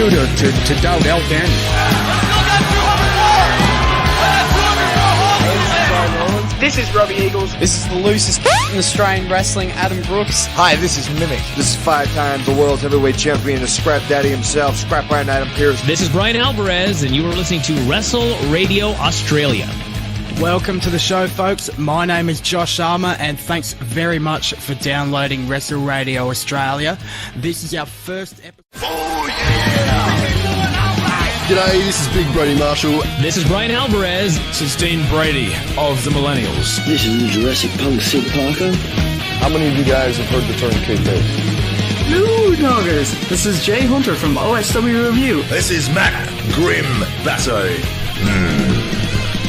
you to doubt El Dandy. This is Robbie Eagles. This is the loosest in Australian wrestling, Adam Brooks. Hi, this is Mimic. This is 5 times the world's heavyweight champion, the Scrap Daddy himself, Scrap Iron Adam Pierce. This is Brian Alvarez, and you are listening to Wrestle Radio Australia. Welcome to the show, folks. My name is Josh Armour, and thanks very much for downloading Wrestle Radio Australia. This is our first episode. Oh, yeah! G'day, this is Big Brody Marshall. This is Brian Alvarez. This is Dean Brady of the Millennials. This is the Jurassic Punk Sid Parker. How many of you guys have heard the term kayfabe? Hello, doggers. This is Jay Hunter from OSW Review. This is Matt Grim Basso.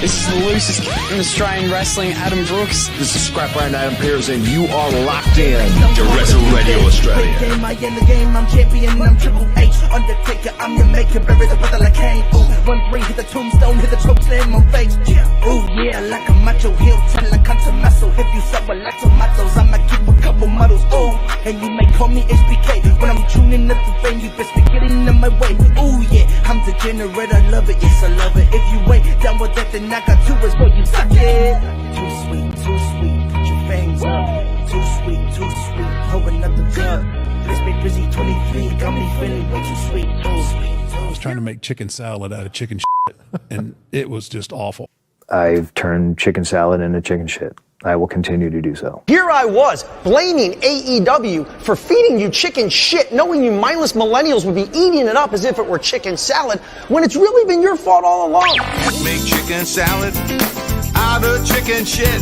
This is the loosest in Australian wrestling, Adam Brooks. This is Scrap Iron Adam Pierce, and you are locked in to Wrestle Radio Australia. I in the game, I'm champion, I'm Triple H. Undertaker, I'm your maker, bury the brother like Kane. Ooh, 1-3, hit the tombstone, hit the choke slam on face. Ooh, yeah, like a macho heel, turn like a muscle. If you sell a lot of tomatoes, I'ma keep a couple models. Ooh, and you may call me HBK. When I'm tuning up the band, you best be getting in my way. Ooh, yeah, I'm degenerate, I love it, yes, I love it. If you wait down with that, then I got two is what you suck it. Too sweet, put your fangs up. Too sweet, hold another cup. Let's be busy 23, got me feeling way too sweet. I was trying to make chicken salad out of chicken shit, and it was just awful. I've turned chicken salad into chicken shit. I will continue to do so. Here I was, blaming AEW for feeding you chicken shit, knowing you mindless millennials would be eating it up as if it were chicken salad, when it's really been your fault all along. Make chicken salad out of chicken shit.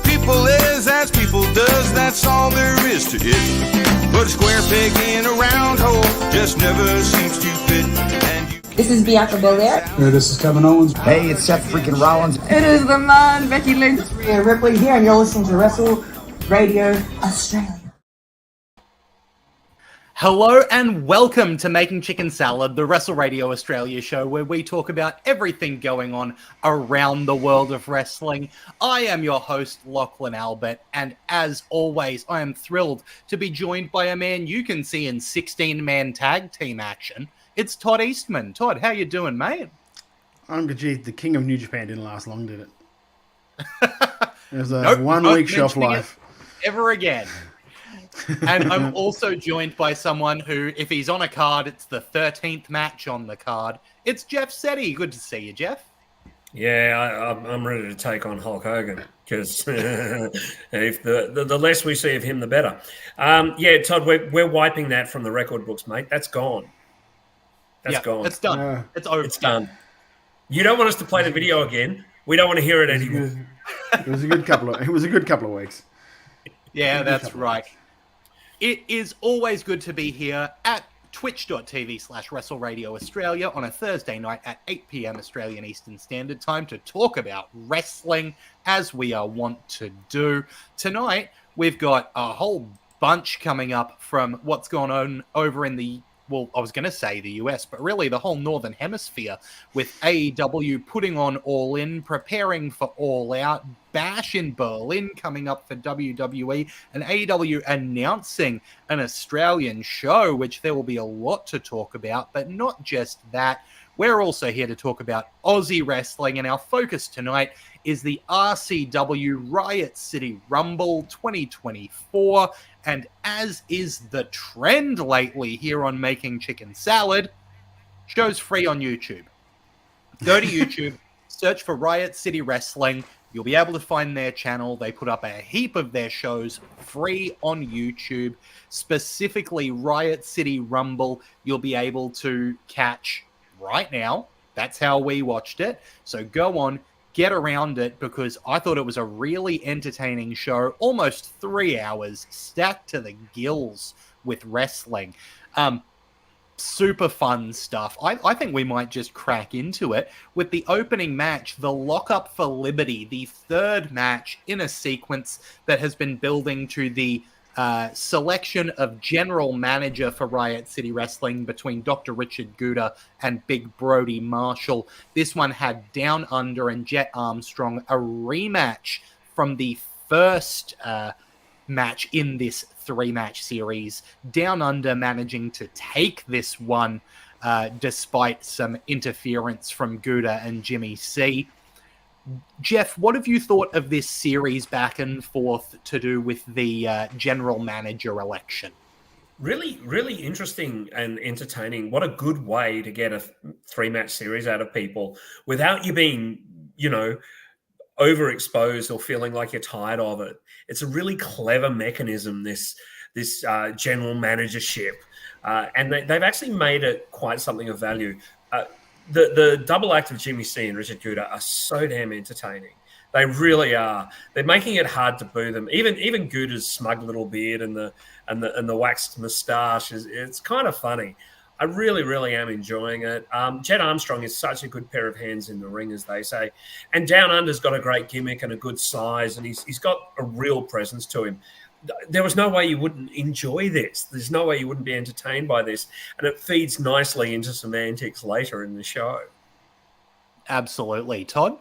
People is as people does, that's all there is to it. But a square peg in a round hole just never seems to fit. This is Bianca Belair. Hey, this is Kevin Owens. Hey, it's Seth freaking Rollins. It is the man, Becky Lynch. It's Rhea Ripley here, and you're listening to Wrestle Radio Australia. Hello and welcome to Making Chicken Salad, the Wrestle Radio Australia show where we talk about everything going on around the world of wrestling. I am your host, Lachlan Albert, and as always, I am thrilled to be joined by a man you can see in 16-man tag team action. It's Todd Eastman. Todd, how you doing, mate? I'm good. Gee, the King of New Japan didn't last long, did it? It was a one-week shelf life. Ever again. And I'm also joined by someone who, if he's on a card, it's the 13th match on the card. It's Jeff Setti. Good to see you, Jeff. Yeah, I'm ready to take on Hulk Hogan because if the less we see of him, the better. Yeah, Todd, we're wiping that from the record books, mate. That's gone. That's gone. It's done. It's over. It's done. You don't want us to play the video again. We don't want to hear it anymore. It was a good couple of weeks. Yeah, that's right. It is always good to be here at twitch.tv/Wrestle Radio Australia on a Thursday night at 8 p.m. Australian Eastern Standard Time to talk about wrestling as we are wont to do. Tonight, we've got a whole bunch coming up from what's gone on over in the, well, I was going to say the US, but really the whole Northern Hemisphere with AEW putting on All In, preparing for All Out, Bash in Berlin coming up for WWE, and AEW announcing an Australian show, which there will be a lot to talk about, but not just that. We're also here to talk about Aussie wrestling, and our focus tonight is the RCW Riot City Rumble 2024. And as is the trend lately here on Making Chicken Salad, show's free on YouTube. Go to YouTube, search for Riot City Wrestling. You'll be able to find their channel. They put up a heap of their shows free on YouTube, specifically Riot City Rumble. You'll be able to catch right now. That's how we watched it. So go on, get around it, because I thought it was a really entertaining show, almost 3 hours, stacked to the gills with wrestling. Super fun stuff. I think we might just crack into it with the opening match, the Lockup for Liberty, the third match in a sequence that has been building to the selection of general manager for Riot City Wrestling between Dr. Richard Gouda and Big Brody Marshall. This one had Down Under and Jet Armstrong, a rematch from the first match in this 3-match series. Down Under managing to take this one despite some interference from Gouda and Jimmy C. Jeff, what have you thought of this series back and forth to do with the general manager election? Really, really interesting and entertaining. What a good way to get a 3-match series out of people without you being, overexposed or feeling like you're tired of it. It's a really clever mechanism, this general managership. And they've actually made it quite something of value. The double act of Jimmy C and Richard Gouda are so damn entertaining. They really are. They're making it hard to boo them. Even Gouda's smug little beard and the waxed moustache it's kind of funny. I really, really am enjoying it. Jet Armstrong is such a good pair of hands in the ring, as they say. And Down Under's got a great gimmick and a good size, and he's got a real presence to him. There was no way you wouldn't enjoy this. There's no way you wouldn't be entertained by this. And it feeds nicely into some antics later in the show. Absolutely. Todd?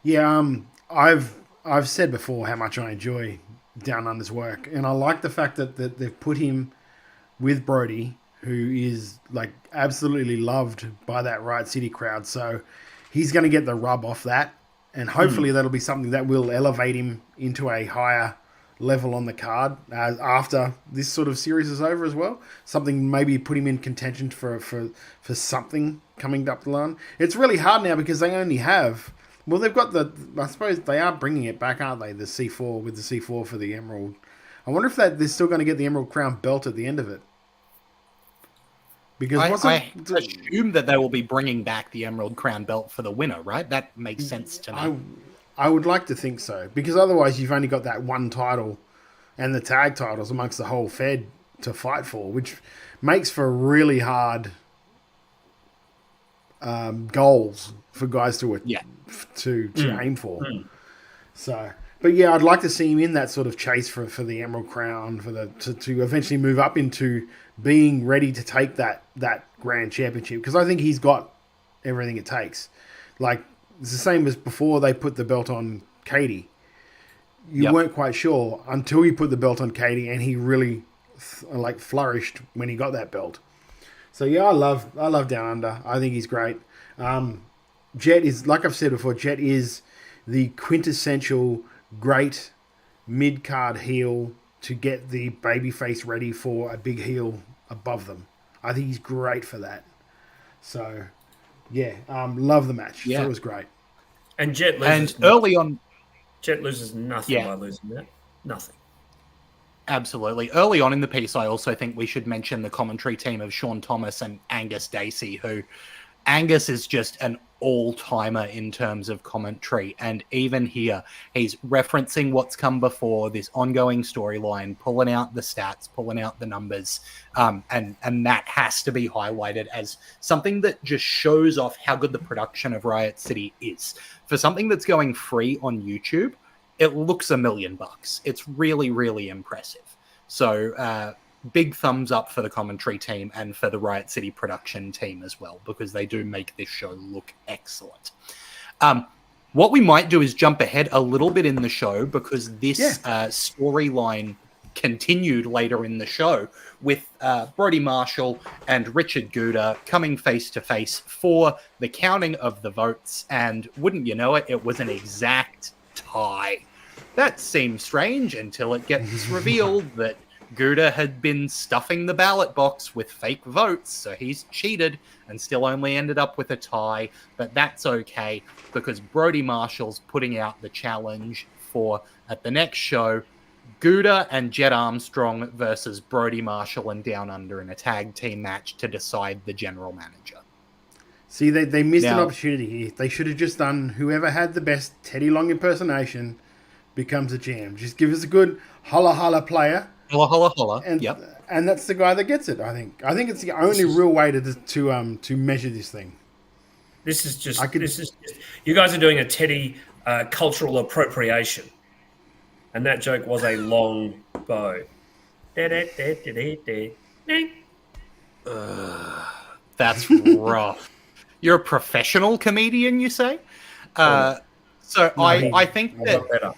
Yeah, I've said before how much I enjoy Down Under's work. And I like the fact that they've put him with Brody, who is like absolutely loved by that Riot City crowd. So he's going to get the rub off that. And hopefully that'll be something that will elevate him into a higher level on the card after this sort of series is over as well. Something maybe put him in contention for something coming up the line. It's really hard now because they only have, well, they've got I suppose they are bringing it back, aren't they? The C4 with the C4 for the Emerald. I wonder if they're still going to get the Emerald Crown belt at the end of it. Because I assume that they will be bringing back the Emerald Crown belt for the winner, right? That makes sense to me. I would like to think so, because otherwise you've only got that one title and the tag titles amongst the whole Fed to fight for, which makes for really hard goals for guys to aim for. So, but yeah, I'd like to see him in that sort of chase for the Emerald Crown, to eventually move up into being ready to take that grand championship, because I think he's got everything it takes. Like, it's the same as before they put the belt on Katie. You weren't quite sure until you put the belt on Katie, and he really flourished when he got that belt. So yeah, I love Down Under. I think he's great. Jet is, like I've said before, Jet is the quintessential great mid-card heel to get the babyface ready for a big heel above them. I think he's great for that. So yeah, love the match. Yeah. It was great. And Jet loses. And early on, Jet loses nothing by losing that. Nothing. Absolutely. Early on in the piece, I also think we should mention the commentary team of Sean Thomas and Angus Dacey, who Angus is just an all-timer in terms of commentary. And even here, he's referencing what's come before, this ongoing storyline, pulling out the stats, pulling out the numbers. And that has to be highlighted as something that just shows off how good the production of Riot City is. For something that's going free on YouTube, it looks $1 million. It's really, really impressive. So big thumbs up for the commentary team and for the Riot City production team as well, because they do make this show look excellent. What we might do is jump ahead a little bit in the show, because this storyline continued later in the show with Brody Marshall and Richard Gouda coming face to face for the counting of the votes. And wouldn't you know it, it was an exact tie. That seemed strange until it gets revealed that Gouda had been stuffing the ballot box with fake votes, so he's cheated and still only ended up with a tie. But that's okay, because Brody Marshall's putting out the challenge for, at the next show, Gouda and Jet Armstrong versus Brody Marshall and Down Under in a tag team match to decide the general manager. See, they missed an opportunity here. They should have just done whoever had the best Teddy Long impersonation becomes a jam. Just give us a good holla holla player. Holla holla holla. And that's the guy that gets it. I think it's the only real way to measure this thing. This is just you guys are doing a Teddy cultural appropriation, and that joke was a long bow. That's rough. You're a professional comedian, you say? I think that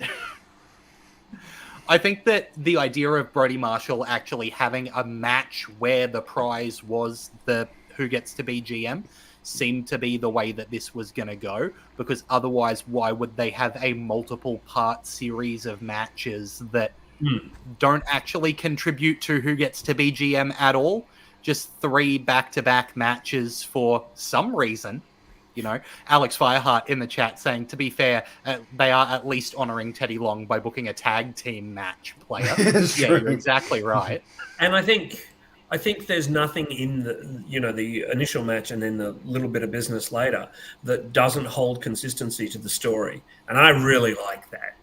I think that the idea of Brody Marshall actually having a match where the prize was the who gets to be GM seemed to be the way that this was going to go, because otherwise why would they have a multiple part series of matches that don't actually contribute to who gets to be GM at all? Just 3 back-to-back matches for some reason. You know, Alex Fireheart in the chat saying, to be fair, they are at least honoring Teddy Long by booking a tag team match player. You're exactly right. And I think there's nothing in the initial match and then the little bit of business later that doesn't hold consistency to the story. And I really like that.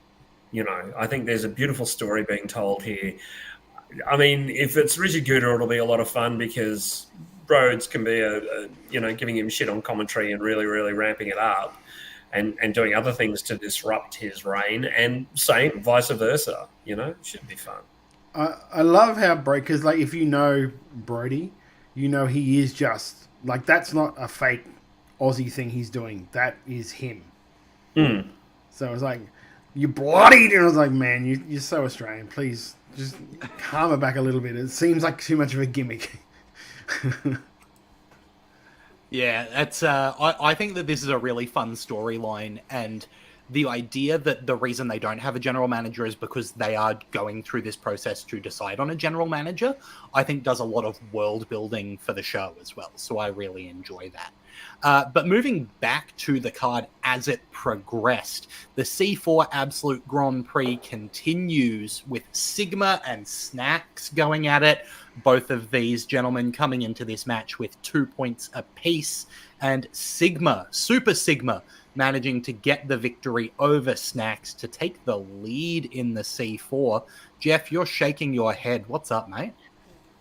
You know, I think there's a beautiful story being told here. I mean, if it's Richard Guter, it'll be a lot of fun because Rhodes can be giving him shit on commentary and really, really ramping it up and doing other things to disrupt his reign, and same vice versa. You know, it should be fun. I love how because like if you know Brody, you know he is just like, that's not a fake Aussie thing he's doing. That is him. So it's like, you bloodied, and I was like, man, you're so Australian. Please just calm it back a little bit. It seems like too much of a gimmick. Yeah, that's. I think that this is a really fun storyline, and the idea that the reason they don't have a general manager is because they are going through this process to decide on a general manager, I think does a lot of world building for the show as well. So I really enjoy that. But moving back to the card as it progressed, the C4 Absolute Grand Prix continues with Sigma and Snacks going at it. Both of these gentlemen coming into this match with 2 points apiece, and Sigma, Super Sigma, managing to get the victory over Snacks to take the lead in the C4. Jeff, you're shaking your head. What's up, mate?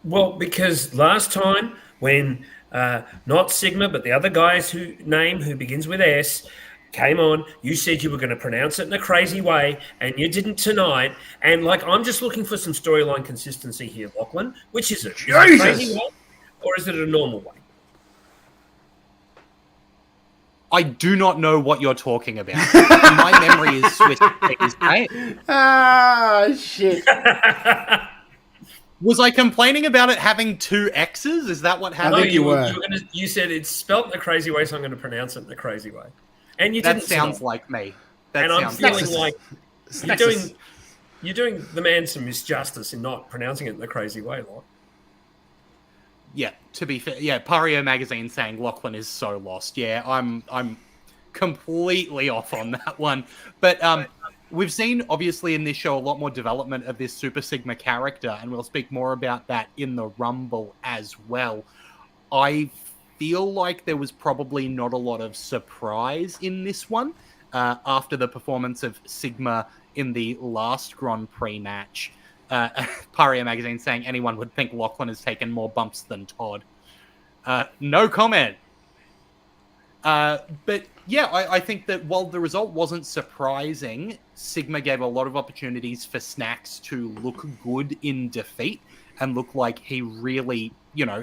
Well, because last time when not Sigma, but the other guy's name who begins with S came on, you said you were going to pronounce it in a crazy way, and you didn't tonight. And like, I'm just looking for some storyline consistency here, Lachlan. Which is it? Is it a crazy way, or is it a normal way? I do not know what you're talking about. My memory is switched, mate. Ah, shit. Was I complaining about it having 2 X's? Is that what happened? I think you were. You said it's spelt in a crazy way, so I'm going to pronounce it in a crazy way. And you that didn't. Sounds like me. That and I'm feeling like Nexus. you're doing the man some misjustice in not pronouncing it in the crazy way, Lach. Yeah, to be fair, yeah, Pario Magazine saying Lachlan is so lost. Yeah, I'm completely off on that one. But we've seen, obviously, in this show a lot more development of this Super Sigma character, and we'll speak more about that in the Rumble as well. I feel like there was probably not a lot of surprise in this one after the performance of Sigma in the last Grand Prix match. Paria Magazine saying anyone would think Lachlan has taken more bumps than Todd. No comment. But yeah, I think that while the result wasn't surprising, Sigma gave a lot of opportunities for Snacks to look good in defeat and look like he really,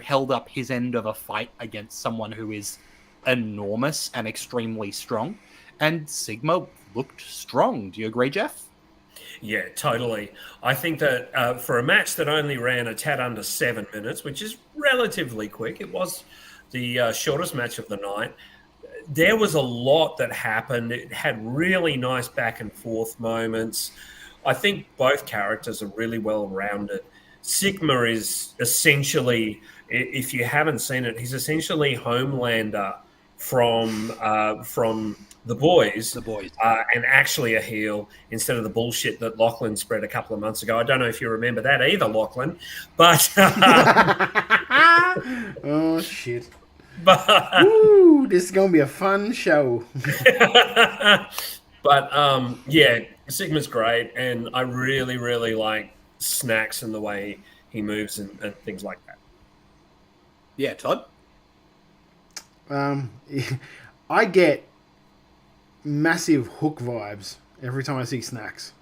held up his end of a fight against someone who is enormous and extremely strong. And Sigma looked strong. Do you agree, Jeff? Yeah, totally. I think that for a match that only ran a tad under 7 minutes, which is relatively quick, it was the shortest match of the night. There was a lot that happened. It had really nice back and forth moments. I think both characters are really well rounded. Sigma is essentially, if you haven't seen it, he's essentially Homelander from The Boys. And actually a heel instead of the bullshit that Lachlan spread a couple of months ago. I don't know if you remember that either, Lachlan. But oh shit. But ooh, this is gonna be a fun show. But yeah, Sigma's great, and I really, really like Snacks and the way he moves and things like that. Yeah, Todd? I get massive Hook vibes every time I see Snacks.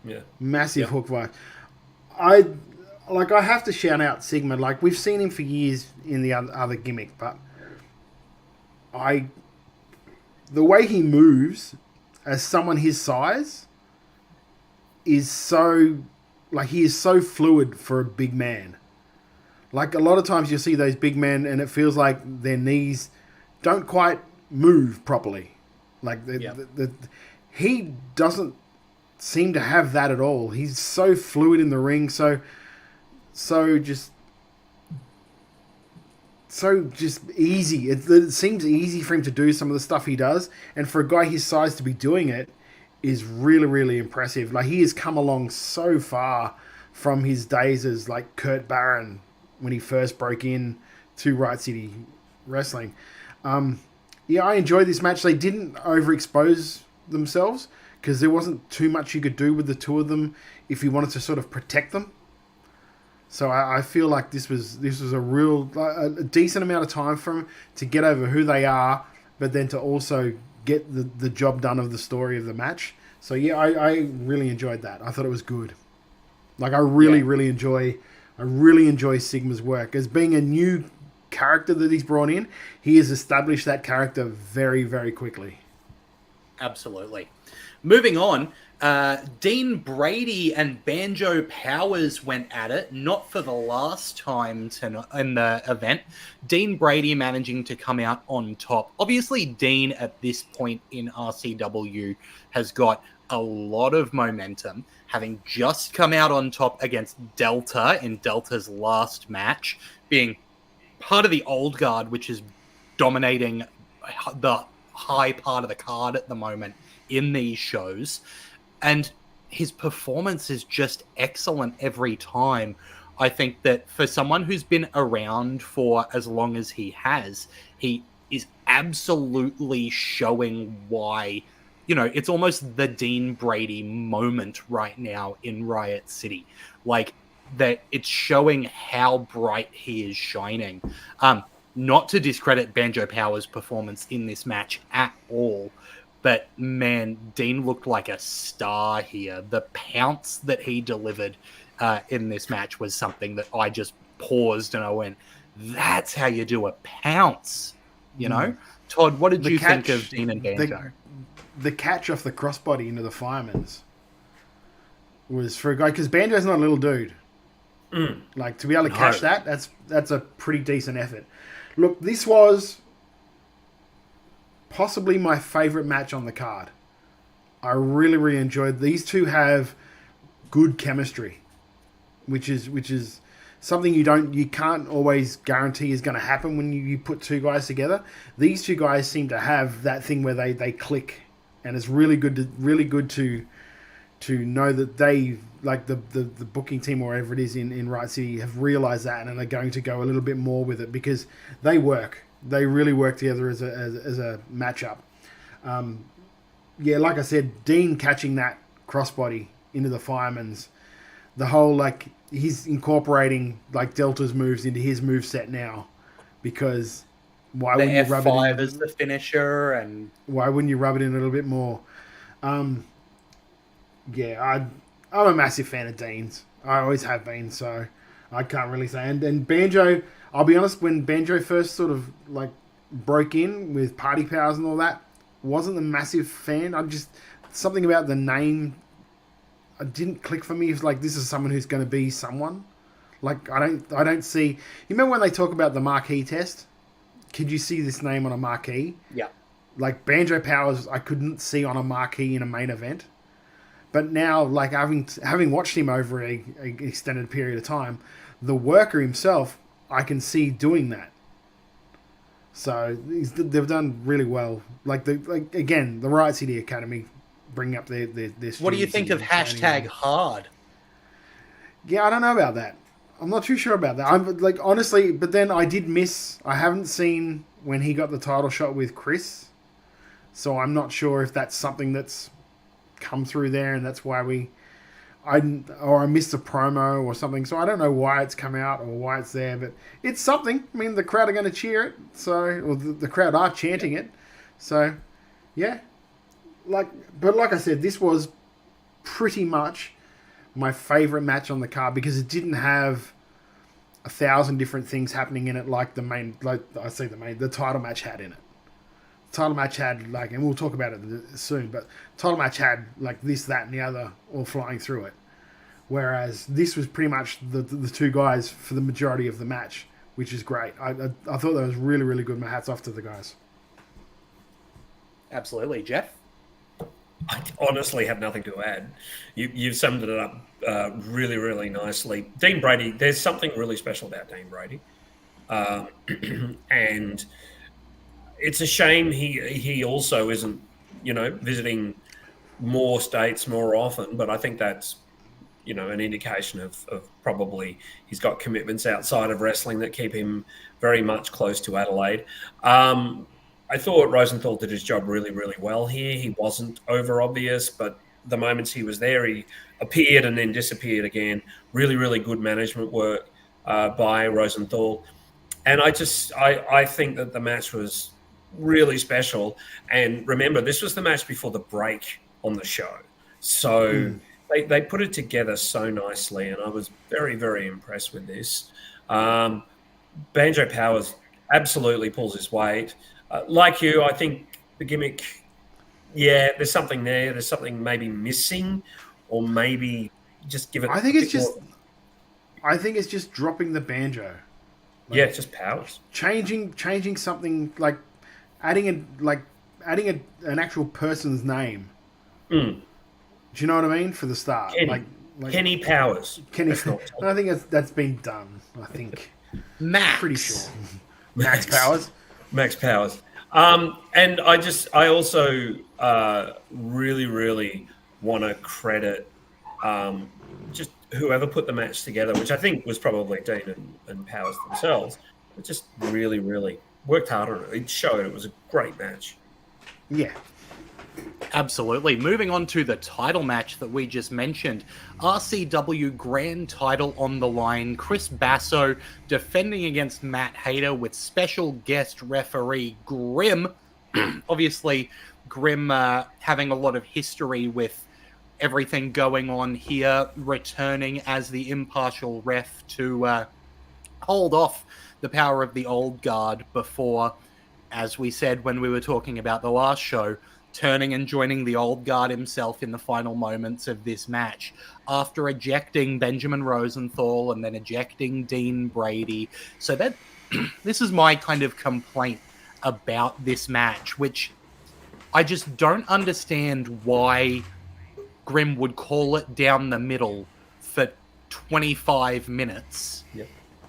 Yeah. Massive Hook vibe. I have to shout out Sigma. Like, we've seen him for years in the other gimmick, but the way he moves as someone his size is so, like, he is so fluid for a big man. Like a lot of times you see those big men and it feels like their knees don't quite move properly. Like he doesn't seem to have that at all. He's so fluid in the ring, so just easy. It seems easy for him to do some of the stuff he does, and for a guy his size to be doing it is really, really impressive. Like, he has come along so far from his days as like Kurt Barron when he first broke in to Riot City Wrestling. Yeah, I enjoyed this match. They didn't overexpose themselves because there wasn't too much you could do with the two of them if you wanted to sort of protect them. So I feel like this was a decent amount of time for them to get over who they are, but then to also get the job done of the story of the match. So yeah, I really enjoyed that. I thought it was good. Like, I really enjoy Sigma's work. As being a new character that he's brought in, he has established that character very, very quickly. Absolutely. Moving on, Dean Brady and Banjo Powers went at it, not for the last time in the event. Dean Brady managing to come out on top. Obviously, Dean at this point in RCW has got a lot of momentum, having just come out on top against Delta in Delta's last match, being part of the old guard, which is dominating the high part of the card at the moment in these shows. And his performance is just excellent every time. I think that for someone who's been around for as long as he has, he is absolutely showing why, it's almost the Dean Brady moment right now in Riot City. Like, that it's showing how bright he is shining. Not to discredit Banjo Powers' performance in this match at all, but man, Dean looked like a star here. The pounce that he delivered in this match was something that I just paused and I went, that's how you do a pounce, Todd, what did you think of Dean and Banjo? The catch off the crossbody into the fireman's was for a guy, because Banjo's not a little dude. Like, to be able to catch that's a pretty decent effort. Look, this was possibly my favorite match on the card. I really, really enjoyed. These two have good chemistry, which is something you can't always guarantee is going to happen when you put two guys together. These two guys seem to have that thing where they click, and it's really good to know that they, like the booking team or whatever it is in Riot City, have realized that, and they're going to go a little bit more with it because they work. They really work together as a matchup. Yeah, like I said, Dean catching that crossbody into the fireman's, the whole, like, he's incorporating like Delta's moves into his moveset now, because why wouldn't you rub it in? F5 as the finisher, and why wouldn't you rub it in a little bit more? Yeah, I'm a massive fan of Dean's. I always have been, so I can't really say. And Banjo, I'll be honest, when Banjo first sort of like broke in with Party Powers and all that, wasn't a massive fan. Something about the name, it didn't click for me. It's like, this is someone who's going to be someone. Like, I don't see. You remember when they talk about the marquee test? Could you see this name on a marquee? Yeah. Like, Banjo Powers, I couldn't see on a marquee in a main event. But now, like, having watched him over an extended period of time, the worker himself, I can see doing that. So they've done really well. Again, the Riot City Academy bringing up their what do you think of #hard? Yeah, I don't know about that. I'm not too sure about that. I'm like, honestly, but then I haven't seen when he got the title shot with Chris, so I'm not sure if that's something that's come through there, and that's why I missed a promo or something. So I don't know why it's come out or why it's there, but it's something. I mean, the crowd are going to cheer it, or the crowd are chanting it. So, yeah. But like I said, this was pretty much my favorite match on the card because it didn't have 1,000 different things happening in it like the title match had in it. Title match had, and we'll talk about it soon, but title match had like this, that, and the other all flying through it. Whereas this was pretty much the two guys for the majority of the match, which is great. I thought that was really, really good. My hat's off to the guys. Absolutely. Jeff? I honestly have nothing to add. You've summed it up really, really nicely. Dean Brady, there's something really special about Dean Brady. And it's a shame he also isn't, visiting more states more often, but I think that's, an indication of probably he's got commitments outside of wrestling that keep him very much close to Adelaide. I thought Rosenthal did his job really, really well here. He wasn't over obvious, but the moments he was there, he appeared and then disappeared again. Really, really good management work by Rosenthal. And I think that the match was really special. And remember, this was the match before the break on the show. So they put it together so nicely, and I was very, very impressed with this. Banjo Powers absolutely pulls his weight. Like you, I think the gimmick, there's something there. There's something maybe missing, or maybe just give it. I think it's just dropping the banjo. It's just Powers. Changing something, like adding an actual person's name. Do you know what I mean? For the start, Kenny. like Kenny Powers. Kenny. And I think that's been done. I think. Max. Pretty sure. Max Powers. Max Powers. And I also really, really want to credit just whoever put the match together, which I think was probably Dean and Powers themselves, but just really, really worked hard on it. It showed it was a great match. Yeah. Absolutely. Moving on to the title match that we just mentioned. RCW Grand Title on the line. Chris Basso defending against Matt Hayter with special guest referee Grim. Obviously, Grim having a lot of history with everything going on here, returning as the impartial ref to hold off the power of the old guard before, as we said when we were talking about the last show, turning and joining the old guard himself in the final moments of this match after ejecting Benjamin Rosenthal and then ejecting Dean Brady. So that this is my kind of complaint about this match, which I just don't understand why Grim would call it down the middle for 25 minutes,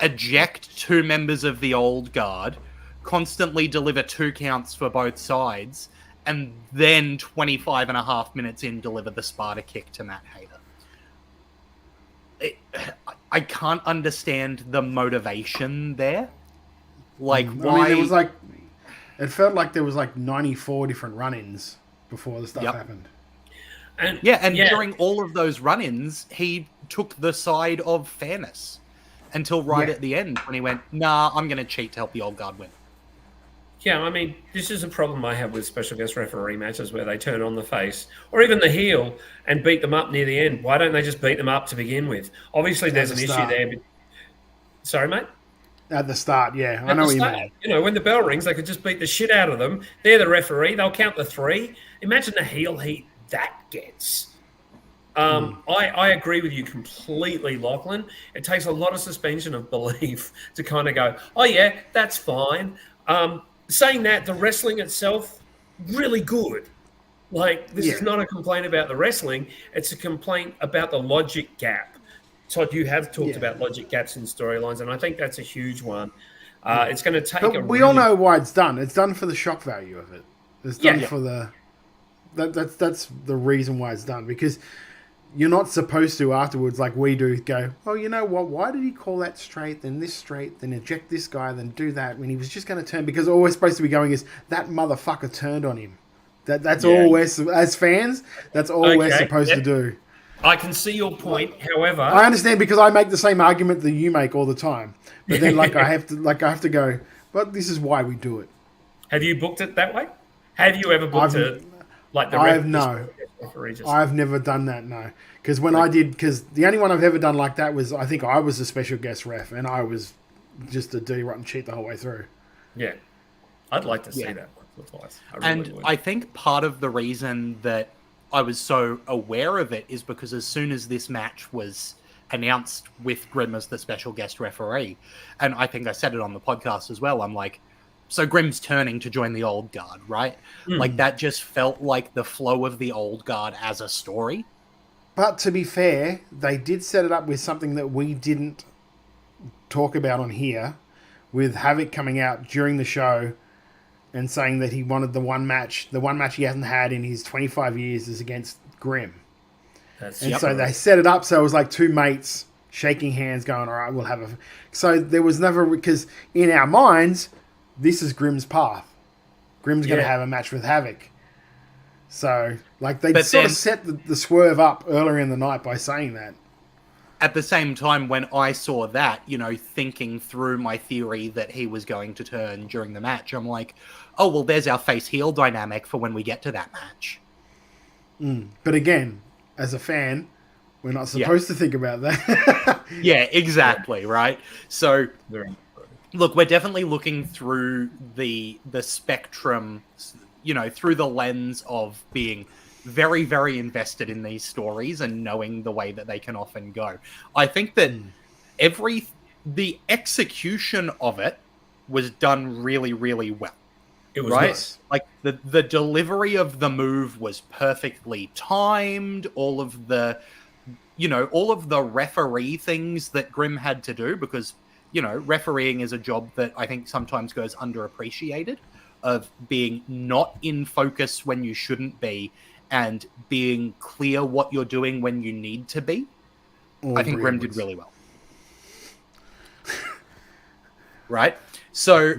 eject two members of the old guard, constantly deliver 2 counts for both sides, and then 25 and a half minutes in, deliver the Sparta kick to Matt Hayter. I can't understand the motivation there. Like, why? There was it felt like there was 94 different run-ins before the stuff happened. And during all of those run-ins, he took the side of fairness until at the end when he went, nah, I'm going to cheat to help the old guard win. Yeah, I mean, this is a problem I have with special guest referee matches where they turn on the face or even the heel and beat them up near the end. Why don't they just beat them up to begin with? Obviously, there's an issue there. But... Sorry, mate? At the start, yeah. I know what you mean. When the bell rings, they could just beat the shit out of them. They're the referee. They'll count the 3. Imagine the heel heat that gets. I agree with you completely, Lachlan. It takes a lot of suspension of belief to kind of go, oh, yeah, that's fine. Saying that, the wrestling itself, really good. This is not a complaint about the wrestling. It's a complaint about the logic gap. Todd, you have talked about logic gaps in storylines, and I think that's a huge one. It's going to take we all know why it's done. It's done for the shock value of it. It's done for the... That's the reason why it's done, because you're not supposed to afterwards, like we do, go, oh, you know what? Why did he call that straight, then this straight, then eject this guy, then do that when he was just going to turn? Because all we're supposed to be going is that motherfucker turned on him. That's all we're, as fans, that's all we're supposed to do. I can see your point. However, I understand, because I make the same argument that you make all the time. But then, I have to go, but this is why we do it. Have you booked it that way? Have you ever booked it? I've never done that, no. Because the only one I've ever done like that was, I think I was a special guest ref, and I was just a dirty rotten cheat the whole way through. Yeah. I'd like to see that once or twice. I think part of the reason that I was so aware of it is because as soon as this match was announced with Grimm as the special guest referee, and I think I said it on the podcast as well, I'm like, so Grimm's turning to join the Old Guard, right? Like, that just felt like the flow of the Old Guard as a story. But to be fair, they did set it up with something that we didn't talk about on here, with Havoc coming out during the show and saying that he wanted the one match he hasn't had in his 25 years is against Grimm. So they set it up so it was like two mates shaking hands going, all right, we'll have a... So there was never... Because in our minds, this is Grimm's path. Grimm's going to have a match with Havoc. So, like, they sort of set the swerve up earlier in the night by saying that. At the same time, when I saw that, you know, thinking through my theory that he was going to turn during the match, I'm like, oh, well, there's our face-heel dynamic for when we get to that match. But again, as a fan, we're not supposed to think about that. Yeah, exactly, right? So, look, we're definitely looking through the spectrum, you know, through the lens of being very, very invested in these stories and knowing the way that they can often go. I think that the execution of it was done really, really well. It was right. Nice. Like the delivery of the move was perfectly timed. All of the referee things that Grimm had to do, because, you know, refereeing is a job that I think sometimes goes underappreciated, of being not in focus when you shouldn't be and being clear what you're doing when you need to be. I think Grimm did really well. Right? So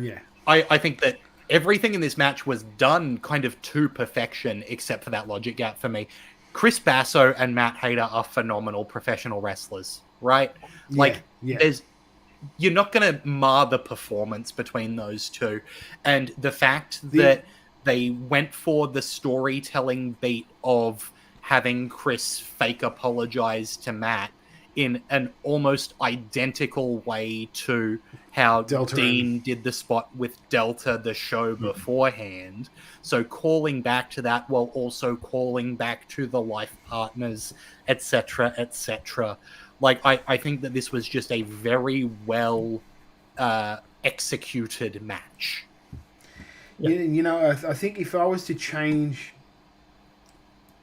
I think that everything in this match was done kind of to perfection, except for that logic gap for me. Chris Basso and Matt Hayter are phenomenal professional wrestlers, right? You're not going to mar the performance between those two. And the fact that they went for the storytelling beat of having Chris fake apologize to Matt in an almost identical way to how Dean did the spot with Delta the show beforehand. So calling back to that while also calling back to the life partners, etc., etc. Like, I think that this was just a very well executed match. You know, I think if I was to change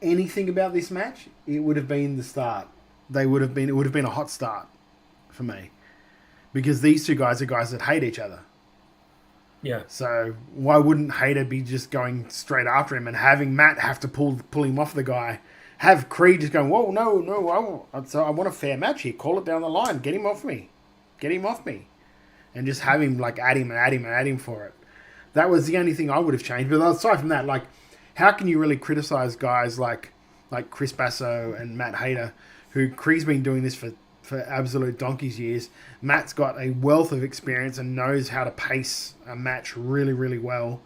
anything about this match, it would have been the start. It would have been a hot start for me, because these two guys are guys that hate each other. Yeah. So why wouldn't Hayter be just going straight after him and having Matt have to pull him off the guy? Have Creed just going, whoa, no, I want a fair match here. Call it down the line. Get him off me. And just have him, like, at him for it. That was the only thing I would have changed. But aside from that, like, how can you really criticize guys like Chris Basso and Matt Hayter, who Creed's been doing this for absolute donkey's years. Matt's got a wealth of experience and knows how to pace a match really, really well.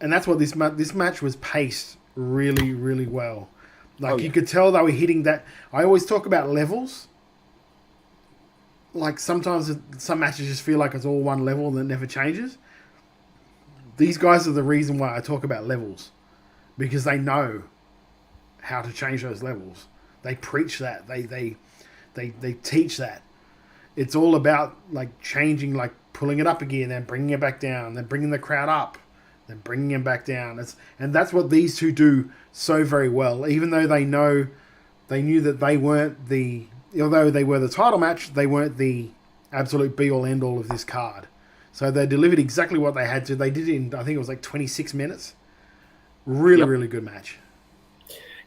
And that's what this match was paced really, really well. Like, you could tell they were hitting that. I always talk about levels. Like, sometimes some matches just feel like it's all one level that never changes. These guys are the reason why I talk about levels, because they know how to change those levels. They preach that. They teach that. It's all about, like, changing, like, pulling it up again, then bringing it back down, then bringing the crowd up, then bringing them back down. And that's what these two do so very well. Even though they knew that they weren't although they were the title match, they weren't the absolute be-all, end-all of this card. So they delivered exactly what they had to. They did it in, I think it was like 26 minutes. Really, really good match.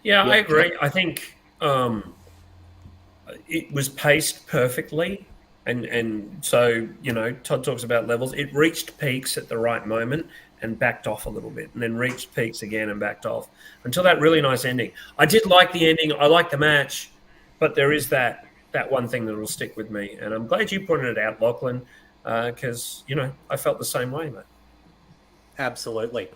Yeah, I agree. I think it was paced perfectly. And so, you know, Todd talks about levels. It reached peaks at the right moment and backed off a little bit, and then reached peaks again and backed off until that really nice ending. I did like the ending. I like the match, but there is that one thing that will stick with me. And I'm glad you pointed it out, Lachlan, because, you know, I felt the same way, mate. Absolutely.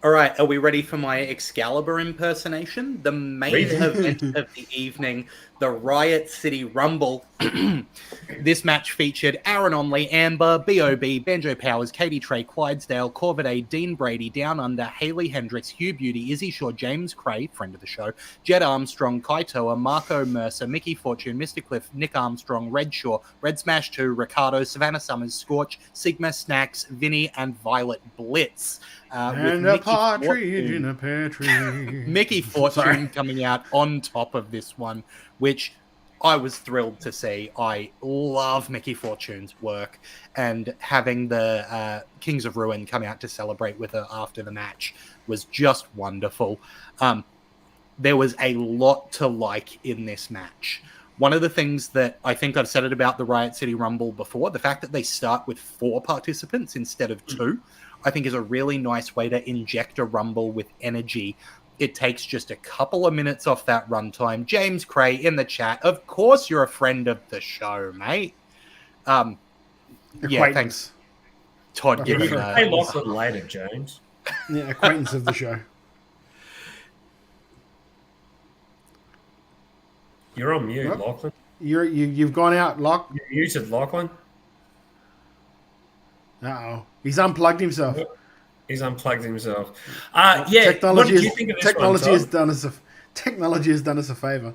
All right, are we ready for my Excalibur impersonation? The main event of the evening, the Riot City Rumble. This match featured Aaron Onley, Amber, B.O.B., Banjo Powers, Katie Trey, Clydesdale, Corvidae, Dean Brady, Down Under, Haley Hendricks, Hugh Beauty, Izzy Shaw, James Cray, friend of the show, Jed Armstrong, Kaitoa, Marco Mercer, Mickey Fortune, Mr. Cliff, Nick Armstrong, Red Shaw, Red Smash 2, Ricardo, Savannah Summers, Scorch, Sigma Snacks, Vinny, and Violet Blitz. And a partridge in a pear tree. Mickey Fortune coming out on top of this one, which I was thrilled to see. I love Mickey Fortune's work, and having the Kings of Ruin come out to celebrate with her after the match was just wonderful. There was a lot to like in this match. One of the things that I think I've said it about the Riot City Rumble before, the fact that they start with 4 participants instead of 2, I think is a really nice way to inject a Rumble with energy. It takes just a couple of minutes off that runtime. James Cray in the chat. Of course you're a friend of the show, mate. Yeah, thanks. Todd, give it a... Hey, Lachlan later, James. Yeah, acquaintance of the show. You're on mute, Lachlan. You've gone out, Loch. You muted Lachlan. Uh-oh. He's unplugged himself. He's unplugged himself. Yeah. Technology, what did you think of this technology one, has done us a favor.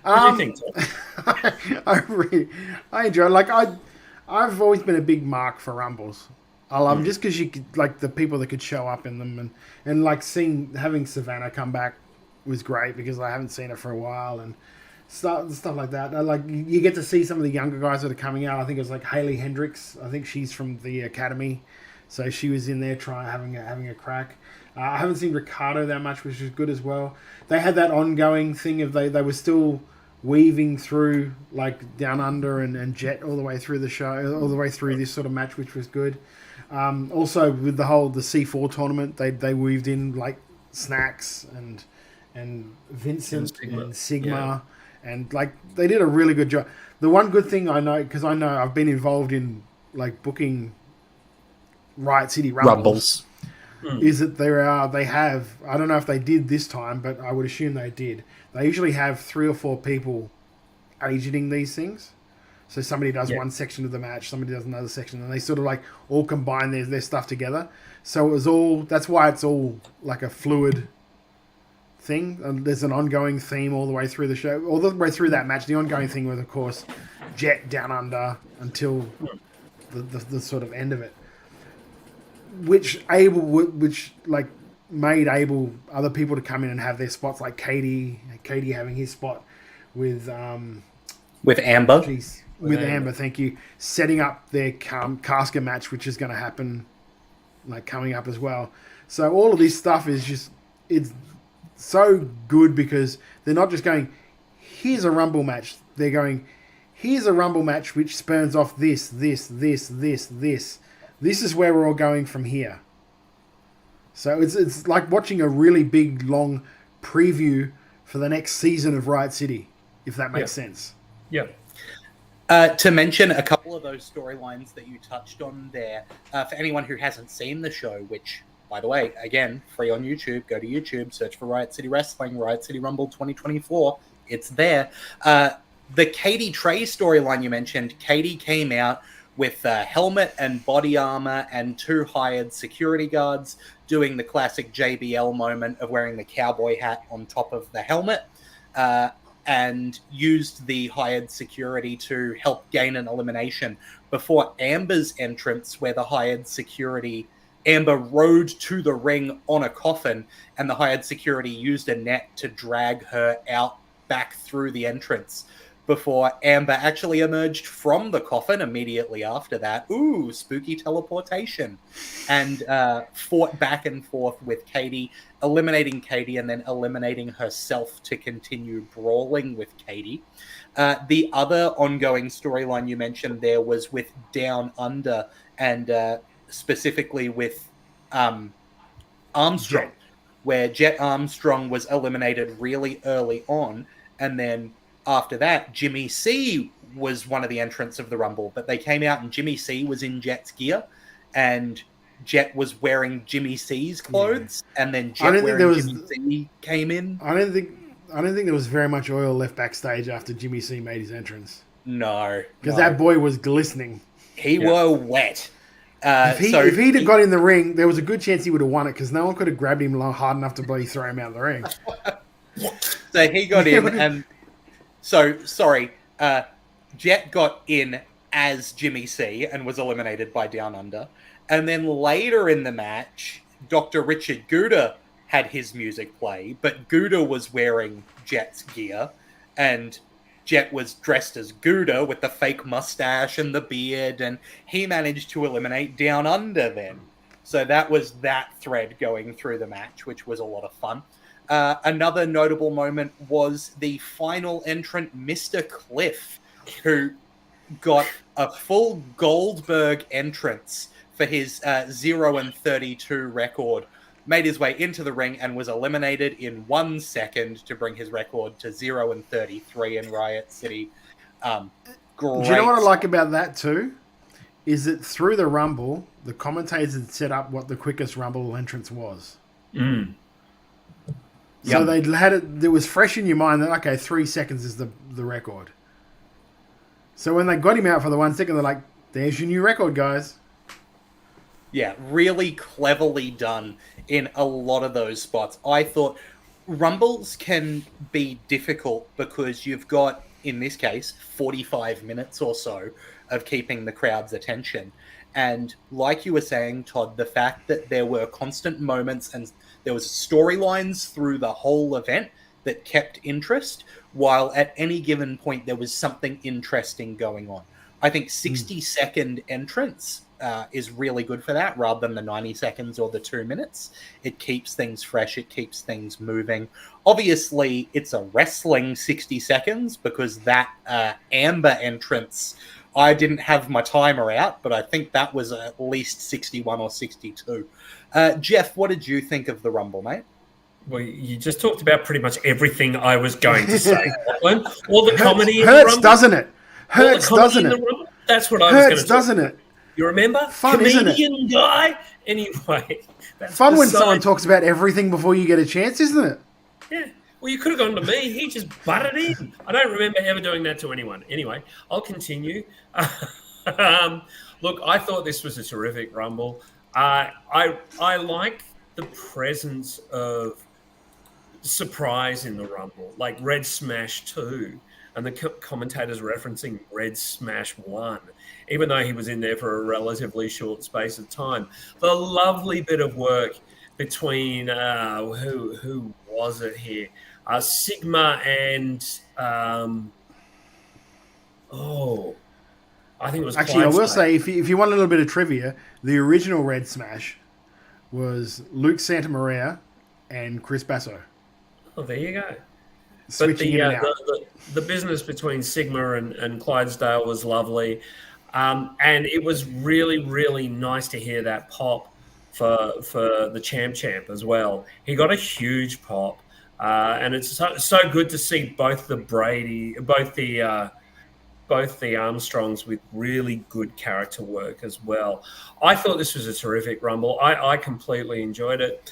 What do you think, Todd? I enjoy. Like I've always been a big mark for Rumbles. I love them just because you could, like, the people that could show up in them, and like having Savannah come back was great because I haven't seen her for a while, and stuff like that. Like, you get to see some of the younger guys that are coming out. I think it was like Haley Hendricks. I think she's from the academy, so she was in there having a crack. I haven't seen Ricardo that much, which is good as well. They had that ongoing thing of they were still weaving through, like, Down Under and Jet all the way through the show, all the way through this sort of match, which was good. Also with the C4 tournament, they weaved in, like, Snacks and Vincent and Sigma. Yeah. And, like, they did a really good job. The one good thing I know, because I know I've been involved in, like, booking Riot City Rumbles. Is that they have, I don't know if they did this time, but I would assume they did. They usually have 3 or 4 people agenting these things. So somebody does one section of the match, somebody does another section, and they sort of, like, all combine their stuff together. So it was all, that's why it's all like a fluid thing. And there's an ongoing theme all the way through the show, all the way through that match. The ongoing thing was, of course, Jet Down Under until the sort of end of it. Which made able other people to come in and have their spots, like Katie having his spot with Amber. With Amber, thank you. Setting up their casket match, which is going to happen, like, coming up as well. So all of this stuff is just, it's so good because they're not just going, here's a Rumble match. They're going, here's a Rumble match which spurns off this. This is where we're all going from here. So it's like watching a really big, long preview for the next season of Riot City, if that makes sense. Yeah. To mention a couple of those storylines that you touched on there, for anyone who hasn't seen the show, which, by the way, again, free on YouTube, go to YouTube, search for Riot City Wrestling, Riot City Rumble 2024. It's there. The Katie Trey storyline you mentioned, Katie came out with helmet and body armor and 2 hired security guards doing the classic JBL moment of wearing the cowboy hat on top of the helmet, and used the hired security to help gain an elimination before Amber's entrance, where the hired security, Amber rode to the ring on a coffin, and the hired security used a net to drag her out back through the entrance before Amber actually emerged from the coffin immediately after that. Ooh, spooky teleportation. And fought back and forth with Katie, eliminating Katie and then eliminating herself to continue brawling with Katie. The other ongoing storyline you mentioned there was with Down Under, and specifically with Armstrong, where Jet Armstrong was eliminated really early on, and then after that, Jimmy C was one of the entrants of the Rumble, but they came out and Jimmy C was in Jet's gear, and Jet was wearing Jimmy C's clothes, and then I Jet don't think there wearing was- Jimmy C came in. I don't think there was very much oil left backstage after Jimmy C made his entrance. No, Because that boy was glistening. He were wet. If he'd have got in the ring, there was a good chance he would have won it because no one could have grabbed him hard enough to bloody throw him out of the ring. So he got in, and Jet got in as Jimmy C and was eliminated by Down Under. And then later in the match, Dr. Richard Gouda had his music play, but Gouda was wearing Jet's gear, and Jet was dressed as Gouda with the fake mustache and the beard, and he managed to eliminate Down Under then. So that was that thread going through the match, which was a lot of fun. Another notable moment was the final entrant, Mr. Cliff, who got a full Goldberg entrance for his 0-32 record, made his way into the ring and was eliminated in 1 second to bring his record to 0-33 in Riot City. Great. Do you know what I like about that too? Is that through the Rumble, the commentators had set up what the quickest Rumble entrance was. Mm. So they'd had it was fresh in your mind that, okay, 3 seconds is the record. So when they got him out for the 1 second, they're like, there's your new record, guys. Yeah, really cleverly done in a lot of those spots. I thought Rumbles can be difficult because you've got, in this case, 45 minutes or so of keeping the crowd's attention. And like you were saying, Todd, the fact that there were constant moments and there was storylines through the whole event that kept interest, while at any given point there was something interesting going on. I think 60-second entrance is really good for that, rather than the 90 seconds or the 2 minutes. It keeps things fresh. It keeps things moving. Obviously, it's a wrestling 60 seconds because that Amber entrance, I didn't have my timer out, but I think that was at least 61 or 62. Jeff, what did you think of the Rumble, mate? Well, you just talked about pretty much everything I was going to say. All the comedy hurts, in the Rumble. doesn't it? Hurts, doesn't it? That's what I was going to Hurts, doesn't it? You remember? Fun, isn't it? Comedian guy? Anyway. That's Fun when beside- someone talks about everything before you get a chance, isn't it? Yeah. Well, you could have gone to me. He just butted in. I don't remember ever doing that to anyone. Anyway, I'll continue. Look, I thought this was a terrific Rumble. I like the presence of surprise in the Rumble, like Red Smash 2, and the commentators referencing Red Smash 1, even though he was in there for a relatively short space of time. The lovely bit of work between, who was it here? Sigma and, I think it was Actually, I will Clydesdale. say, if you want a little bit of trivia, the original Red Smash was Luke Santamaria and Chris Basso. Oh, there you go. Switching in and out. The business between Sigma and Clydesdale was lovely. And it was really, really nice to hear that pop for the champ as well. He got a huge pop. And it's so good to see both the Armstrongs with really good character work as well. I thought this was a terrific Rumble. I completely enjoyed it.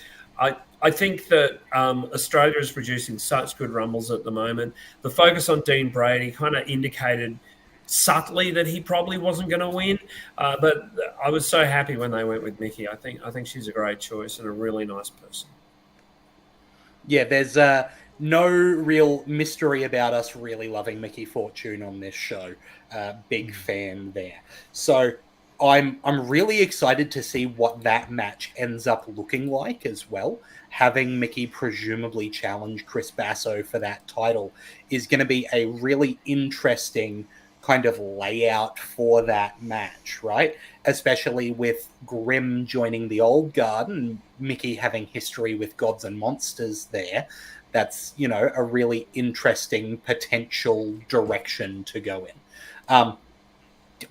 I think that Australia is producing such good Rumbles at the moment. The focus on Dean Brady kind of indicated subtly that he probably wasn't going to win, but I was so happy when they went with Mickey. I think she's a great choice and a really nice person. Yeah, there's no real mystery about us really loving Mickey Fortune on this show. Big fan there. So I'm really excited to see what that match ends up looking like as well. Having Mickey presumably challenge Chris Basso for that title is going to be a really interesting kind of layout for that match, right? Especially with Grimm joining the Old Guard and Mickey having history with Gods and Monsters there. That's, a really interesting potential direction to go in.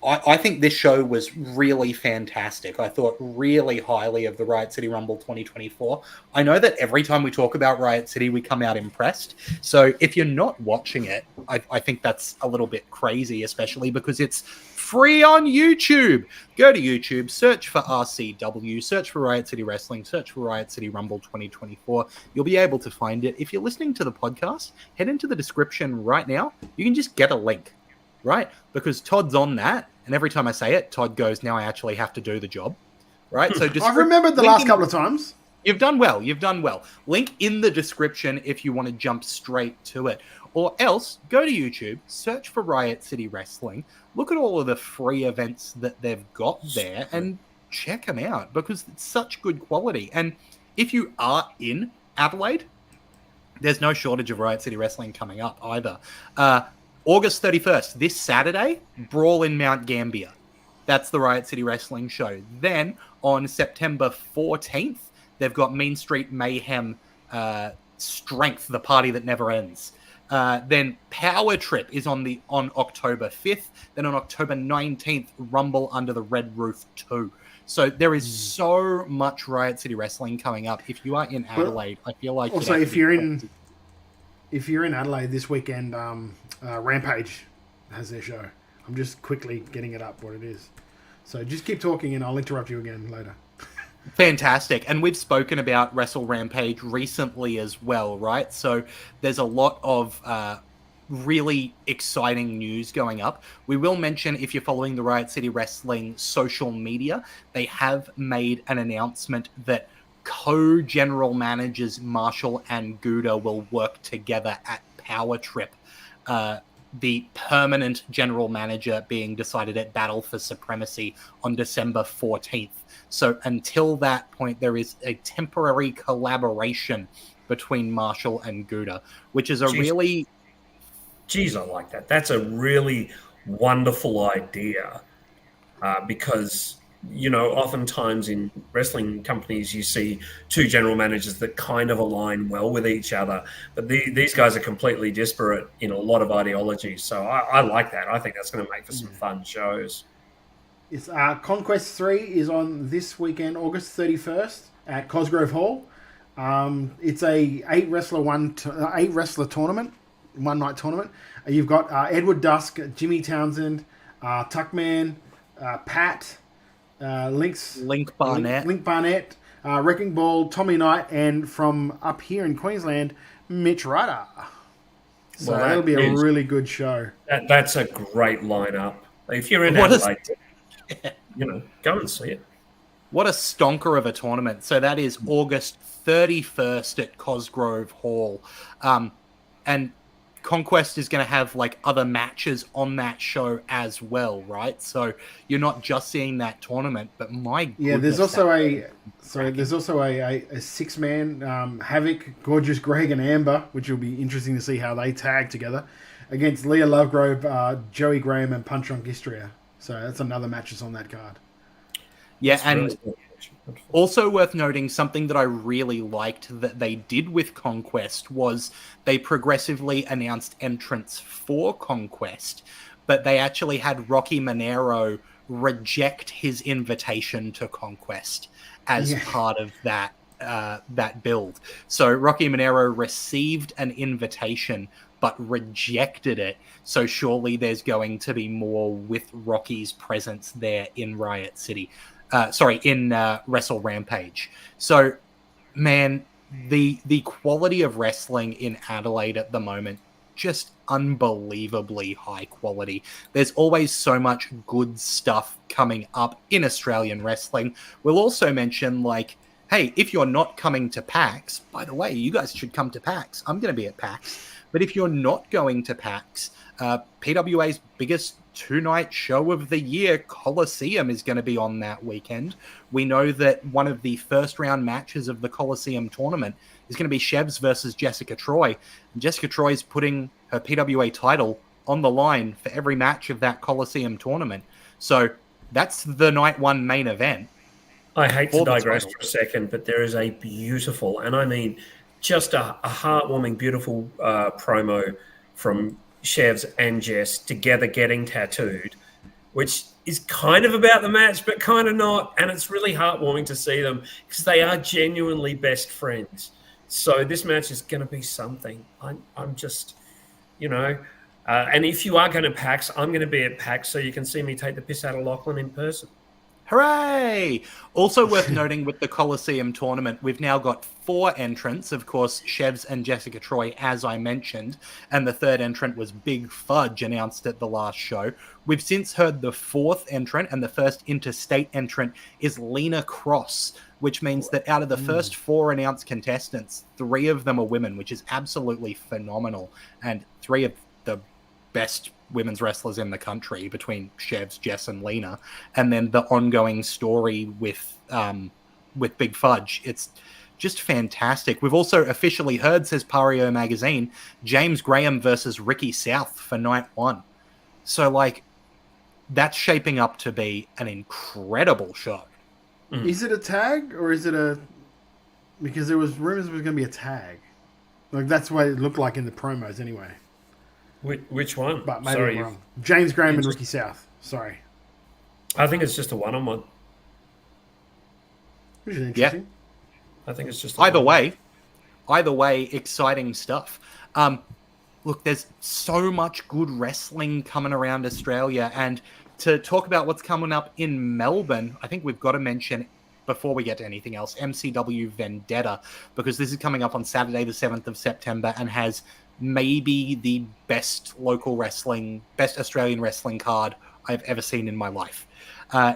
I think this show was really fantastic. I thought really highly of the Riot City Rumble 2024. I know that every time we talk about Riot City, we come out impressed. So if you're not watching it, I think that's a little bit crazy, especially because it's free on YouTube. Go to YouTube, search for RCW, search for Riot City Wrestling, search for Riot City Rumble 2024. You'll be able to find it. If you're listening to the podcast, head into the description right now. You can just get a link. Right? Because Todd's on that, and every time I say it, Todd goes, now I actually have to do the job. Right? So just I've remembered the last couple of times. You've done well. You've done well. Link in the description if you want to jump straight to it. Or else, go to YouTube, search for Riot City Wrestling, look at all of the free events that they've got there, and check them out, because it's such good quality. And if you are in Adelaide, there's no shortage of Riot City Wrestling coming up either. August 31st, this Saturday, Brawl in Mount Gambier. That's the Riot City Wrestling show. Then, on September 14th, they've got Mean Street Mayhem Strength, the party that never ends. Then Power Trip is on October 5th. Then on October 19th, Rumble Under the Red Roof 2. So there is so much Riot City Wrestling coming up. If you are in Adelaide, I feel like... Also, if you're in Adelaide this weekend... Rampage has their show. I'm just quickly getting it up what it is. So just keep talking and I'll interrupt you again later. Fantastic. And we've spoken about Wrestle Rampage recently as well, right? So there's a lot of really exciting news going up. We will mention, if you're following the Riot City Wrestling social media, they have made an announcement that co-general managers Marshall and Gouda will work together at Power Trip. The permanent general manager being decided at Battle for Supremacy on December 14th. So until that point, there is a temporary collaboration between Marshall and Gouda, which is a really... Geez, I like that. That's a really wonderful idea because... You know, oftentimes in wrestling companies, you see two general managers that kind of align well with each other. But these guys are completely disparate in a lot of ideologies. So I like that. I think that's going to make for some fun shows. It's Conquest 3 is on this weekend, August 31st at Cosgrove Hall. It's a 8-wrestler tournament, one-night tournament. You've got Edward Dusk, Jimmy Townsend, Tuckman, Pat... Link Barnett, Wrecking Ball, Tommy Knight, and from up here in Queensland, Mitch Ryder. So that'll be a really good show. That's a great lineup. If you're in Adelaide, go and see it. What a stonker of a tournament. So that is August 31st at Cosgrove Hall. And Conquest is going to have like other matches on that show as well, right? So you're not just seeing that tournament, but my goodness, there's also a 6-man Havoc, Gorgeous Greg, and Amber, which will be interesting to see how they tag together against Leah Lovegrove, Joey Graham, and Punch Drunk Istria. So that's another match that's on that card. Yeah, that's and really also worth noting, something that I really liked that they did with Conquest was they progressively announced entrants for Conquest, but they actually had Rocky Monero reject his invitation to Conquest as part of that build. So Rocky Monero received an invitation but rejected it. So surely there's going to be more with Rocky's presence there in Riot City. In Wrestle Rampage. So, man, the quality of wrestling in Adelaide at the moment, just unbelievably high quality. There's always so much good stuff coming up in Australian wrestling. We'll also mention, like, hey, if you're not coming to PAX, by the way, you guys should come to PAX. I'm going to be at PAX. But if you're not going to PAX, PWA's biggest 2-night show of the year, Coliseum, is going to be on that weekend. We know that one of the first round matches of the Coliseum tournament is going to be Chevs versus Jessica Troy. And Jessica Troy is putting her PWA title on the line for every match of that Coliseum tournament. So that's the night one main event. I hate to digress for a second, but there is a beautiful, and I mean just a heartwarming, beautiful promo from Chevs and Jess together getting tattooed which is kind of about the match, but kind of not. And it's really heartwarming to see them because they are genuinely best friends. So this match is going to be something. I'm just, and if you are going to PAX, I'm going to be at PAX so you can see me take the piss out of Lachlan in person. Hooray! Also worth noting with the Coliseum tournament, we've now got 4 entrants. Of course, Chevs and Jessica Troy, as I mentioned. And the 3rd entrant was Big Fudge, announced at the last show. We've since heard the 4th entrant, and the first interstate entrant is Lena Cross, which means that out of the first 4 announced contestants, 3 of them are women, which is absolutely phenomenal. And 3 of the best women's wrestlers in the country between Chevs, Jess, and Lena, and then the ongoing story with Big Fudge. It's just fantastic. We've also officially heard, says Pario Magazine, James Graham versus Ricky South for night 1. So, that's shaping up to be an incredible show. Is it a tag or is it a? Because there was rumors it was going to be a tag. That's what it looked like in the promos, anyway. Which one? But maybe I'm wrong. James Graham and Ricky South. Sorry. I think it's just a one-on-one. Which is interesting. Yeah. I think it's just either way, exciting stuff. Look, there's so much good wrestling coming around Australia, and to talk about what's coming up in Melbourne, I think we've got to mention, before we get to anything else, MCW Vendetta, because this is coming up on Saturday the 7th of September and has maybe the best Australian wrestling card I've ever seen in my life.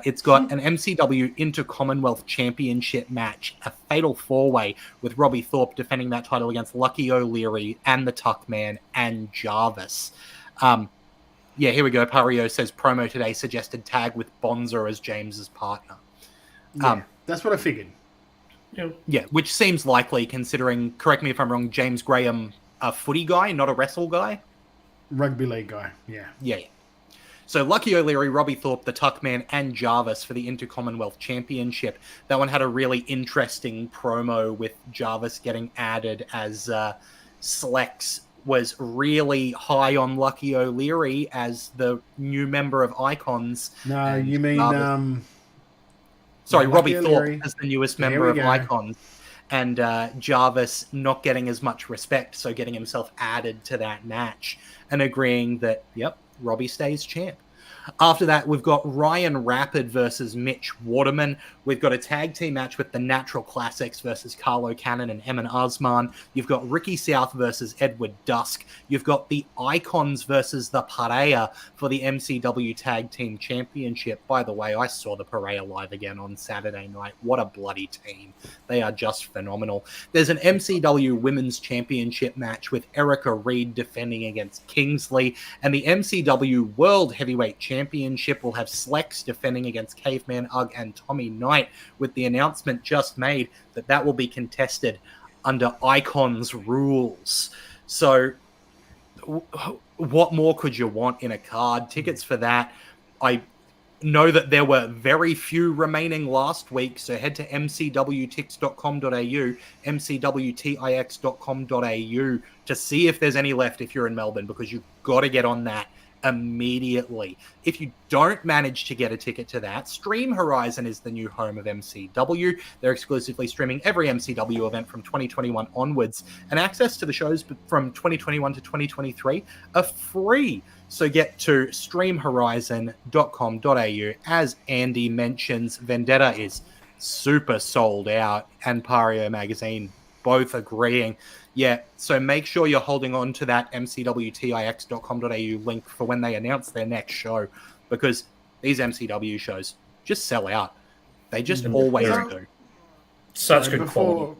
It's got an MCW Inter-Commonwealth Championship match, a fatal 4-way with Robbie Thorpe defending that title against Lucky O'Leary and the Tuckman and Jarvis. Here we go. Pario says promo today suggested tag with Bonza as James's partner. That's what I figured. Yeah, which seems likely considering, correct me if I'm wrong, James Graham, a footy guy, not a wrestle guy? Rugby league guy, yeah. Yeah. So Lucky O'Leary, Robbie Thorpe, the Tuckman, and Jarvis for the Inter-Commonwealth Championship. That one had a really interesting promo with Jarvis getting added as Slex was really high on Lucky O'Leary as the new member of Icons. No, you mean... Robbie Thorpe as the newest member of Icons. And Jarvis not getting as much respect, so getting himself added to that match and agreeing that, yep, Robbie stays champ. After that, we've got Ryan Rapid versus Mitch Waterman. We've got a tag team match with the Natural Classics versus Carlo Cannon and Emin Osman. You've got Ricky South versus Edward Dusk. You've got the Icons versus the Parea for the MCW Tag Team Championship. By the way, I saw the Parea live again on Saturday night. What a bloody team. They are just phenomenal. There's an MCW Women's Championship match with Erica Reed defending against Kingsley. And the MCW World Heavyweight Championship will have Slex defending against Caveman Ugg and Tommy Knight, with the announcement just made that will be contested under Icons rules. So what more could you want in a card? Tickets for that. I know that there were very few remaining last week, so head to mcwtix.com.au, mcwtix.com.au to see if there's any left if you're in Melbourne, because you've got to get on that immediately. If you don't manage to get a ticket to that, Stream Horizon is the new home of MCW. They're exclusively streaming every MCW event from 2021 onwards, and access to the shows from 2021 to 2023 are free. So get to streamhorizon.com.au. As Andy mentions, Vendetta is super sold out, and Pario Magazine both agreeing. Yeah, so make sure you're holding on to that mcwtix.com.au link for when they announce their next show, because these MCW shows just sell out. They just always do. Such good quality.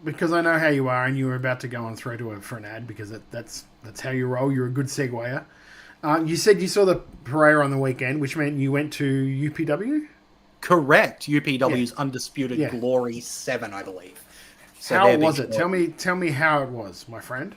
Because I know how you are, and you were about to go on through for an ad, because that's how you roll. You're a good seguer. You said you saw the Parea on the weekend, which meant you went to UPW? Correct. UPW's Undisputed Glory 7, I believe. So how was it? Tell me how it was, my friend.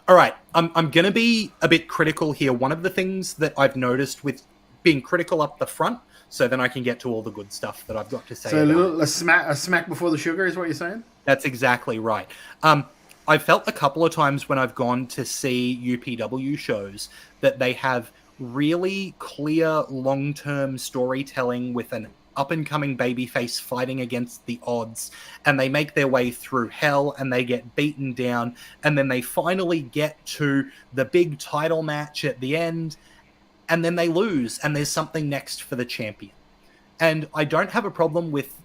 All right. I'm going to be a bit critical here. One of the things that I've noticed with being critical up the front, so then I can get to all the good stuff that I've got to say. So a smack before the sugar is what you're saying? That's exactly right. I've felt a couple of times when I've gone to see UPW shows that they have really clear long-term storytelling with an up-and-coming babyface fighting against the odds, and they make their way through hell and they get beaten down, and then they finally get to the big title match at the end, and then they lose, and there's something next for the champion. And I don't have a problem with,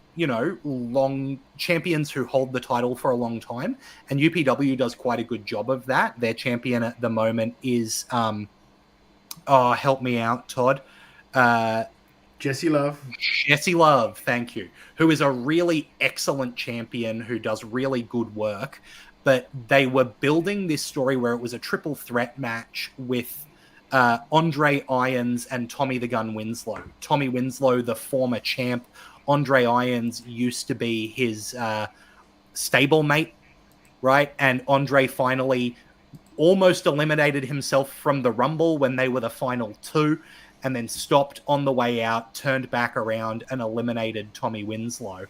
long champions who hold the title for a long time, and UPW does quite a good job of that. Their champion at the moment is help me out, Todd. Jesse Love. Jesse Love, thank you. Who is a really excellent champion who does really good work. But they were building this story where it was a triple threat match with Andre Irons and Tommy the Gun Winslow. Tommy Winslow, the former champ. Andre Irons used to be his stablemate, right? And Andre finally almost eliminated himself from the Rumble when they were the final two, and then stopped on the way out, turned back around, and eliminated Tommy Winslow,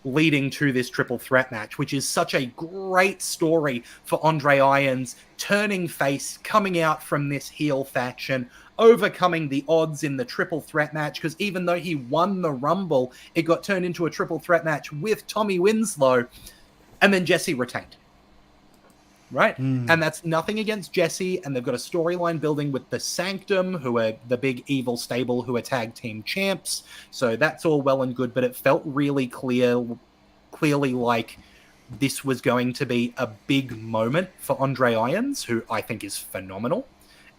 leading to this triple threat match, which is such a great story for Andre Irons, turning face, coming out from this heel faction, overcoming the odds in the triple threat match, because even though he won the Rumble, it got turned into a triple threat match with Tommy Winslow, and then Jesse retained. Right? And that's nothing against Jesse, and they've got a storyline building with the Sanctum, who are the big evil stable who are tag team champs, so that's all well and good, but it felt really clearly like this was going to be a big moment for Andre Irons, who I think is phenomenal,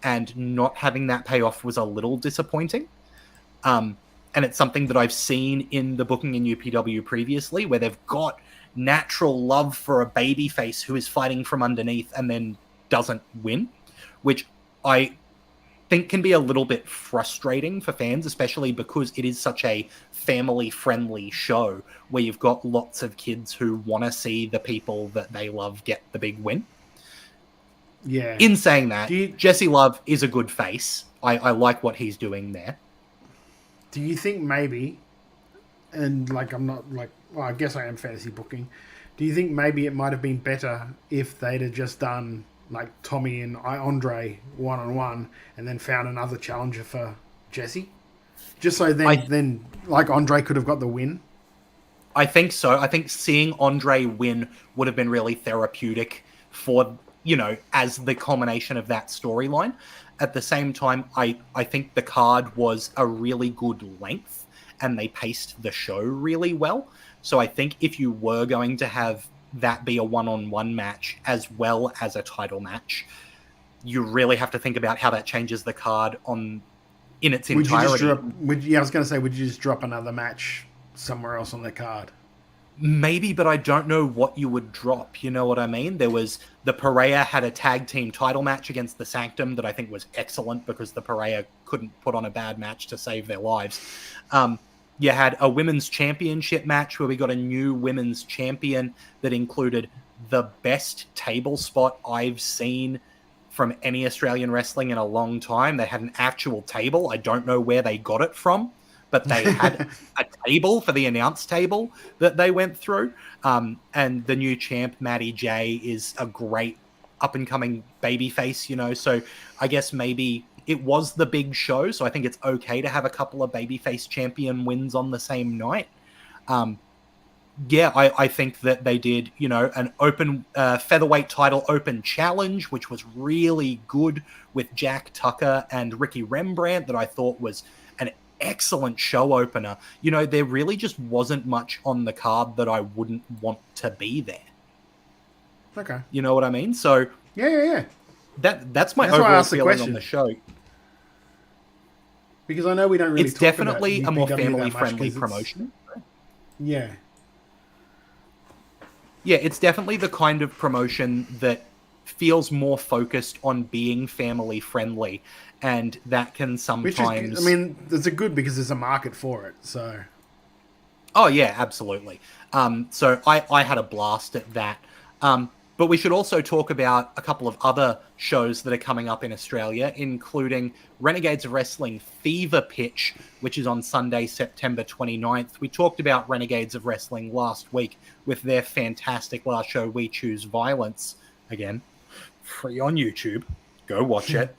and not having that payoff was a little disappointing. And it's something that I've seen in the booking in UPW previously, where they've got natural love for a babyface who is fighting from underneath and then doesn't win, which I think can be a little bit frustrating for fans, especially because it is such a family-friendly show where you've got lots of kids who want to see the people that they love get the big win. Yeah. In saying that, Jesse Love is a good face. I like what he's doing there. Do you think maybe, and I'm not well, I guess I am fantasy booking. Do you think maybe it might have been better if they'd have just done Tommy and Andre one-on-one and then found another challenger for Jesse? Just so then Andre could have got the win? I think so. I think seeing Andre win would have been really therapeutic for, as the culmination of that storyline. At the same time, I think the card was a really good length and they paced the show really well. So I think if you were going to have that be a one-on-one match as well as a title match, you really have to think about how that changes the card in its entirety. I was going to say, would you just drop another match somewhere else on the card? Maybe, but I don't know what you would drop. You know what I mean? There was the Perea had a tag team title match against the Sanctum that I think was excellent because the Perea couldn't put on a bad match to save their lives. You had a women's championship match where we got a new women's champion that included the best table spot I've seen from any Australian wrestling in a long time. They had an actual table. I don't know where they got it from, but they had a table for the announce table that they went through. And the new champ, Maddie J, is a great up-and-coming babyface, so I guess maybe it was the big show, so I think it's okay to have a couple of babyface champion wins on the same night. I think that they did, an open featherweight title open challenge, which was really good with Jack Tucker and Ricky Rembrandt, that I thought was an excellent show opener. There really just wasn't much on the card that I wouldn't want to be there. Okay. You know what I mean? So yeah. That's my overall feeling on the show. Because I know we don't really it's definitely a more family-friendly promotion. Yeah. Yeah, it's definitely the kind of promotion that feels more focused on being family-friendly, and that can sometimes... it's a good because there's a market for it, so... Oh, yeah, absolutely. So I had a blast at that. But we should also talk about a couple of other shows that are coming up in Australia, including Renegades of Wrestling Fever Pitch, which is on Sunday, September 29th. We talked about Renegades of Wrestling last week with their fantastic last show, We Choose Violence. Again, free on YouTube. Go watch it.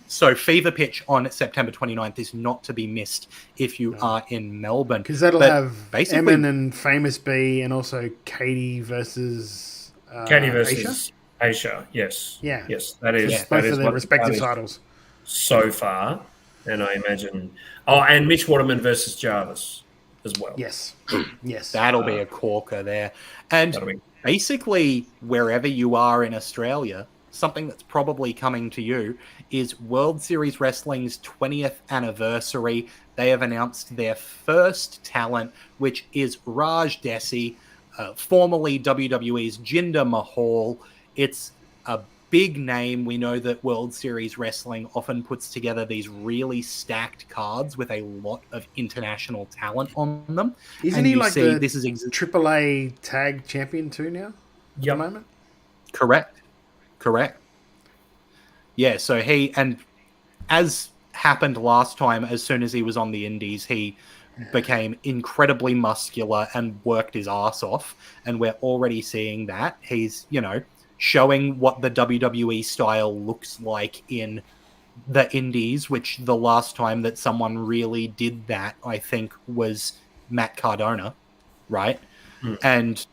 So Fever Pitch on September 29th is not to be missed if you are in Melbourne. Because that'll But have basically, Emin and Famous B, and also Katie versus Aisha. Yes. Yeah. Yes. That is both that of is their what respective the card is titles so far, and I imagine. Oh, and Mitch Waterman versus Jarvis as well. Yes. Yes. That'll be a corker there. And basically, wherever you are in Australia, something that's probably coming to you is World Series Wrestling's 20th anniversary. They have announced their first talent, which is Raj Desi, formerly WWE's Jinder Mahal. It's a big name. We know that World Series Wrestling often puts together these really stacked cards with a lot of international talent on them. Isn't he like the AAA tag champion too now? At the moment? Correct. Yeah, so he, and as happened last time, as soon as he was on the indies, he became incredibly muscular and worked his ass off. And we're already seeing that. He's, showing what the WWE style looks like in the indies, which the last time that someone really did that, I think, was Matt Cardona, right? And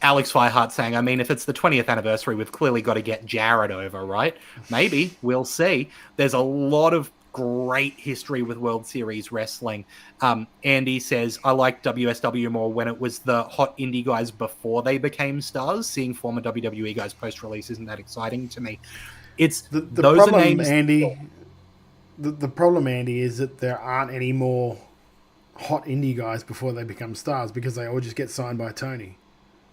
Alex Firehart saying, I mean, if it's the 20th anniversary, we've clearly got to get Jarrett over, right? Maybe. We'll see. There's a lot of great history with World Series Wrestling. Andy says, I like WSW more when it was the hot indie guys before they became stars. Seeing former WWE guys post-release isn't that exciting to me. It's the those problem, are names. Andy. The problem, Andy, is that there aren't any more hot indie guys before they become stars because they all just get signed by Tony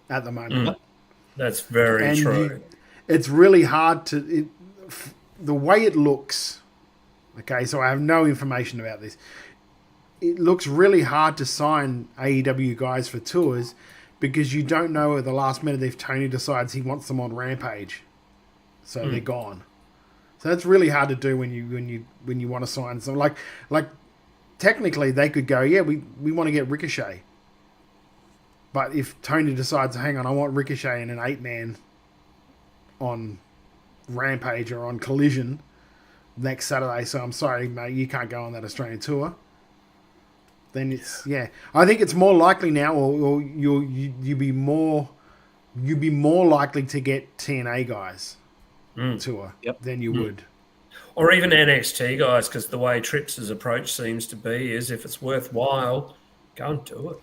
at the moment. That's very true. It's really hard to... the way it looks... Okay, so I have no information about this. It looks really hard to sign AEW guys for tours because you don't know at the last minute if Tony decides he wants them on Rampage. So they're gone. So that's really hard to do when you want to sign someone. Like technically they could go, yeah, we want to get Ricochet. But if Tony decides, hang on, I want Ricochet in an 8-man on Rampage or on Collision next Saturday, so I'm sorry, mate, you can't go on that Australian tour. Then it's I think it's more likely now, or you'd be more likely to get TNA guys tour than you would, or even NXT guys, because the way Trips' approach seems to be is if it's worthwhile, go and do it.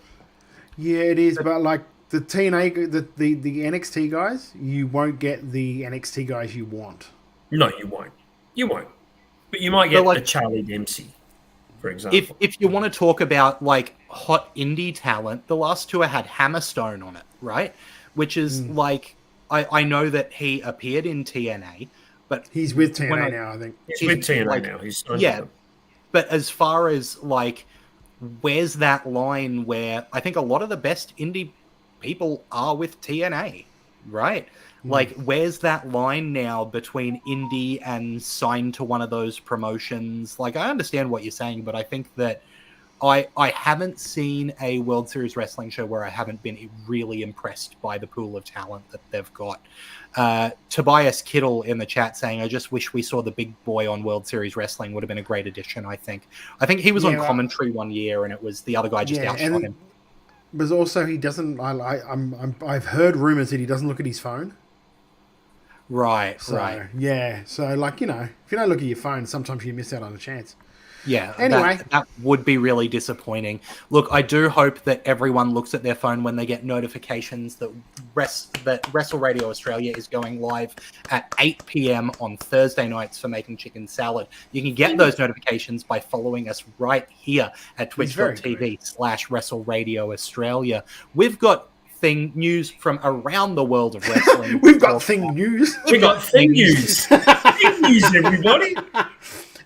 Yeah, it is, but like the TNA, the NXT guys, you won't get the NXT guys you want. No, you won't. You won't. But you might get a Charlie Dempsey, for example. If you want to talk about like hot indie talent, the last tour had Hammerstone on it, right? Which is like, I know that he appeared in TNA, but he's with TNA now, I think. He's with TNA now. He's signed with them. But as far as like, where's that line where I think a lot of the best indie people are with TNA, right? Like, where's that line now between indie and signed to one of those promotions? Like, I understand what you're saying, but I think that I haven't seen a World Series Wrestling show where I haven't been really impressed by the pool of talent that they've got. Tobias Kittle in the chat saying, I just wish we saw the big boy on World Series Wrestling. Would have been a great addition, I think. I think he was on commentary one year, and it was the other guy just outshot him. But also, he doesn't... I've heard rumors that he doesn't look at his phone. Right. Yeah, so like, if you don't look at your phone, sometimes you miss out on a chance. Yeah, anyway, that would be really disappointing. Look, I do hope that everyone looks at their phone when they get notifications that Wrestle Radio Australia is going live at 8 p.m. on Thursday nights for Making Chicken Salad. You can get those notifications by following us right here at twitch.tv/Wrestle Radio Australia. We've got news from around the world of wrestling. We've got news. We got thing news. Thing news, everybody.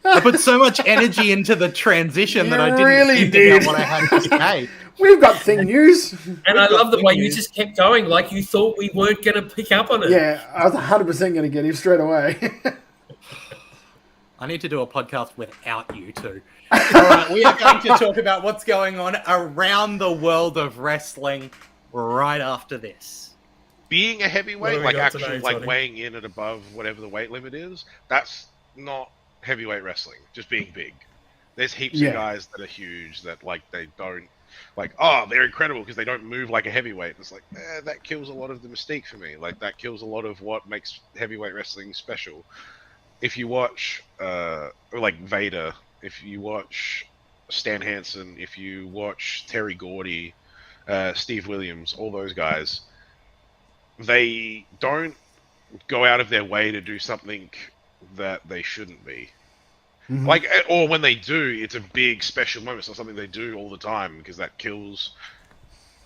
I put so much energy into the transition that I didn't really think about what I had to say. We've got thing news. And I love the way you just kept going, like you thought we weren't going to pick up on it. Yeah, I was 100% going to get him straight away. I need to do a podcast without you two. All right, we are going to talk about what's going on around the world of wrestling right after this. Being a heavyweight, like actually weighing in at above whatever the weight limit is, that's not heavyweight wrestling, just being big. There's heaps of guys that are huge that like they don't like. Oh, they're incredible because they don't move like a heavyweight. It's like that kills a lot of the mystique for me. Like that kills a lot of what makes heavyweight wrestling special. If you watch like Vader, if you watch Stan Hansen, if you watch Terry Gordy, Steve Williams, all those guys, they don't go out of their way to do something that they shouldn't be. Mm-hmm. Like, or when they do, it's a big special moment. It's not something they do all the time because that kills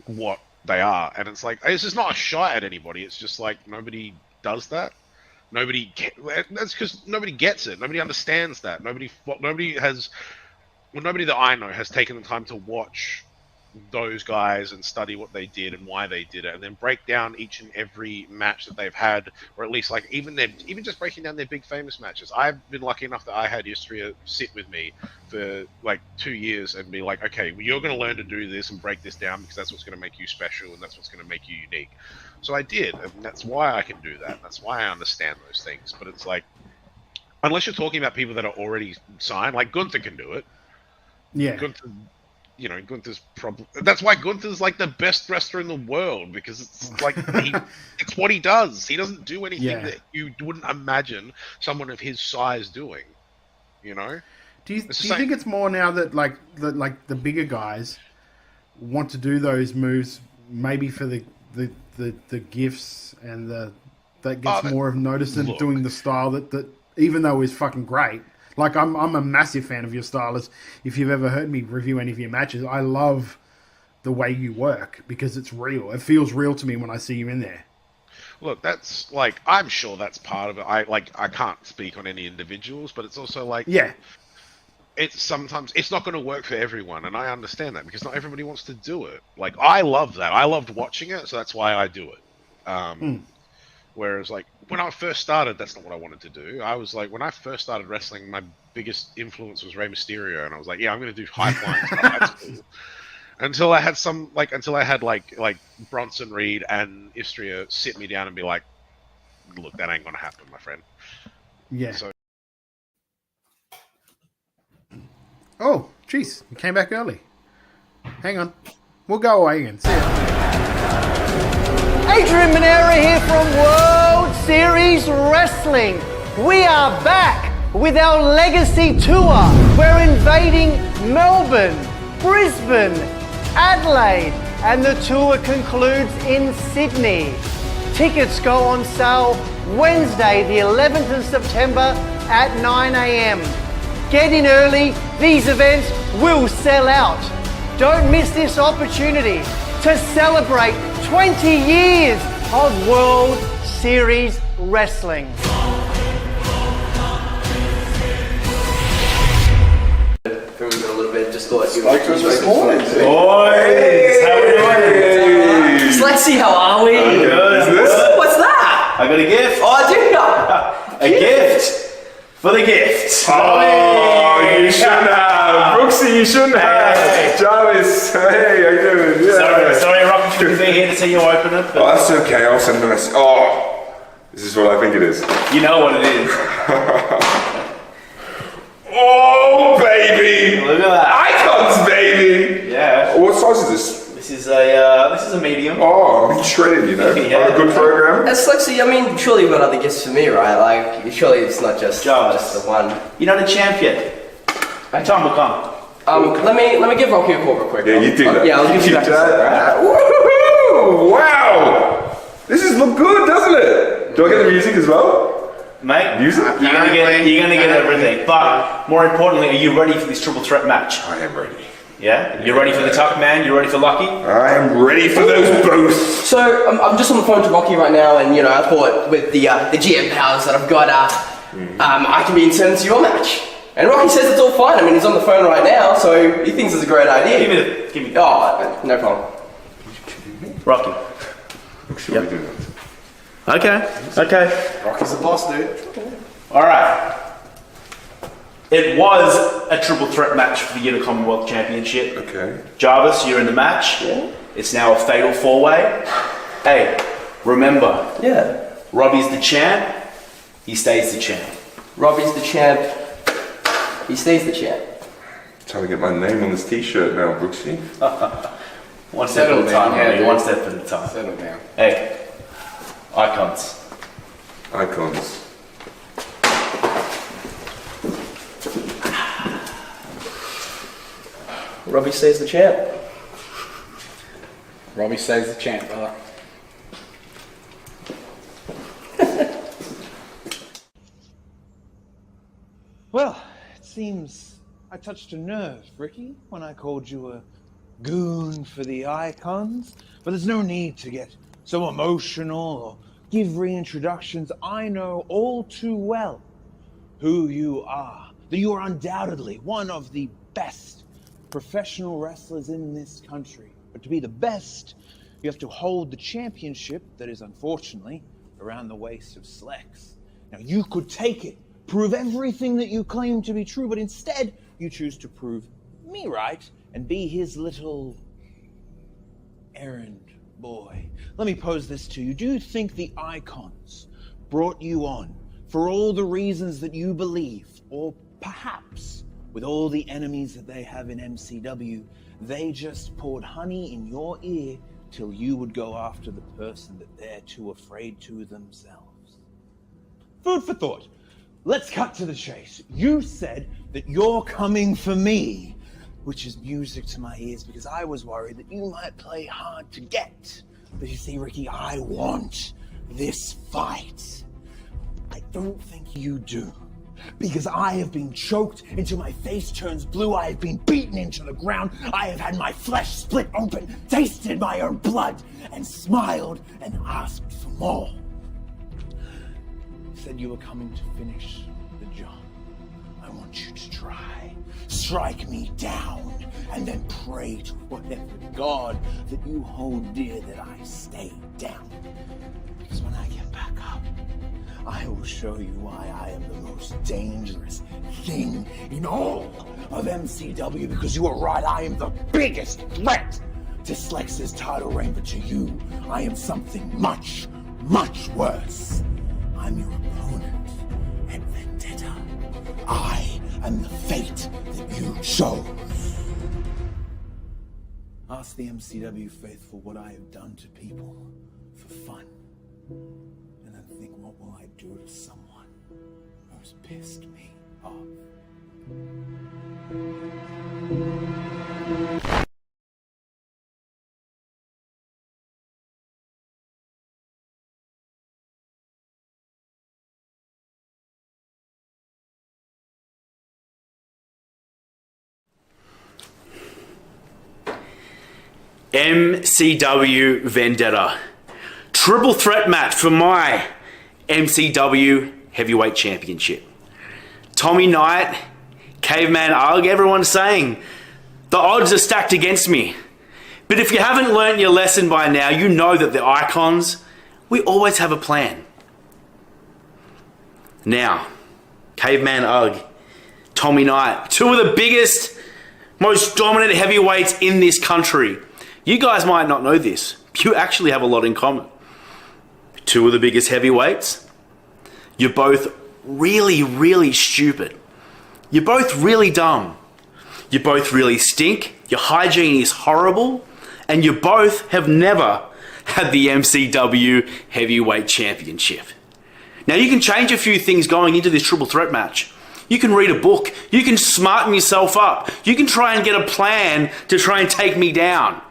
what they are. And it's like, it's just not a shot at anybody. It's just like nobody does that. That's because nobody gets it. Nobody understands that. Nobody that I know has taken the time to watch those guys and study what they did and why they did it, and then break down each and every match that they've had, or at least like even just breaking down their big famous matches. I've been lucky enough that I had Istria sit with me for like 2 years and be like, okay, well, you're going to learn to do this and break this down because that's what's going to make you special and that's what's going to make you unique. So I did, and that's why I can do that. That's why I understand those things. But it's like, unless you're talking about people that are already signed, like Gunther can do it. Yeah. Gunther's probably... That's why Gunther's like the best wrestler in the world, because it's like it's what he does. He doesn't do anything that you wouldn't imagine someone of his size doing. You know? Do you think it's more now that like the bigger guys want to do those moves maybe for the gifts and that gets more of notice than doing the style that even though is fucking great. Like, I'm a massive fan of your style. If you've ever heard me review any of your matches, I love the way you work because it's real. It feels real to me when I see you in there. Look, that's like, I'm sure that's part of it. I can't speak on any individuals, but it's also like, sometimes it's not going to work for everyone, and I understand that because not everybody wants to do it. Like, I love that. I loved watching it, so that's why I do it. Whereas, like, when I first started, that's not what I wanted to do. I was like, when I first started wrestling, my biggest influence was Rey Mysterio, and I was like, yeah, I'm going to do high flying stuff. That's cool. Until I had like Bronson Reed and Istria sit me down and be like, look, that ain't going to happen, my friend. Yeah. So. Oh, jeez, you came back early. Hang on, we'll go away again. See ya. Adrian Manera here from World Series Wrestling. We are back with our Legacy Tour. We're invading Melbourne, Brisbane, Adelaide, and the tour concludes in Sydney. Tickets go on sale Wednesday, the 11th of September at 9 a.m. Get in early. These events will sell out. Don't miss this opportunity to celebrate 20 years of World Series Wrestling. A little bit, just thought you Boys, how are we doing? Let's see, how are we? What's that? I got a gift. Oh, do you? A gift for the gift. Oh, you shouldn't have. Brooksy, you shouldn't have. Hey. Jarvis, hey, how you doing? Yeah. Sorry, Rock, to be here to see you open it. Oh, that's okay. I'll send a message. Oh, this is what I think it is. You know what it is. Oh, baby! Look at that. Icons, baby! Yeah. What size is this? This is a medium. Oh, I'm shredded, you know. Yeah. A good program. It's like, see, I mean, surely you've got other gifts for me, right? Like, surely it's not just the one. You're not a champion. Tom will come. Let me give Rocky a call real quick. Yeah, you do that. Yeah, I'll give you back. Woohoo! Wow! This is look good, doesn't it? Do I get the music as well? Mate, music? You're gonna get everything. But more importantly, are you ready for this triple threat match? I am ready. Yeah? You're ready for the Tuck Man? You're ready for Lucky? I am ready for those both. So I'm just on the phone to Rocky right now, and I thought with the GM powers that I've got, I can be inserted into your match. And Rocky says it's all fine. I mean, he's on the phone right now, so he thinks it's a great idea. Give me. Oh, no problem. Rocky. Yep. Okay. Rocky's the boss, dude. All right. It was a triple threat match for the Unicom World Championship. Okay. Jarvis, you're in the match. Yeah. It's now a fatal four-way. Hey, remember. Yeah. Robbie's the champ. He stays the champ. Robbie's the champ. He stays the champ. Trying to get my name on this T-shirt now, Brooksy. One step at a time, honey. One step at a time. Settle down. Hey, icons. Icons. Robbie stays the champ. Robbie stays the champ, brother. Well, it seems I touched a nerve, Ricky, when I called you a goon for the icons. But there's no need to get so emotional or give reintroductions. I know all too well who you are. That you are undoubtedly one of the best professional wrestlers in this country. But to be the best, you have to hold the championship that is unfortunately around the waist of Slex. Now you could take it, prove everything that you claim to be true, but instead you choose to prove me right and be his little errand boy. Let me pose this to you. Do you think the icons brought you on for all the reasons that you believe, or perhaps with all the enemies that they have in MCW, they just poured honey in your ear till you would go after the person that they're too afraid to themselves? Food for thought. Let's cut to the chase. You said that you're coming for me, which is music to my ears because I was worried that you might play hard to get. But you see, Ricky, I want this fight. I don't think you do. Because I have been choked until my face turns blue. I have been beaten into the ground. I have had my flesh split open, tasted my own blood, and smiled and asked for more. You said you were coming to finish the job. I want you to try. Strike me down, and then pray to whatever God that you hold dear that I stay down. Because when I get back up, I will show you why I am the most dangerous thing in all of MCW, because you are right, I am the biggest threat to Slex's title reign, but to you, I am something much, much worse. I'm your opponent at Vendetta. I am the fate that you chose. Ask the MCW faithful what I have done to people for fun. And then think, what will I do to someone who's pissed me off? MCW Vendetta. Triple threat match for my MCW Heavyweight Championship. Tommy Knight, Caveman Ugg, everyone's saying the odds are stacked against me. But if you haven't learnt your lesson by now, you know that the icons, we always have a plan. Now, Caveman Ugg, Tommy Knight, two of the biggest, most dominant heavyweights in this country. You guys might not know this. You actually have a lot in common. Two of the biggest heavyweights. You're both really, really stupid. You're both really dumb. You both really stink. Your hygiene is horrible. And you both have never had the MCW Heavyweight Championship. Now you can change a few things going into this triple threat match. You can read a book. You can smarten yourself up. You can try and get a plan to try and take me down.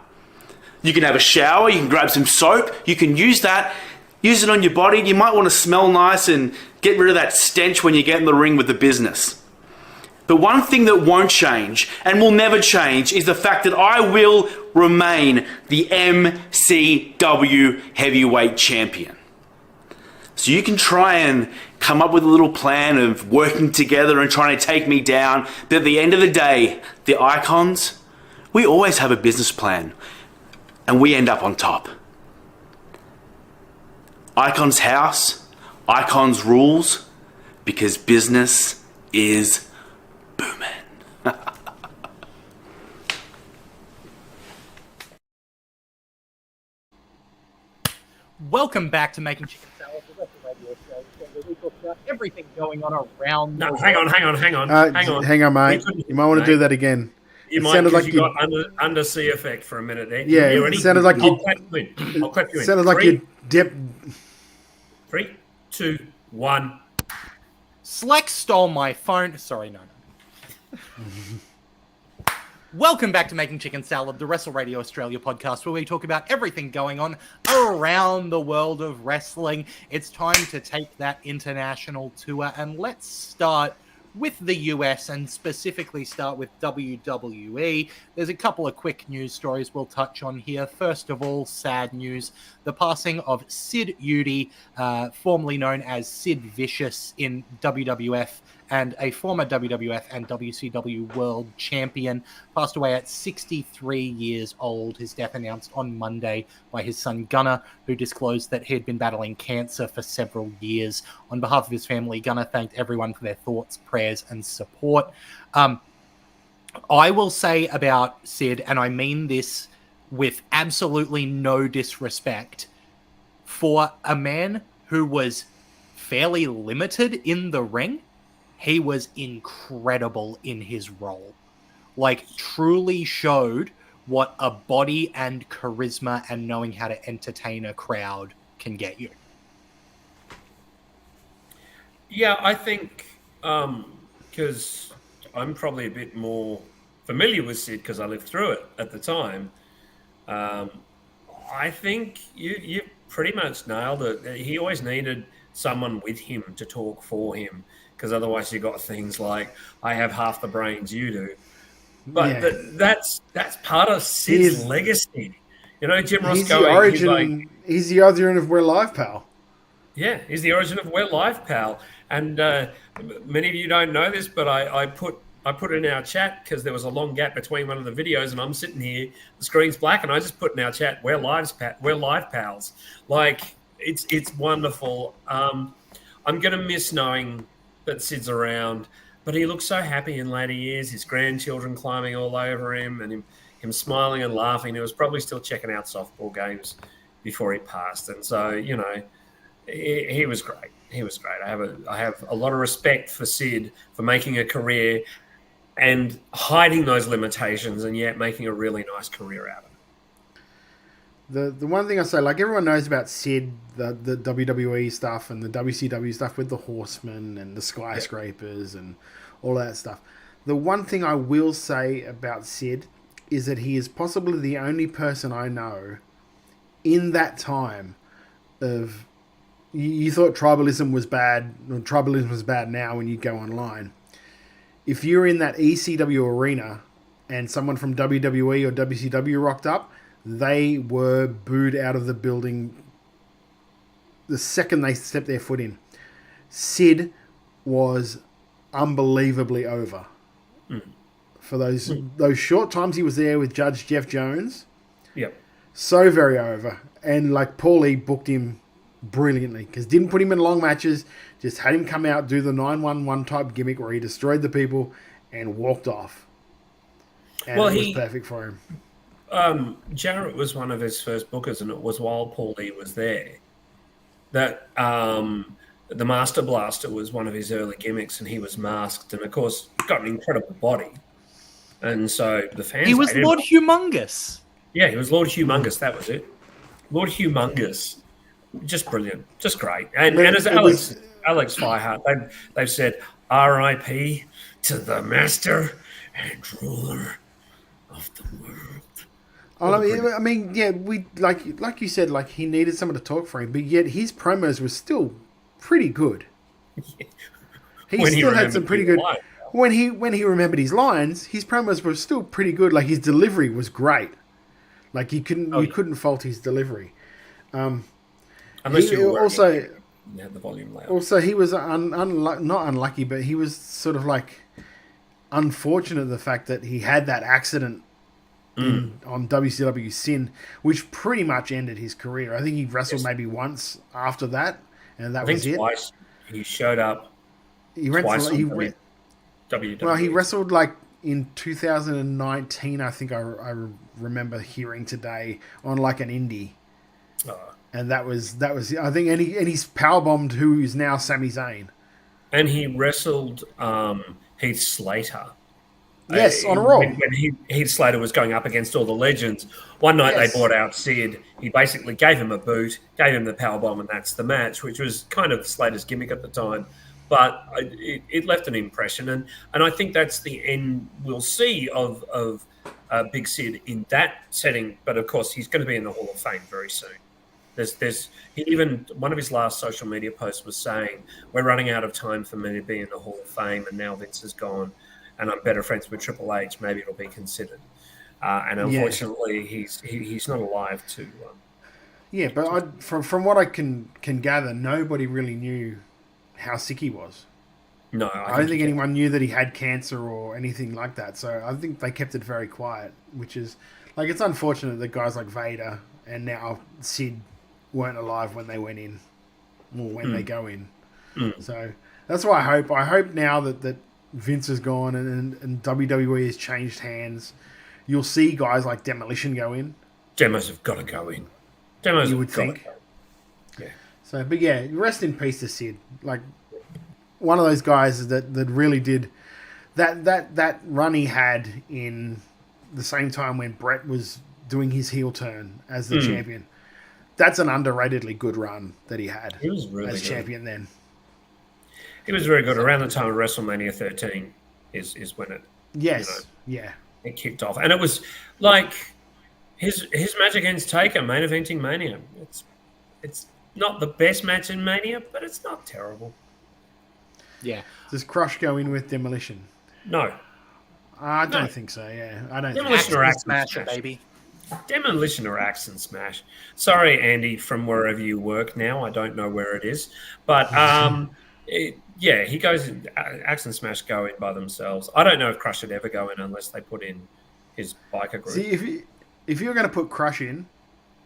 You can have a shower. You can grab some soap. You can use that. Use it on your body. You might want to smell nice and get rid of that stench when you get in the ring with the business. But one thing that won't change and will never change is the fact that I will remain the MCW Heavyweight Champion. So you can try and come up with a little plan of working together and trying to take me down. But at the end of the day, the icons, we always have a business plan. And we end up on top. Icons house, Icons rules, because business is booming. Welcome back to Making Chicken Salad, the Wrestle Radio Australia, where we talk about everything going on around. No, the hang on, world. hang on. Hang on, mate. You might want to do that again. You It might, sounded because like you you- got undersea effect for a minute there. Yeah, You it ready? sounded like I'll you- clap you in. I'll clap you in. Sounded like you dip. 3, 2, 1. Slex stole my phone. Sorry, no. Welcome back to Making Chicken Salad, the Wrestle Radio Australia podcast, where we talk about everything going on around the world of wrestling. It's time to take that international tour, and let's start with the US and specifically start with WWE. There's a couple of quick news stories we'll touch on here. First of all, sad news. The passing of Sid Eudy, formerly known as Sid Vicious in WWF, and a former WWF and WCW World Champion, passed away at 63 years old. His death announced on Monday by his son Gunnar, who disclosed that he had been battling cancer for several years. On behalf of his family, Gunnar thanked everyone for their thoughts, prayers, and support. I will say about Sid, and I mean this with absolutely no disrespect, for a man who was fairly limited in the ring, he was incredible in his role. Like, truly showed what a body and charisma and knowing how to entertain a crowd can get you. Yeah, I think because I'm probably a bit more familiar with Sid because I lived through it at the time. I think you pretty much nailed it. He always needed someone with him to talk for him, because otherwise you got things like, I have half the brains you do. But Yeah. that's part of Sid's legacy. You know, Jim Ross He's the going, origin. He's the origin of We're Live, pal. yeah, he's the origin of We're Live, pal. And many of you don't know this, but I put it in our chat because there was a long gap between one of the videos, and I'm sitting here, the screen's black, and I just put in our chat, We're Live, pals. Like, it's wonderful. I'm gonna miss knowing that Sid's around, but he looks so happy in later years. His grandchildren climbing all over him, and him smiling and laughing. He was probably still checking out softball games before he passed, and so, you know, he was great. He was great. I have a lot of respect for Sid for making a career and hiding those limitations, and yet making a really nice career out of it. The one thing I say, like, everyone knows about Sid, the WWE stuff and the WCW stuff with the Horsemen and the Skyscrapers and all that stuff. The one thing I will say about Sid is that he is possibly the only person I know in that time of... You thought tribalism was bad, or tribalism was bad now when you go online. If you're in that ECW arena and someone from WWE or WCW rocked up, they were booed out of the building the second they stepped their foot in. Sid was unbelievably over. For those short times he was there with Judge Jeff Jones. Yep. So very over. And like, Paul E booked him brilliantly, because didn't put him in long matches, just had him come out, do the 911 type gimmick where he destroyed the people and walked off. And it was perfect for him. Jarrett was one of his first bookers, and it was while Paul E was there that the Master Blaster was one of his early gimmicks, and he was masked, and of course got an incredible body, and so the fans. He was Lord Humongous. Yeah, he was Lord Humongous. That was it, Lord Humongous. Just brilliant, just great, and as Alex Firehart, they've said R.I.P. to the Master and Ruler of the world. I mean, yeah, we like you said, like, he needed someone to talk for him, but yet his promos were still pretty good. He still had some pretty good. When he remembered his lines, his promos were still pretty good. Like, his delivery was great. Like, you couldn't fault his delivery. Unless you were also had the volume loud. Also, he was not unlucky, but he was sort of like unfortunate the fact that he had that accident on WCW Sin, which pretty much ended his career. I think he wrestled maybe once after that, and that was it. Twice he showed up. He went twice to, WWE. Well, he wrestled like in 2019. I think I remember hearing today on like an indie. and that was I think, and he's powerbombed who is now Sami Zayn. And he wrestled Heath Slater. Yes, on a roll. When Heath Slater was going up against all the legends, one night they brought out Sid. He basically gave him a boot, gave him the powerbomb, and that's the match, which was kind of Slater's gimmick at the time. But it left an impression, and I think that's the end we'll see of Big Sid in that setting. But of course, he's going to be in the Hall of Fame very soon. Even one of his last social media posts was saying, "We're running out of time for me to be in the Hall of Fame, and now Vince is gone, and I'm better friends with Triple H. Maybe it'll be considered." And unfortunately, he's not alive to. Yeah, but from what I can gather, nobody really knew how sick he was. No, I don't think anyone knew that he had cancer or anything like that. So I think they kept it very quiet, which is like, it's unfortunate that guys like Vader and now Sid weren't alive when they went in, or when they go in. So that's why I hope now that Vince is gone and WWE has changed hands, you'll see guys like Demolition go in. Demos have got to go in. Demos, you would think. Yeah. So, but yeah, rest in peace to Sid. Like, one of those guys that really did that run he had in the same time when Brett was doing his heel turn as the champion. That's an underratedly good run that he had as champion then. He was very good. Around the time of WrestleMania 13 is when it it kicked off. And it was like his match against Taker, main eventing Mania. It's not the best match in Mania, but it's not terrible. Yeah. Does Crush go in with Demolition? No. I don't think so, yeah. I don't Demolition or Axe Smash, baby. Demolition or Axe and Smash. Sorry, Andy, from wherever you work now. I don't know where it is. But, he goes in. Axe and Smash go in by themselves. I don't know if Crush would ever go in unless they put in his biker group. See, if you're going to put Crush in,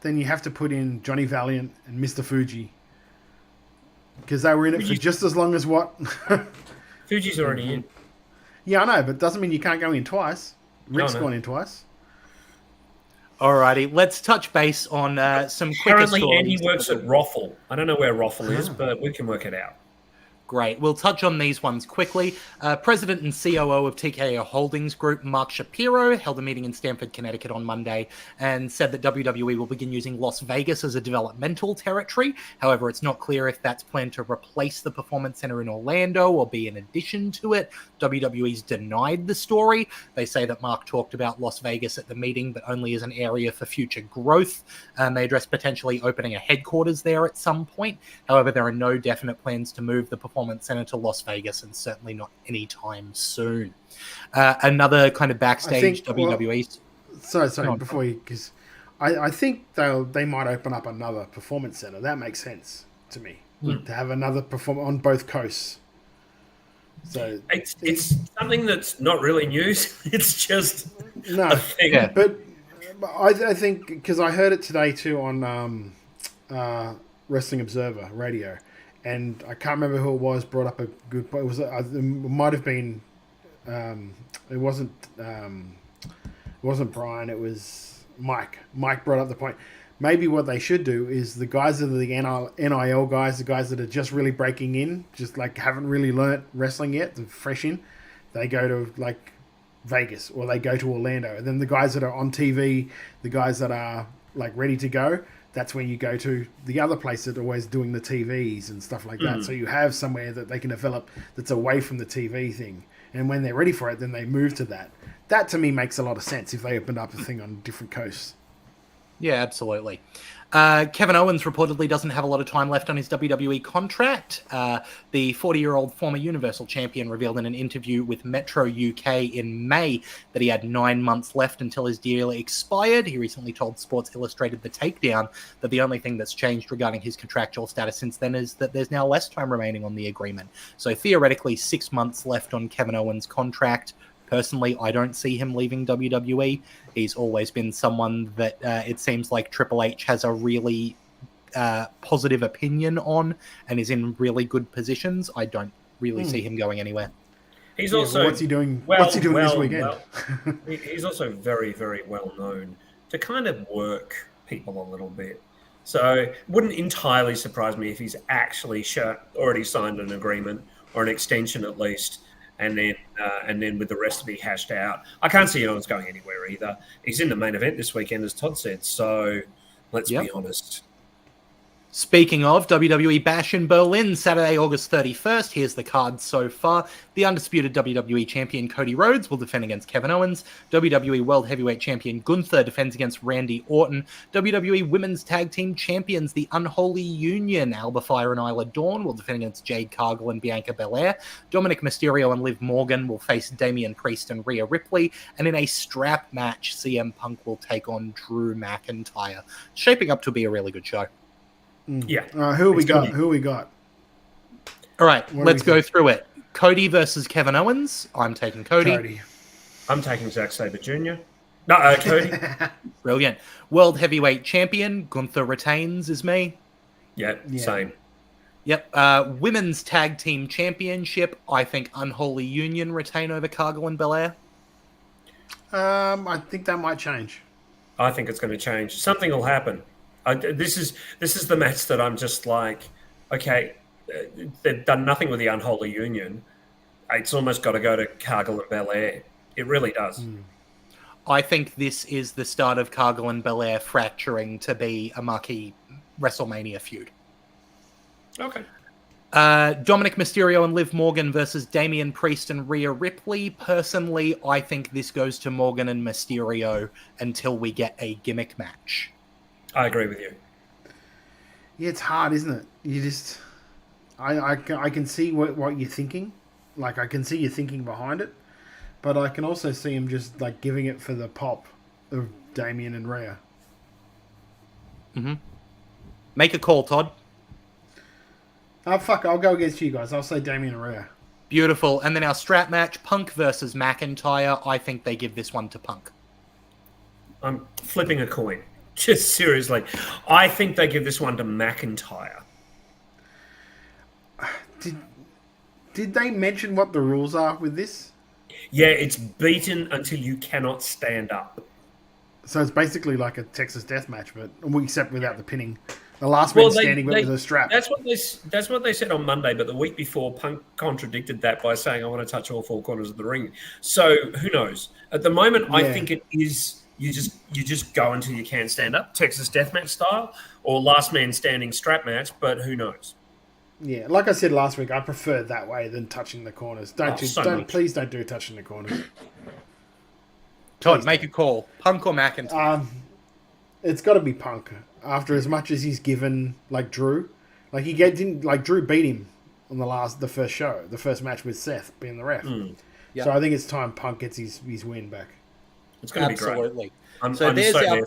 then you have to put in Johnny Valiant and Mr. Fuji. Because they were in it for just as long as what? Fuji's already in. Yeah, I know, but doesn't mean you can't go in twice. Rick's gone in twice. Alrighty, let's touch base on some quicker Currently, stories. Andy works at Roffle. I don't know where Roffle is, but we can work it out. Great. We'll touch on these ones quickly. President and COO of TKO Holdings Group, Mark Shapiro, held a meeting in Stamford, Connecticut on Monday and said that WWE will begin using Las Vegas as a developmental territory. However, it's not clear if that's planned to replace the Performance Center in Orlando or be in addition to it. WWE's denied the story. They say that Mark talked about Las Vegas at the meeting, but only as an area for future growth. They addressed potentially opening a headquarters there at some point. However, there are no definite plans to move the Performance Center to Las Vegas, and certainly not anytime soon. Another kind of backstage WWE. Sorry, before you, because I think they might open up another Performance Center. That makes sense to me to have another on both coasts. So it's something that's not really news. It's just a thing. Yeah. But I think, because I heard it today too on Wrestling Observer Radio. And I can't remember who it was. Brought up a good point. It might have been. It wasn't Brian. It was Mike. Mike brought up the point. Maybe what they should do is the guys that are the NIL guys, the guys that are just really breaking in, just like haven't really learnt wrestling yet, they're fresh in. They go to like Vegas or they go to Orlando, and then the guys that are on TV, the guys that are like ready to go. That's when you go to the other place that are always doing the TVs and stuff like that. So you have somewhere that they can develop that's away from the TV thing. And when they're ready for it, then they move to that. That to me makes a lot of sense if they opened up a thing on different coasts. Yeah, absolutely. Kevin Owens reportedly doesn't have a lot of time left on his WWE contract. The 40-year-old former Universal Champion revealed in an interview with Metro UK in May that he had 9 months left until his deal expired. He recently told Sports Illustrated The Takedown that the only thing that's changed regarding his contractual status since then is that there's now less time remaining on the agreement. So theoretically, 6 months left on Kevin Owens' contract. Personally, I don't see him leaving WWE. He's always been someone that it seems like Triple H has a really positive opinion on and is in really good positions. I don't really see him going anywhere. He's also what's he doing? What's he doing this weekend? He's also very, very well known to kind of work people a little bit. So it wouldn't entirely surprise me if he's actually already signed an agreement or an extension at least, and then with the rest to be hashed out. I can't see Owens going anywhere either. He's in the main event this weekend, as Todd said. So let's be honest. Speaking of WWE Bash in Berlin, Saturday, August 31st, here's the card so far. The undisputed WWE Champion Cody Rhodes will defend against Kevin Owens. WWE World Heavyweight Champion Gunther defends against Randy Orton. WWE Women's Tag Team Champions, the Unholy Union, Alba Fire and Isla Dawn, will defend against Jade Cargill and Bianca Belair. Dominic Mysterio and Liv Morgan will face Damian Priest and Rhea Ripley. And in a strap match, CM Punk will take on Drew McIntyre. Shaping up to be a really good show. Yeah. Who we got? All right, let's go through it. Cody versus Kevin Owens. I'm taking Cody. I'm taking Zack Sabre Jr. No, Cody. Brilliant. World Heavyweight Champion Gunther retains is me. Yeah, same. Yep. Women's Tag Team Championship. I think Unholy Union retain over Cargill and Belair. I think that might change. I think it's going to change. Something will happen. This is the match that I'm just like, okay, they've done nothing with the Unholy Union. It's almost got to go to Cargill and Belair. It really does. I think this is the start of Cargill and Belair fracturing to be a marquee WrestleMania feud. Okay. Dominic Mysterio and Liv Morgan versus Damian Priest and Rhea Ripley. Personally, I think this goes to Morgan and Mysterio until we get a gimmick match. I agree with you. Yeah, it's hard, isn't it? You just, I can see what you're thinking. Like, I can see your thinking behind it, but I can also see him just like giving it for the pop of Damian and Rhea. Mm-hmm. Make a call, Todd. Oh fuck! I'll go against you guys. I'll say Damian and Rhea. Beautiful. And then our strap match: Punk versus McIntyre. I think they give this one to Punk. I'm flipping a coin. Just seriously, I think they give this one to McIntyre. Did they mention what the rules are with this? Yeah, it's beaten until you cannot stand up. So it's basically like a Texas death match, but except without the pinning. The last man standing with a strap. That's what they said on Monday, but the week before, Punk contradicted that by saying, "I want to touch all four corners of the ring." So who knows? At the moment, I think it is. You just go until you can stand up, Texas deathmatch style, or last man standing strap match. But who knows? Yeah, like I said last week, I prefer it that way than touching the corners. Please don't do touching the corners. Todd, make a call. Punk or McIntyre? It's got to be Punk. After as much as he's given, like Drew, like Drew beat him on the first match with Seth being the ref. Yep. So I think it's time Punk gets his win back. It's going to be great. Absolutely. So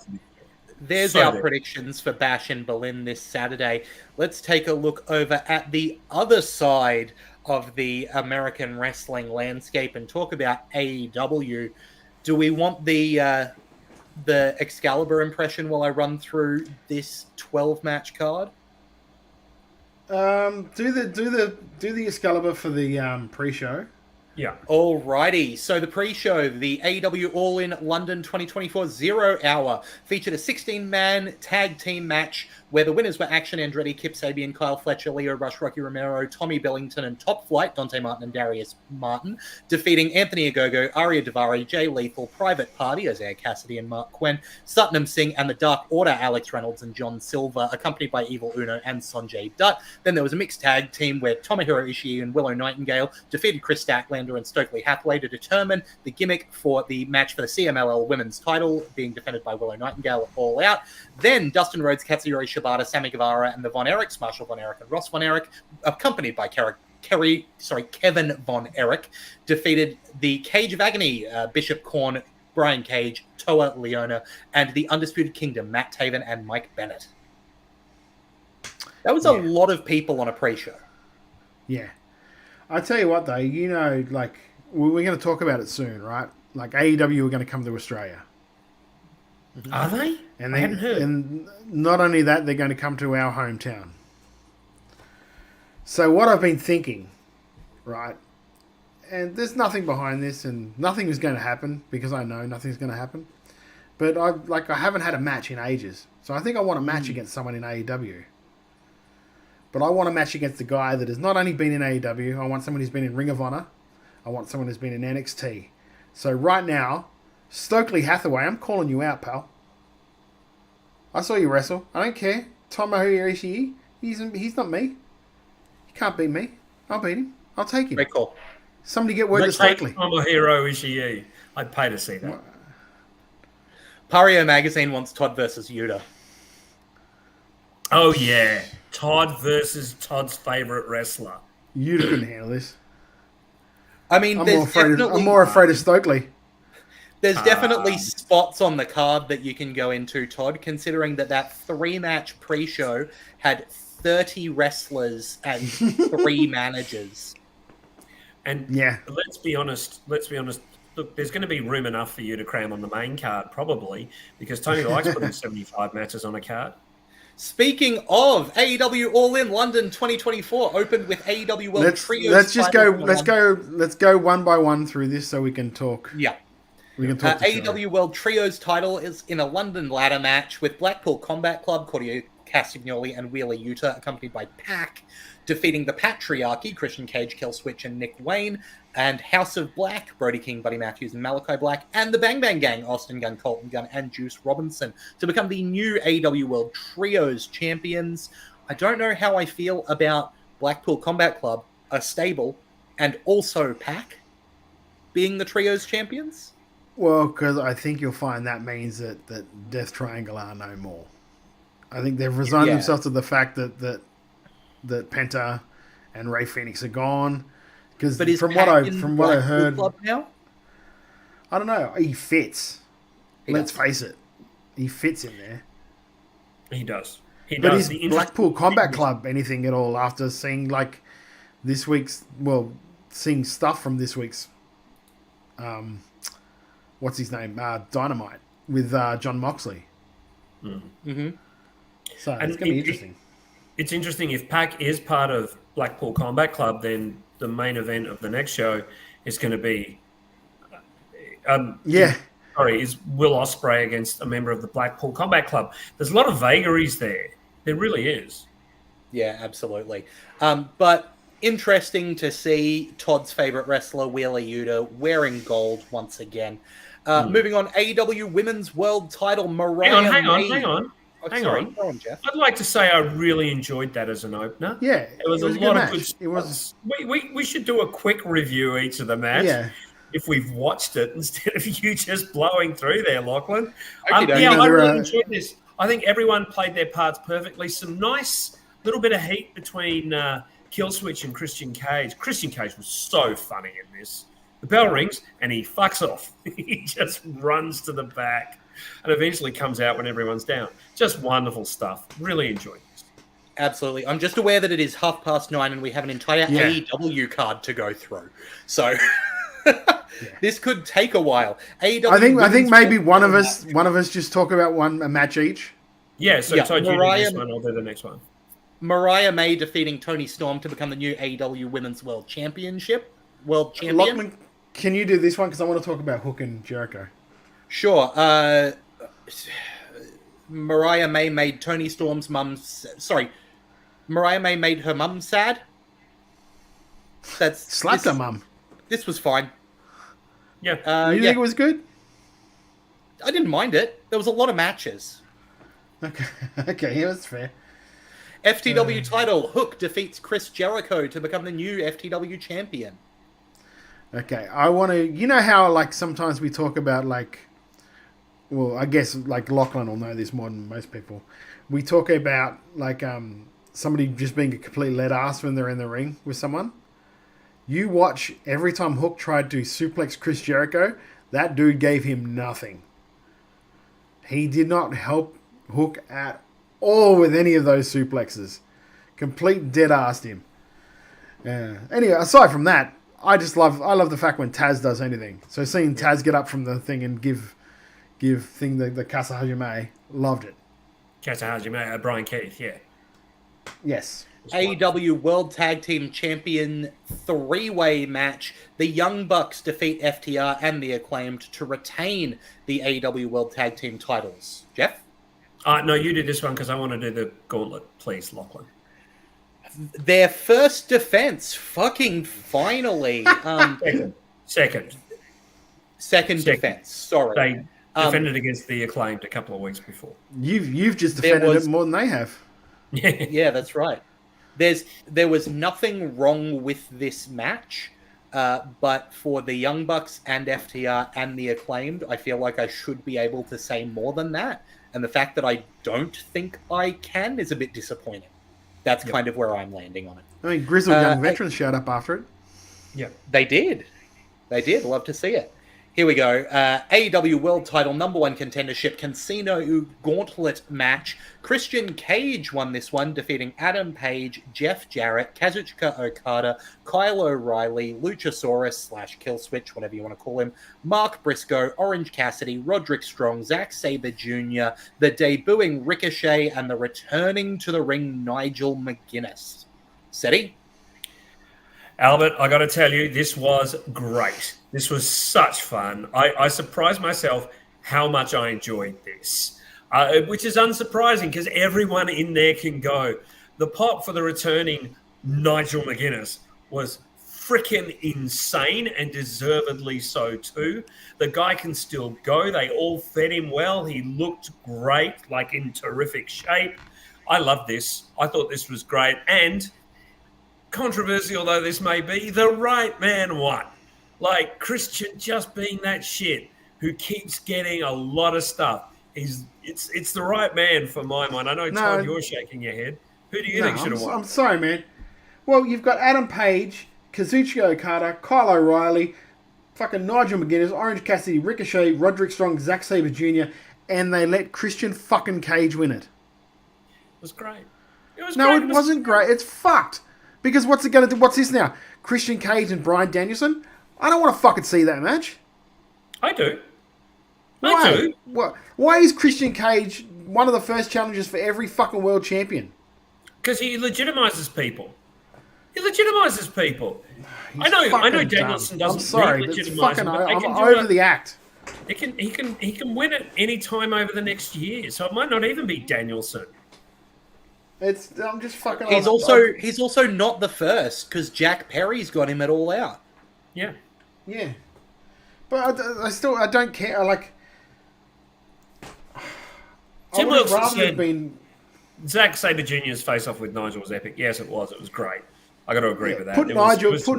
there's our predictions for Bash in Berlin this Saturday. Let's take a look over at the other side of the American wrestling landscape and talk about AEW. Do we want the Excalibur impression while I run through this 12-match card? Do the Excalibur for the pre-show. Yeah. Alrighty. So the pre-show, the AEW All In London 2024 0 Hour, featured a 16-man tag team match where the winners were Action Andretti, Kip Sabian, Kyle Fletcher, Leo Rush, Rocky Romero, Tommy Billington, and Top Flight, Dante Martin and Darius Martin, defeating Anthony Ogogo, Arya Davari, Jay Lethal, Private Party, Isaiah Cassidy and Mark Quinn, Satnam Singh, and the Dark Order, Alex Reynolds and John Silver, accompanied by Evil Uno and Sanjay Dutt. Then there was a mixed tag team where Tomohiro Ishii and Willow Nightingale defeated Chris Statlander and Stokely Hathaway to determine the gimmick for the match for the CMLL women's title, being defended by Willow Nightingale All Out. Then Dustin Rhodes, Katsuyori Shibata, Sammy Guevara, and the Von Erichs, Marshall Von Erich and Ross Von Erich, accompanied by Kevin Von Erich, defeated the Cage of Agony, Bishop Korn, Brian Cage, Toa Leona, and the Undisputed Kingdom, Matt Taven and Mike Bennett. That was a lot of people on a pre-show. Yeah. I tell you what, though, like, we're going to talk about it soon, right? Like, AEW are going to come to Australia. Are they? And I hadn't heard. And not only that, they're going to come to our hometown. So what I've been thinking, right, and there's nothing behind this, and nothing is going to happen, because I know nothing's going to happen. but I haven't had a match in ages. So I think I want a match against someone in AEW. But I want a match against the guy that has not only been in AEW, I want someone who's been in Ring of Honor. I want someone who's been in NXT. So right now, Stokely Hathaway, I'm calling you out, pal. I saw you wrestle. I don't care. Tomohiro Ishii, he's not me. He can't beat me. I'll beat him. I'll take him. Very cool. Somebody get word to Stokely. Tomohiro Ishii. I'd pay to see that. Pario Magazine wants Todd versus Yuta. Oh, yeah. Todd versus Todd's favorite wrestler. Yuta couldn't handle this. I mean, I'm more afraid of Stokely. There's definitely spots on the card that you can go into, Todd, considering that 3-match pre-show had 30 wrestlers and 3 managers. And let's be honest. Look, there's going to be room enough for you to cram on the main card, probably, because Tony likes putting 75 matches on a card. Speaking of, AEW All In London 2024 opened with AEW World Trios. Let's go one by one through this so we can talk. Yeah. We can talk. AEW World Trios title is in a London ladder match with Blackpool Combat Club, Claudio Castagnoli and Wheeler Yuta, accompanied by Pac, defeating the Patriarchy, Christian Cage, Killswitch, and Nick Wayne, and House of Black, Brody King, Buddy Matthews, and Malachi Black, and the Bang Bang Gang, Austin Gunn, Colton Gunn, and Juice Robinson, to become the new AEW World Trios champions. I don't know how I feel about Blackpool Combat Club, a stable, and also Pac being the Trios champions. Well, because I think you'll find that means that Death Triangle are no more. I think they've resigned themselves to the fact that Penta and Ray Phoenix are gone. Because from what I heard, Club now? I don't know. He fits. Let's face it, he fits in there. He does. But is Blackpool Combat Club anything at all after seeing seeing stuff from this week's what's his name? Dynamite with John Moxley. Mm-hmm. So it's going to be interesting. It's interesting. If Pac is part of Blackpool Combat Club, then the main event of the next show is going to be is Will Ospreay against a member of the Blackpool Combat Club. There's a lot of vagaries there. There really is. Yeah, absolutely. But interesting to see Todd's favorite wrestler, Wheeler Yuta, wearing gold once again. Moving on, AEW Women's World Title, Mariah Hang May. on. Go on, Jeff. I'd like to say I really enjoyed that as an opener. Yeah, it was a lot of good. It was. We should do a quick review each of the match. Yeah. If we've watched it instead of you just blowing through there, Lachlan. I really enjoyed this. I think everyone played their parts perfectly. Some nice little bit of heat between Killswitch and Christian Cage. Christian Cage was so funny in this. The bell rings and he fucks off. He just runs to the back and eventually comes out when everyone's down. Just wonderful stuff. Really enjoyed this. Absolutely. I'm just aware that it is 9:30 and we have an entire AEW card to go through. So this could take a while. AEW I think maybe one of us just talk about a match each. Yeah, so Todd, you do this one, I'll do the next one. Mariah May defeating Toni Storm to become the new AEW Women's World Champion. Lachlan, can you do this one? Because I want to talk about Hook and Jericho. Sure. Mariah May made Toni Storm's mum... Sorry. Mariah May made her mum sad. Slapped her mum. This was fine. Yeah. You think it was good? I didn't mind it. There was a lot of matches. Okay, yeah, that's fair. FTW title. Hook defeats Chris Jericho to become the new FTW champion. Okay, I want to... You know how, sometimes we talk about, well, I guess, Lachlan will know this more than most people. We talk about, somebody just being a complete lead ass when they're in the ring with someone. You watch every time Hook tried to suplex Chris Jericho, that dude gave him nothing. He did not help Hook at all with any of those suplexes. Complete dead assed him. Anyway, aside from that, I love the fact when Taz does anything. So seeing Taz get up from the thing and give the Kasa Hajime, loved it. Kasa Hajime, Brian Keith, yeah. Yes. AEW World Tag Team Champion three-way match. The Young Bucks defeat FTR and the Acclaimed to retain the AEW World Tag Team titles. Jeff? No, you do this one because I want to do the gauntlet, please, Lachlan. Their first defense, fucking finally. Second defense. Sorry, they defended against the Acclaimed a couple of weeks before. You've just defended it more than they have. Yeah, that's right. There was nothing wrong with this match, but for the Young Bucks and FTR and the Acclaimed, I feel like I should be able to say more than that. And the fact that I don't think I can is a bit disappointing. That's kind of where I'm landing on it. I mean, Grizzled Young Veterans showed up after it. Yeah, they did. Love to see it. Here we go. AEW World Title #1 contendership Casino Gauntlet match. Christian Cage won this one, defeating Adam Page, Jeff Jarrett, Kazuchika Okada, Kyle O'Reilly, Luchasaurus / Killswitch, whatever you want to call him, Mark Briscoe, Orange Cassidy, Roderick Strong, Zack Sabre Jr., the debuting Ricochet, and the returning to the ring Nigel McGuinness. Seti? Albert, I got to tell you, this was great. This was such fun. I surprised myself how much I enjoyed this, which is unsurprising because everyone in there can go. The pop for the returning Nigel McGuinness was freaking insane and deservedly so too. The guy can still go. They all fed him well. He looked great, like in terrific shape. I love this. I thought this was great. And controversial though this may be, the right man won. Like Christian just being that shit who keeps getting a lot of stuff. It's the right man for my mind. I know, Todd, you're shaking your head. Who do you think should have won? I'm sorry, man. Well, you've got Adam Page, Kazuchika Okada, Kyle O'Reilly, fucking Nigel McGuinness, Orange Cassidy, Ricochet, Roderick Strong, Zack Sabre Jr., and they let Christian fucking Cage win it. It was great. It wasn't great. It's fucked. Because what's it going to do? What's this now? Christian Cage and Bryan Danielson? I don't want to fucking see that match. I do. Why? I do. Why is Christian Cage one of the first challenges for every fucking world champion? Because he legitimizes people. I know Danielson doesn't. I'm sorry, legitimize him, but I'm over the act. He can win it any time over the next year. So it might not even be Danielson. I'm just fucking. He's also not the first because Jack Perry's got him at All Out. Yeah. Yeah. But I don't care. Like, Tim Wilson said Zack Sabre Jr.'s face-off with Nigel was epic. Yes, it was. It was great. I got to agree with that. Put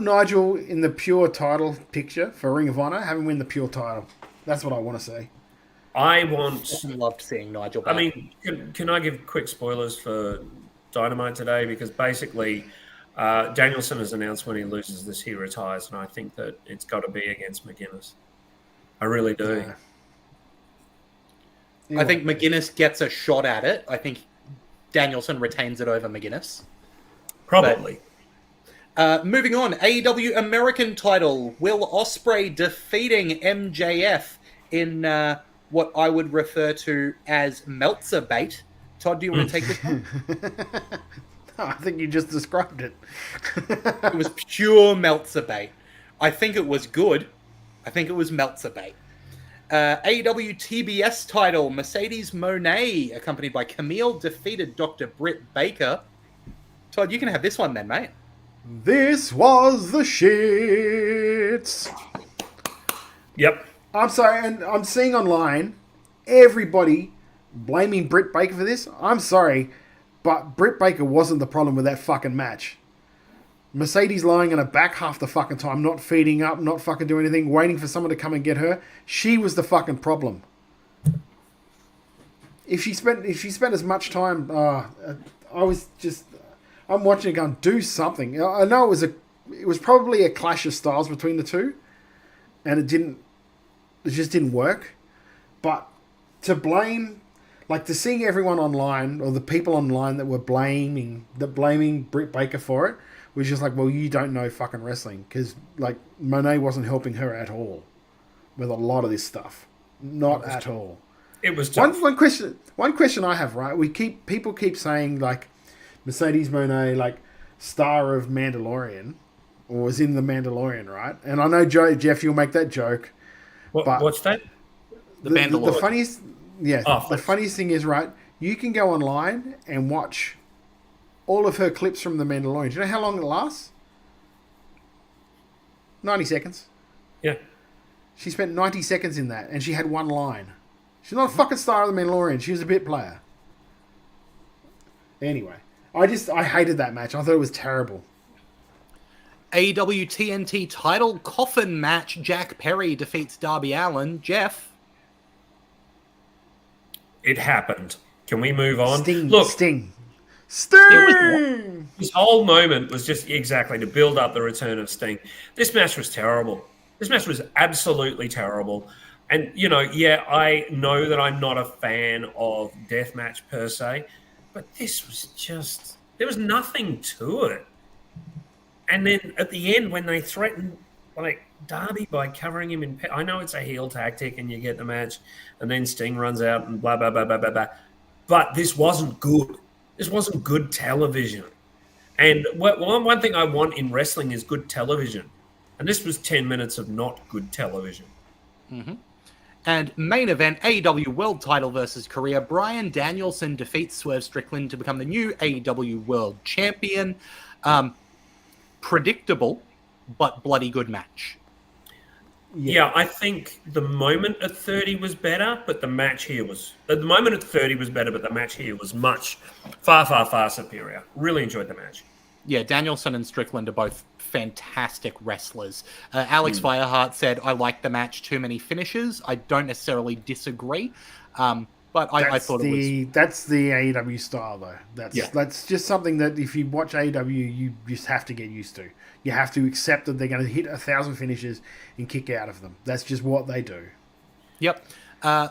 Nigel in the pure title picture for Ring of Honor. Have him win the pure title. That's what I want to see. I loved seeing Nigel back. I mean, can I give quick spoilers for Dynamite today? Because basically, Danielson has announced when he loses this, he retires, and I think that it's got to be against McGuinness. I really do. Yeah. I think McGuinness gets a shot at it. I think Danielson retains it over McGuinness. Probably. Moving on, AEW American title. Will Ospreay defeating MJF in what I would refer to as Meltzer bait. Todd, do you want to take this one? I think you just described it. It was pure Meltzer bait. I think it was good. I think it was Meltzer bait. AEW TBS title. Mercedes Moné, accompanied by Camille, defeated Dr. Britt Baker. Todd, you can have this one then, mate. This was the shits. Yep. I'm sorry, and I'm seeing online everybody blaming Britt Baker for this. I'm sorry, but Britt Baker wasn't the problem with that fucking match. Mercedes lying on her back half the fucking time, not feeding up, not fucking doing anything, waiting for someone to come and get her. She was the fucking problem. If she spent as much time, I'm watching it going, do something. I know it was probably a clash of styles between the two, and it just didn't work. But to blame, like to seeing everyone online or the people online that were blaming Britt Baker for it was just like, well, you don't know fucking wrestling, because like Monet wasn't helping her at all with a lot of this stuff, not at all. It was tough. One question I have, right? People keep saying like, Mercedes Moné, like, star of Mandalorian, or was in The Mandalorian, right? And I know, Jeff, you'll make that joke. What's that? The Mandalorian. The funniest, the funniest thing is, right, you can go online and watch all of her clips from The Mandalorian. Do you know how long it lasts? 90 seconds. Yeah. She spent 90 seconds in that, and she had one line. She's not a fucking star of The Mandalorian. She was a bit player. Anyway, I hated that match. I thought it was terrible. AEW TNT title coffin match. Jack Perry defeats Darby Allin. Jeff. It happened. Can we move on? Sting. This whole moment was just exactly to build up the return of Sting. This match was terrible. This match was absolutely terrible. And, I know that I'm not a fan of deathmatch per se, but this was just... There was nothing to it. And then at the end, when they threatened Darby by covering him in... I know it's a heel tactic and you get the match, and then Sting runs out and blah, blah, blah, blah, blah, blah. But this wasn't good. This wasn't good television. And one thing I want in wrestling is good television. And this was 10 minutes of not good television. Mm-hmm. And main event, AEW World Title versus Korea. Bryan Danielson defeats Swerve Strickland to become the new AEW World Champion. Predictable, but bloody good match. Yeah, I think the moment at 30 was better, but the match here was... The moment at 30 was better, but the match here was far, far, far superior. Really enjoyed the match. Yeah, Danielson and Strickland are both fantastic wrestlers. Alex Fireheart said, I like the match, too many finishes. I don't necessarily disagree, but I thought it was... That's the AEW style, though. That's just something that if you watch AEW, you just have to get used to. You have to accept that they're going to hit 1,000 finishes and kick out of them. That's just what they do. Yep.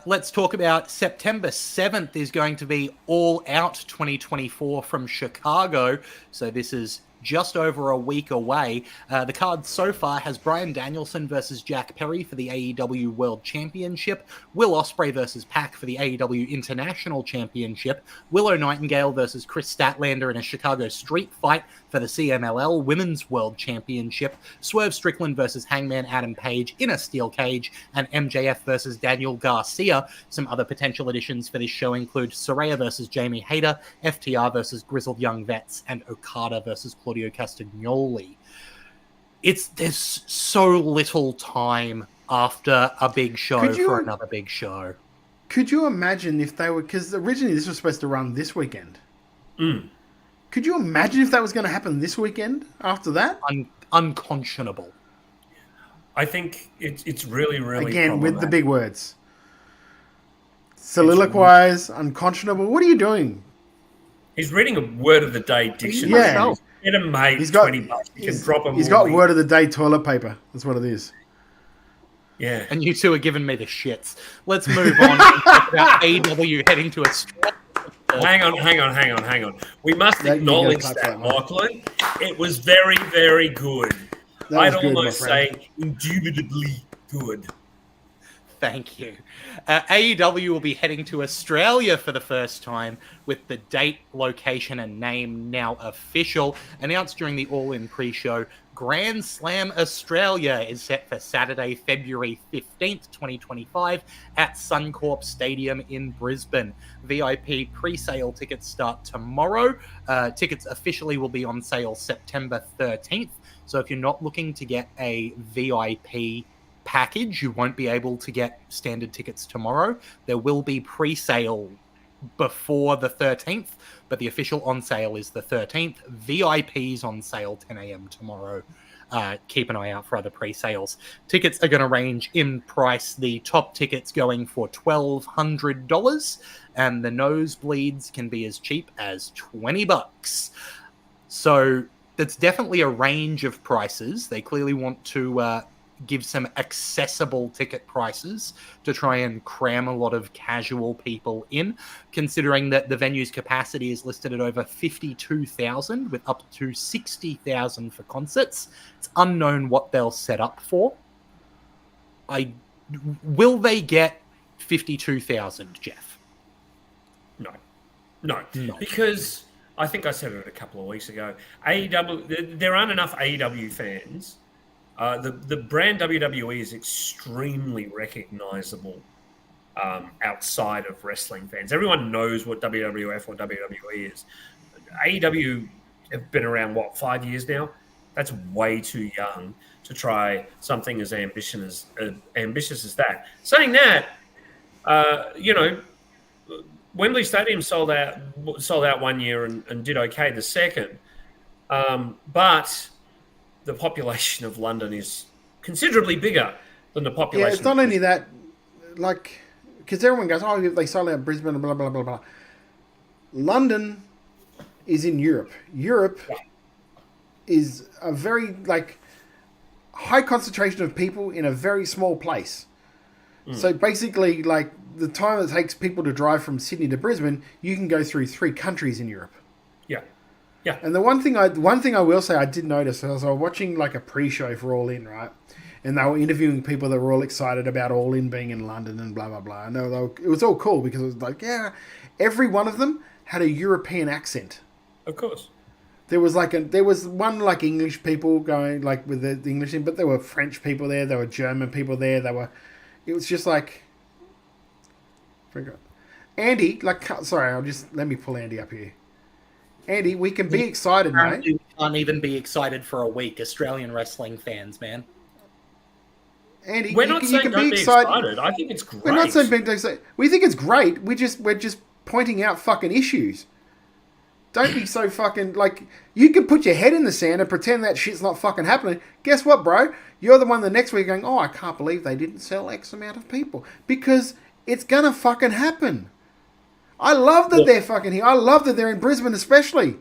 Let's talk about September 7th is going to be All Out 2024 from Chicago. So this is just over a week away. The card so far has Bryan Danielson versus Jack Perry for the AEW World Championship, Will Ospreay versus Pac for the AEW International Championship, Willow Nightingale versus Chris Statlander in a Chicago street fight for the CMLL Women's World Championship, Swerve Strickland versus Hangman Adam Page in a steel cage, and MJF versus Daniel Garcia. Some other potential additions for this show include Saraya versus Jamie Hayter, FTR versus Grizzled Young Vets, and Okada versus Claudio Castagnoli. There's so little time after a big show for another big show. Could you imagine if they were... Because originally this was supposed to run this weekend. Could you imagine if that was going to happen this weekend after that? Unconscionable. I think it's really, really again, with the big words. Soliloquize, unconscionable. What are you doing? He's reading a word of the day dictionary. Yeah. Get him, mate. He's got $20. You can drop him. He's got word of the day toilet paper. That's what it is. Yeah. And you two are giving me the shits. Let's move on and talk about AEW heading to a strong... Hang on. We must acknowledge that, Lachlan. It was very, very good. I'd almost say indubitably good. Thank you. AEW will be heading to Australia for the first time, with the date, location, and name now official. Announced during the All In pre-show, Grand Slam Australia is set for Saturday, February 15th, 2025 at Suncorp Stadium in Brisbane. VIP pre-sale tickets start tomorrow. Tickets officially will be on sale September 13th. So if you're not looking to get a VIP package, you won't be able to get standard tickets tomorrow. There will be pre-sale before the 13th, but the official on sale is the 13th. VIPs on sale 10 a.m. tomorrow. Keep an eye out for other pre-sales. Tickets are going to range in price. The top tickets going for $1,200, and the nosebleeds can be as cheap as $20. So that's definitely a range of prices. They clearly want to give some accessible ticket prices to try and cram a lot of casual people in, considering that the venue's capacity is listed at over 52,000 with up to 60,000 for concerts. It's unknown what they'll set up for. Will they get 52,000, Jeff? No. Because I think I said it a couple of weeks ago. AEW, there aren't enough AEW fans. The brand WWE is extremely recognizable outside of wrestling fans. Everyone knows what WWF or WWE is. AEW have been around, 5 years now? That's way too young to try something as ambitious as that. Saying that, Wembley Stadium sold out 1 year and did okay the second. But the population of London is considerably bigger than the population. Yeah, it's not only that, because everyone goes, oh, they sold out Brisbane, blah, blah, blah, blah. London is in Europe. Europe is a very, high concentration of people in a very small place. So basically, the time it takes people to drive from Sydney to Brisbane, you can go through 3 countries in Europe. Yeah. And the one thing I will say I did notice was I was watching a pre-show for All In, right? And they were interviewing people that were all excited about All In being in London and blah, blah, blah. And it was all cool because it was every one of them had a European accent. Of course. There was one English people going with the English thing, but there were French people there, there were German people there, it was just Andy, let me pull Andy up here. Andy, we can be excited, mate. We can't even be excited for a week, Australian wrestling fans, man. Andy, we're not saying don't be excited. I think it's great. We're not saying being excited. We think it's great. We're just pointing out fucking issues. Don't be so fucking you can put your head in the sand and pretend that shit's not fucking happening. Guess what, bro? You're the one the next week going, oh, I can't believe they didn't sell X amount of people. Because it's gonna fucking happen. I love that they're fucking here. I love that they're in Brisbane especially.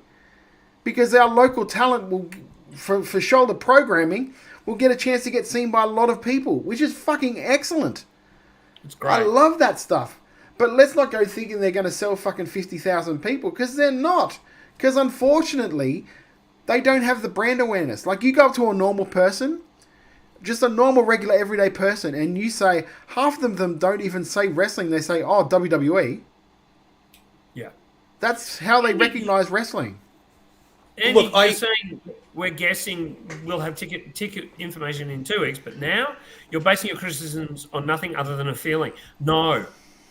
Because our local talent will, for shoulder programming, will get a chance to get seen by a lot of people, which is fucking excellent. It's great. I love that stuff. But let's not go thinking they're going to sell fucking 50,000 people, because they're not. Because unfortunately, they don't have the brand awareness. You go up to a normal person, just a normal, regular, everyday person, and you say, half of them don't even say wrestling, they say, oh, WWE. Yeah. That's how they recognize wrestling. And Look, you're saying we're guessing we'll have ticket information in 2 weeks, but now you're basing your criticisms on nothing other than a feeling.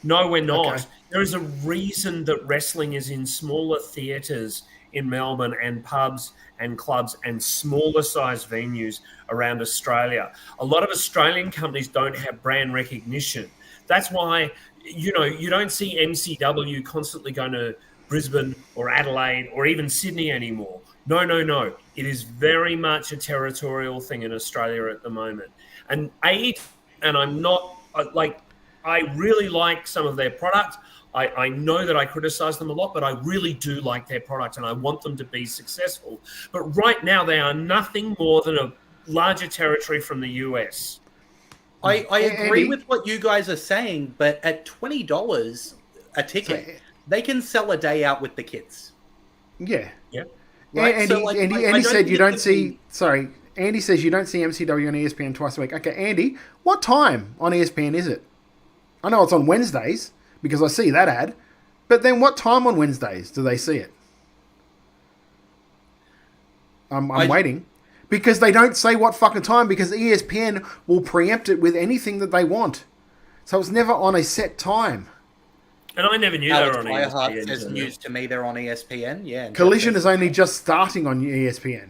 No, we're not. Okay. There is a reason that wrestling is in smaller theatres in Melbourne and pubs and clubs and smaller sized venues around Australia. A lot of Australian companies don't have brand recognition. That's why, you don't see MCW constantly going to Brisbane or Adelaide or even Sydney anymore. No. It is very much a territorial thing in Australia at the moment. And I'm not, I really like some of their product. I know that I criticize them a lot, but I really do like their product and I want them to be successful. But right now, they are nothing more than a larger territory from the US. I agree with what you guys are saying, but at $20 a ticket, they can sell a day out with the kids. Yeah. Yeah. Right? Andy said you don't see... Sorry. Andy says you don't see MCW on ESPN twice a week. Okay, Andy, what time on ESPN is it? I know it's on Wednesdays, because I see that ad. But then what time on Wednesdays do they see it? I'm waiting. Because they don't say what fucking time, because ESPN will preempt it with anything that they want. So it's never on a set time. And I never knew they were on ESPN. Says news to me they're on ESPN. Yeah. Collision is only just starting on ESPN.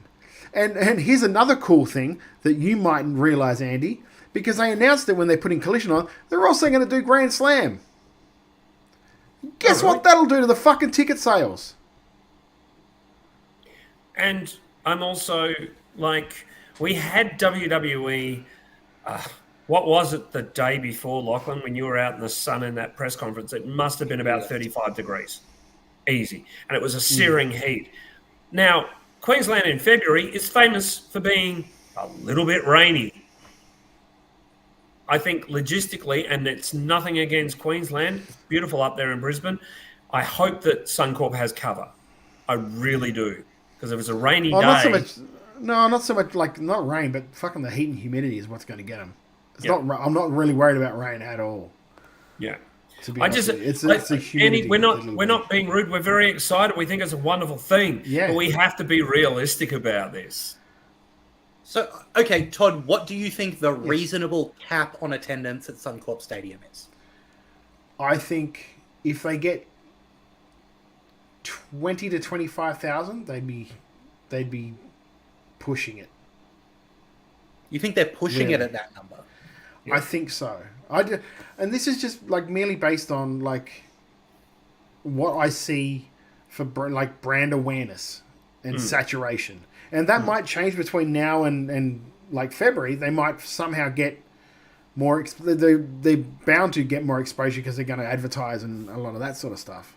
And here's another cool thing that you mightn't realise, Andy, because they announced that when they're putting Collision on, they're also going to do Grand Slam. Guess what that'll do to the fucking ticket sales? And I'm also, we had WWE... what was it the day before, Lachlan, when you were out in the sun in that press conference? It must have been about 35 degrees. Easy. And it was a searing heat. Now, Queensland in February is famous for being a little bit rainy. I think logistically, and it's nothing against Queensland, it's beautiful up there in Brisbane, I hope that Suncorp has cover. I really do. Because if it's a rainy day... not so much not rain, but fucking the heat and humidity is what's going to get them. I'm not really worried about rain at all. Yeah. To be I honest just, with you. It's a humidity. Andy, we're not being rude. We're very excited. We think it's a wonderful thing. Yeah. But we have to be realistic about this. So, okay, Todd, what do you think the reasonable cap on attendance at Suncorp Stadium is? I think if they get 20 to 25,000, they'd be pushing it. You think they're pushing it at that number? Yeah. I think so. And this is just like merely based on like what I see for like brand awareness and saturation, and that might change between now and like February. They might somehow get more. They're bound to get more exposure because they're going to advertise and a lot of that sort of stuff.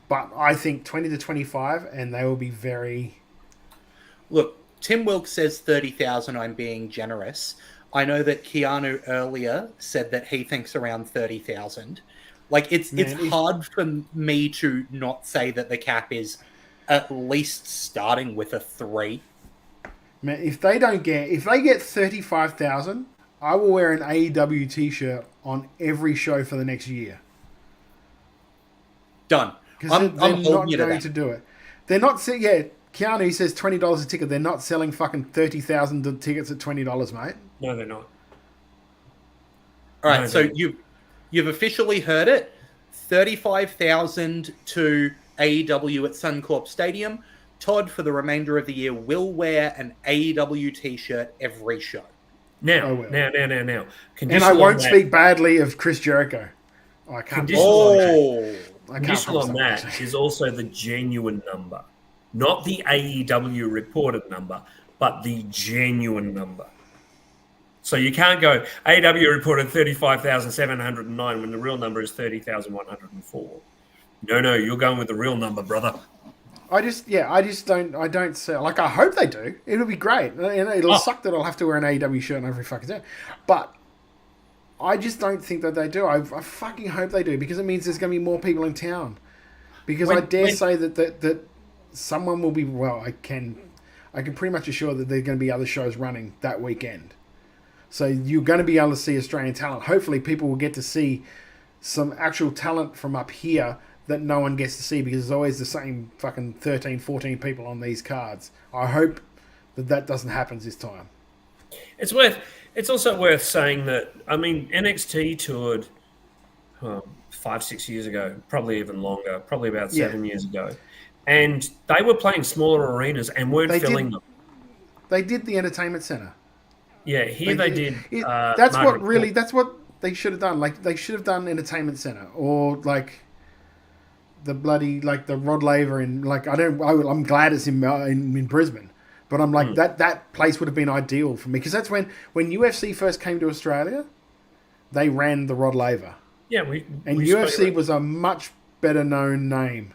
But I think 20 to 25, and they will be very. Look, Tim Wilkes says 30,000. I'm being generous. I know that Keanu earlier said that he thinks around 30,000. Like it's hard for me to not say that the cap is at least starting with a 3. Man, if they get 35,000, I will wear an AEW t-shirt on every show for the next year. Done. Because they're not going to do it. They're not. Keanu says $20 a ticket. They're not selling fucking 30,000 tickets at $20, mate. No, they're not. All right, so you've officially heard it. 35,000 to AEW at Suncorp Stadium. Todd, for the remainder of the year, will wear an AEW t-shirt every show. Now. And I won't speak badly of Chris Jericho. I can't. Conditional on that is also the genuine number. Not the AEW reported number, but the genuine number. So you can't go, AEW reported 35,709 when the real number is 30,104. No, you're going with the real number, brother. I don't sell. Like, I hope they do. It'll be great. It'll suck that I'll have to wear an AEW shirt on every fucking day. But I just don't think that they do. I fucking hope they do, because it means there's going to be more people in town. Because I dare say that someone will be, I can pretty much assure that there are going to be other shows running that weekend. So you're going to be able to see Australian talent. Hopefully people will get to see some actual talent from up here that no one gets to see, because there's always the same fucking 13, 14 people on these cards. I hope that doesn't happen this time. It's also worth saying that, I mean, NXT toured 5-6 years ago, probably even longer, probably about 7 years ago. And they were playing smaller arenas and weren't filling them. They did the entertainment center. Yeah, they did. That's what they should have done. Like, they should have done entertainment center, or like the bloody, like the Rod Laver in, like, I'm glad it's in Brisbane, but I'm like that place would have been ideal for me, because that's when UFC first came to Australia, they ran the Rod Laver. Yeah, and UFC was a much better known name.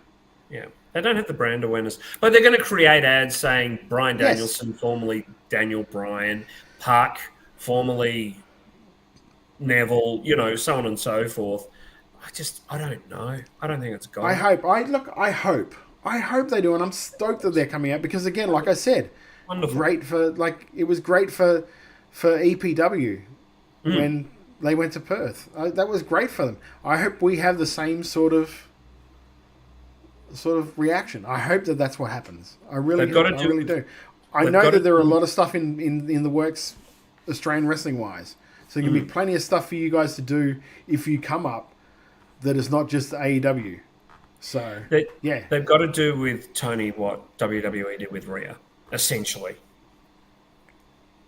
Yeah. They don't have the brand awareness, but they're going to create ads saying Bryan Danielson, formerly Daniel Bryan, Park, formerly Neville, so on and so forth. I don't know. I don't think it's gone. I hope they do, and I'm stoked that they're coming out, because again, like I said, wonderful. It was great for EPW when they went to Perth. That was great for them. I hope we have the same sort of reaction. I hope that that's what happens. I really do. I know that there are a lot of stuff in the works, Australian wrestling wise. So there's going to be plenty of stuff for you guys to do if you come up that is not just AEW. So they've got to do with Tony what WWE did with Rhea, essentially.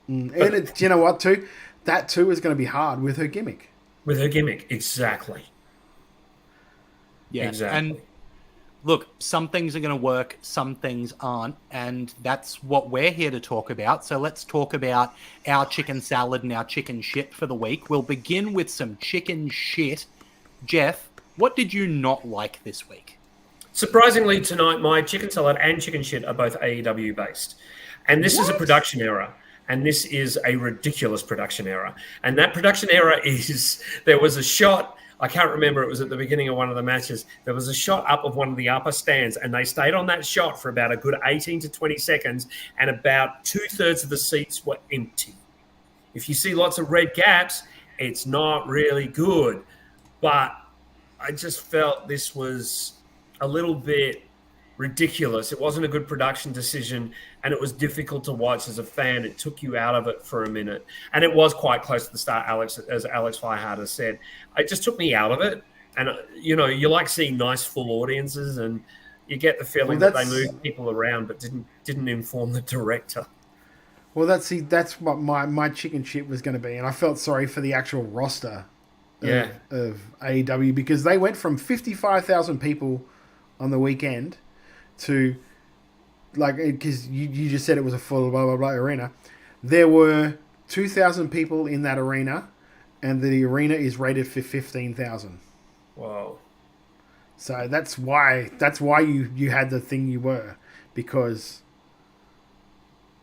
And you know what too? That too is going to be hard with her gimmick. Exactly. Yeah, exactly. And look, some things are going to work, some things aren't, and that's what we're here to talk about. So let's talk about our chicken salad and our chicken shit for the week. We'll begin with some chicken shit. Jeff, what did you not like this week? Surprisingly, tonight, my chicken salad and chicken shit are both AEW based. And this is a production error. And this is a ridiculous production error. And that production error is, there was a shot, I can't remember, it was at the beginning of one of the matches. There was a shot up of one of the upper stands, and they stayed on that shot for about a good 18 to 20 seconds, and about 2/3 of the seats were empty. If you see lots of red gaps, it's not really good. But I just felt this was a little bit ridiculous. It wasn't a good production decision, and it was difficult to watch as a fan. It took you out of it for a minute, and it was quite close to the start. As Alex Fireharder said, it just took me out of it. And you know, you like seeing nice full audiences, and you get the feeling that they moved people around, but didn't inform the director. Well, that's what my chicken shit was going to be, and I felt sorry for the actual roster of AEW, because they went from 55,000 people on the weekend to, like, because you just said it was a full blah blah blah arena. There were 2,000 people in that arena, and the arena is rated for 15,000. Wow. So that's why you had the thing you were, because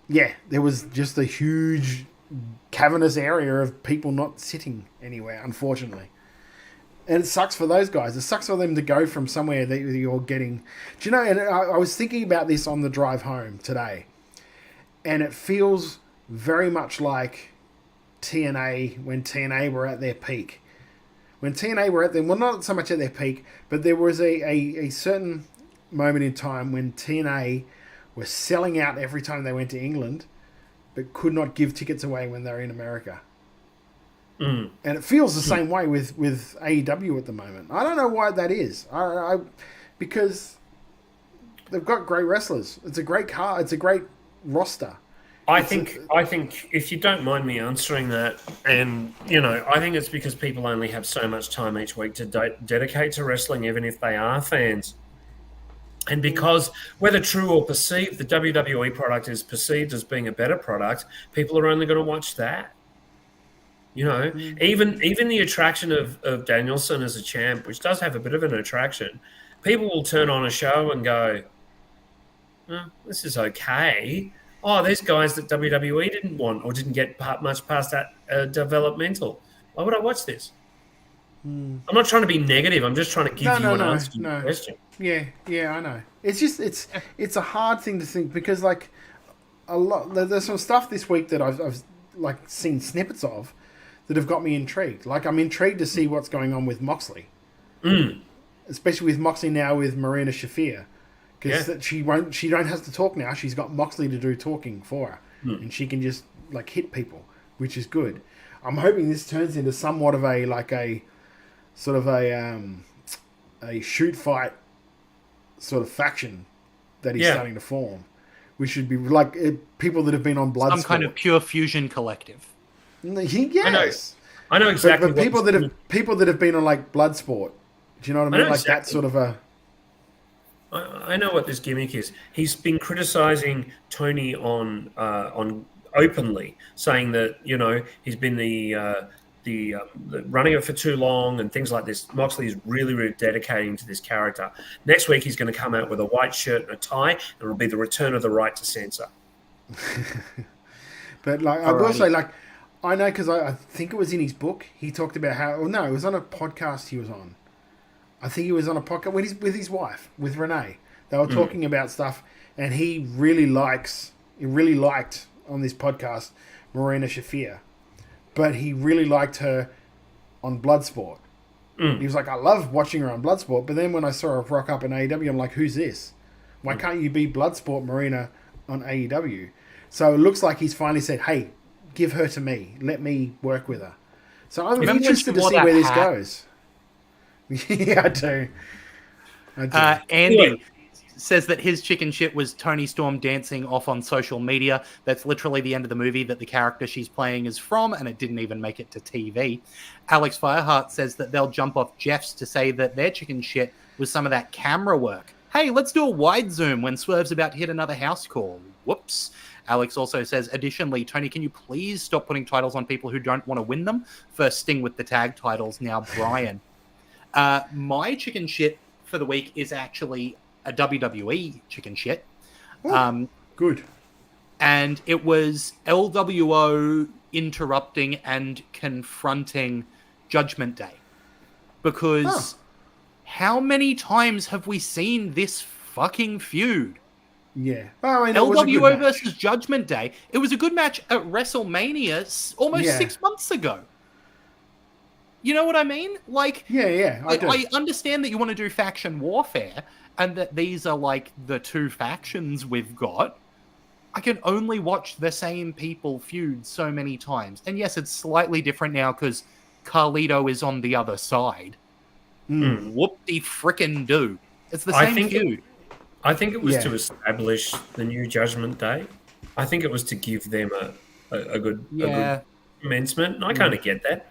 there was just a huge cavernous area of people not sitting anywhere, unfortunately. And it sucks for those guys. It sucks for them to go from somewhere that you're getting. Do you know, and I was thinking about this on the drive home today, and it feels very much like TNA, when TNA were at their peak. When TNA were at their, well, not so much at their peak, but there was a certain moment in time when TNA were selling out every time they went to England, but could not give tickets away when they're in America. And it feels the same way with AEW at the moment. I don't know why that is. Because they've got great wrestlers. It's a great card. It's a great roster. I think if you don't mind me answering that, and you know, I think it's because people only have so much time each week to dedicate to wrestling, even if they are fans. And because whether true or perceived, the WWE product is perceived as being a better product, people are only going to watch that. You know, even the attraction of Danielson as a champ, which does have a bit of an attraction, people will turn on a show and go, oh, this is okay. Oh, there's guys that WWE didn't want or didn't get much past that developmental. Why would I watch this? I'm not trying to be negative. I'm just trying to give you an answer to the question. Yeah, I know. It's just it's a hard thing to think, because like there's some stuff this week that I've like seen snippets of that have got me intrigued. Like, I'm intrigued to see what's going on with Moxley, especially with Moxley now with Marina Shafir, because she don't have to talk now. She's got Moxley to do talking for her, and she can just like hit people, which is good. I'm hoping this turns into somewhat of a sort of a shoot fight sort of faction that he's starting to form. We should be like people that have been on Bloodsport. Some kind of pure fusion collective. Yes, I know exactly. But people that have been on like Bloodsport. Do you know what I mean? Like that sort of a. I know what this gimmick is. He's been criticizing Tony on openly, saying that, you know, he's been the running it for too long and things like this. Moxley is really, really dedicating to this character. Next week, he's going to come out with a white shirt and a tie, and it'll be the return of the right to censor. But like, I will say, like, I know, because I think it was in his book. He talked about how. Oh no, it was on a podcast he was on. I think he was on a podcast with his wife, with Renee. They were talking about stuff, and he really liked on this podcast Marina Shafir, but he really liked her on Bloodsport. He was like, I love watching her on Bloodsport, but then when I saw her rock up in AEW, I'm like, who's this? Why can't you be Bloodsport Marina on AEW? So it looks like he's finally said, hey, give her to me. Let me work with her. So I'm interested to see where this goes. Yeah, I do. Andy says that his chicken shit was Tony Storm dancing off on social media. That's literally the end of the movie that the character she's playing is from, and it didn't even make it to TV. Alex Fireheart says that they'll jump off Jeff's to say that their chicken shit was some of that camera work. Hey, let's do a wide zoom when Swerve's about to hit another house call. Whoops. Alex also says, additionally, Tony, can you please stop putting titles on people who don't want to win them? First Sting with the tag titles, now Brian. My chicken shit for the week is actually a WWE chicken shit. Good. And it was LWO interrupting and confronting Judgment Day. Because how many times have we seen this fucking feud? Yeah. LWO versus Judgment Day. It was a good match at WrestleMania almost 6 months ago. You know what I mean? Like, yeah, I understand that you want to do faction warfare, and that these are like the two factions we've got. I can only watch the same people feud so many times. And yes, it's slightly different now because Carlito is on the other side. Whoop-de-frickin' do. It's the same feud. I think it was to establish the new Judgment Day. I think it was to give them a good commencement. And I kind of get that.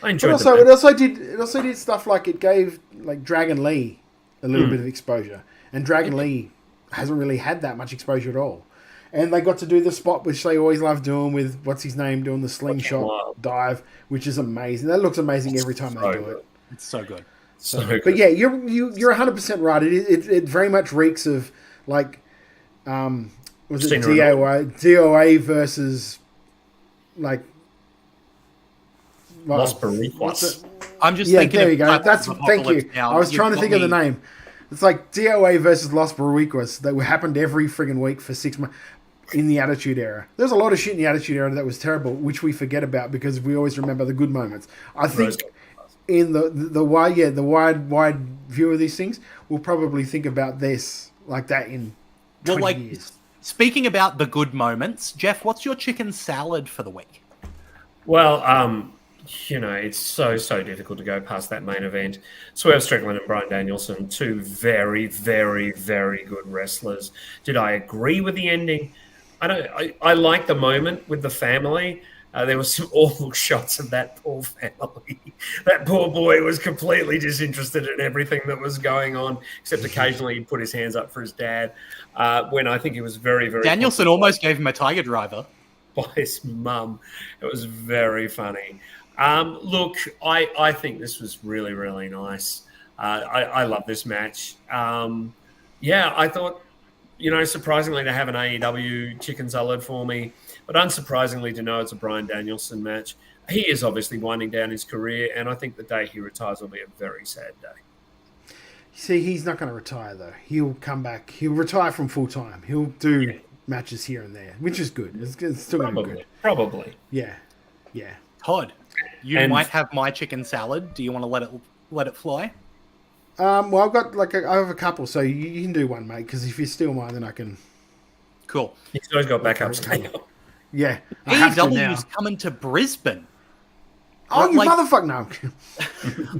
I enjoyed it. It also did stuff like it gave like Dragon Lee a little bit of exposure. And Dragon Lee hasn't really had that much exposure at all. And they got to do the spot which they always love doing with what's his name doing the slingshot dive, which is amazing. That looks amazing every time they do it. It's so good. But yeah, you're 100% right. It very much reeks of like was it DOA versus like Los Boricuas. I'm just thinking. There you go. Thank you. I was trying to think of the name. It's like DOA versus Los Boricuas that happened every friggin' week for 6 months in the Attitude Era. There's a lot of shit in the Attitude Era that was terrible, which we forget about because we always remember the good moments. I think in the wide view of these things, we'll probably think about this like that in 20 years. Speaking about the good moments, Jeff, what's your chicken salad for the week? Well, it's so difficult to go past that main event. Swerve Strickland and Bryan Danielson, two very, very, very good wrestlers. Did I agree with the ending? I like the moment with the family. There were some awful shots of that poor family. That poor boy was completely disinterested in everything that was going on, except occasionally he'd put his hands up for his dad. When I think he was very, very... Danielson almost gave him a tiger driver. By his mum. It was very funny. Look, I think this was really, really nice. I love this match. I thought, surprisingly to have an AEW chicken salad for me, but unsurprisingly to know it's a Bryan Danielson match. He is obviously winding down his career, and I think the day he retires will be a very sad day. See, he's not going to retire, though. He'll come back. He'll retire from full-time. He'll do matches here and there, which is good. It's still going to be good. Probably. Yeah. Todd, you might have my chicken salad. Do you want to let it fly? Well, I've got I have a couple, so you can do one, mate. Because if you steal mine, then I can. Cool. He's always got backups now. Yeah. AEW's coming to Brisbane. Oh, you motherfucker!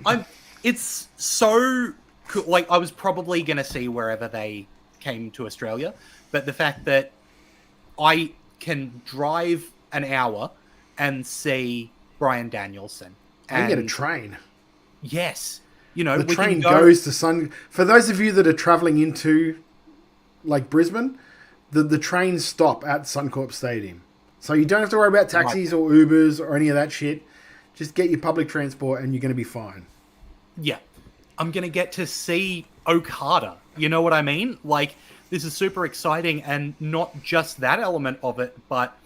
No. It's so cool. Like, I was probably going to see wherever they came to Australia, but the fact that I can drive an hour and see Bryan Danielson. And get a train. Yes. The train goes to Sun. For those of you that are travelling into, like, Brisbane, the trains stop at Suncorp Stadium. So you don't have to worry about taxis or Ubers or any of that shit. Just get your public transport and you're going to be fine. Yeah. I'm going to get to see Okada. You know what I mean? Like, this is super exciting, and not just that element of it, but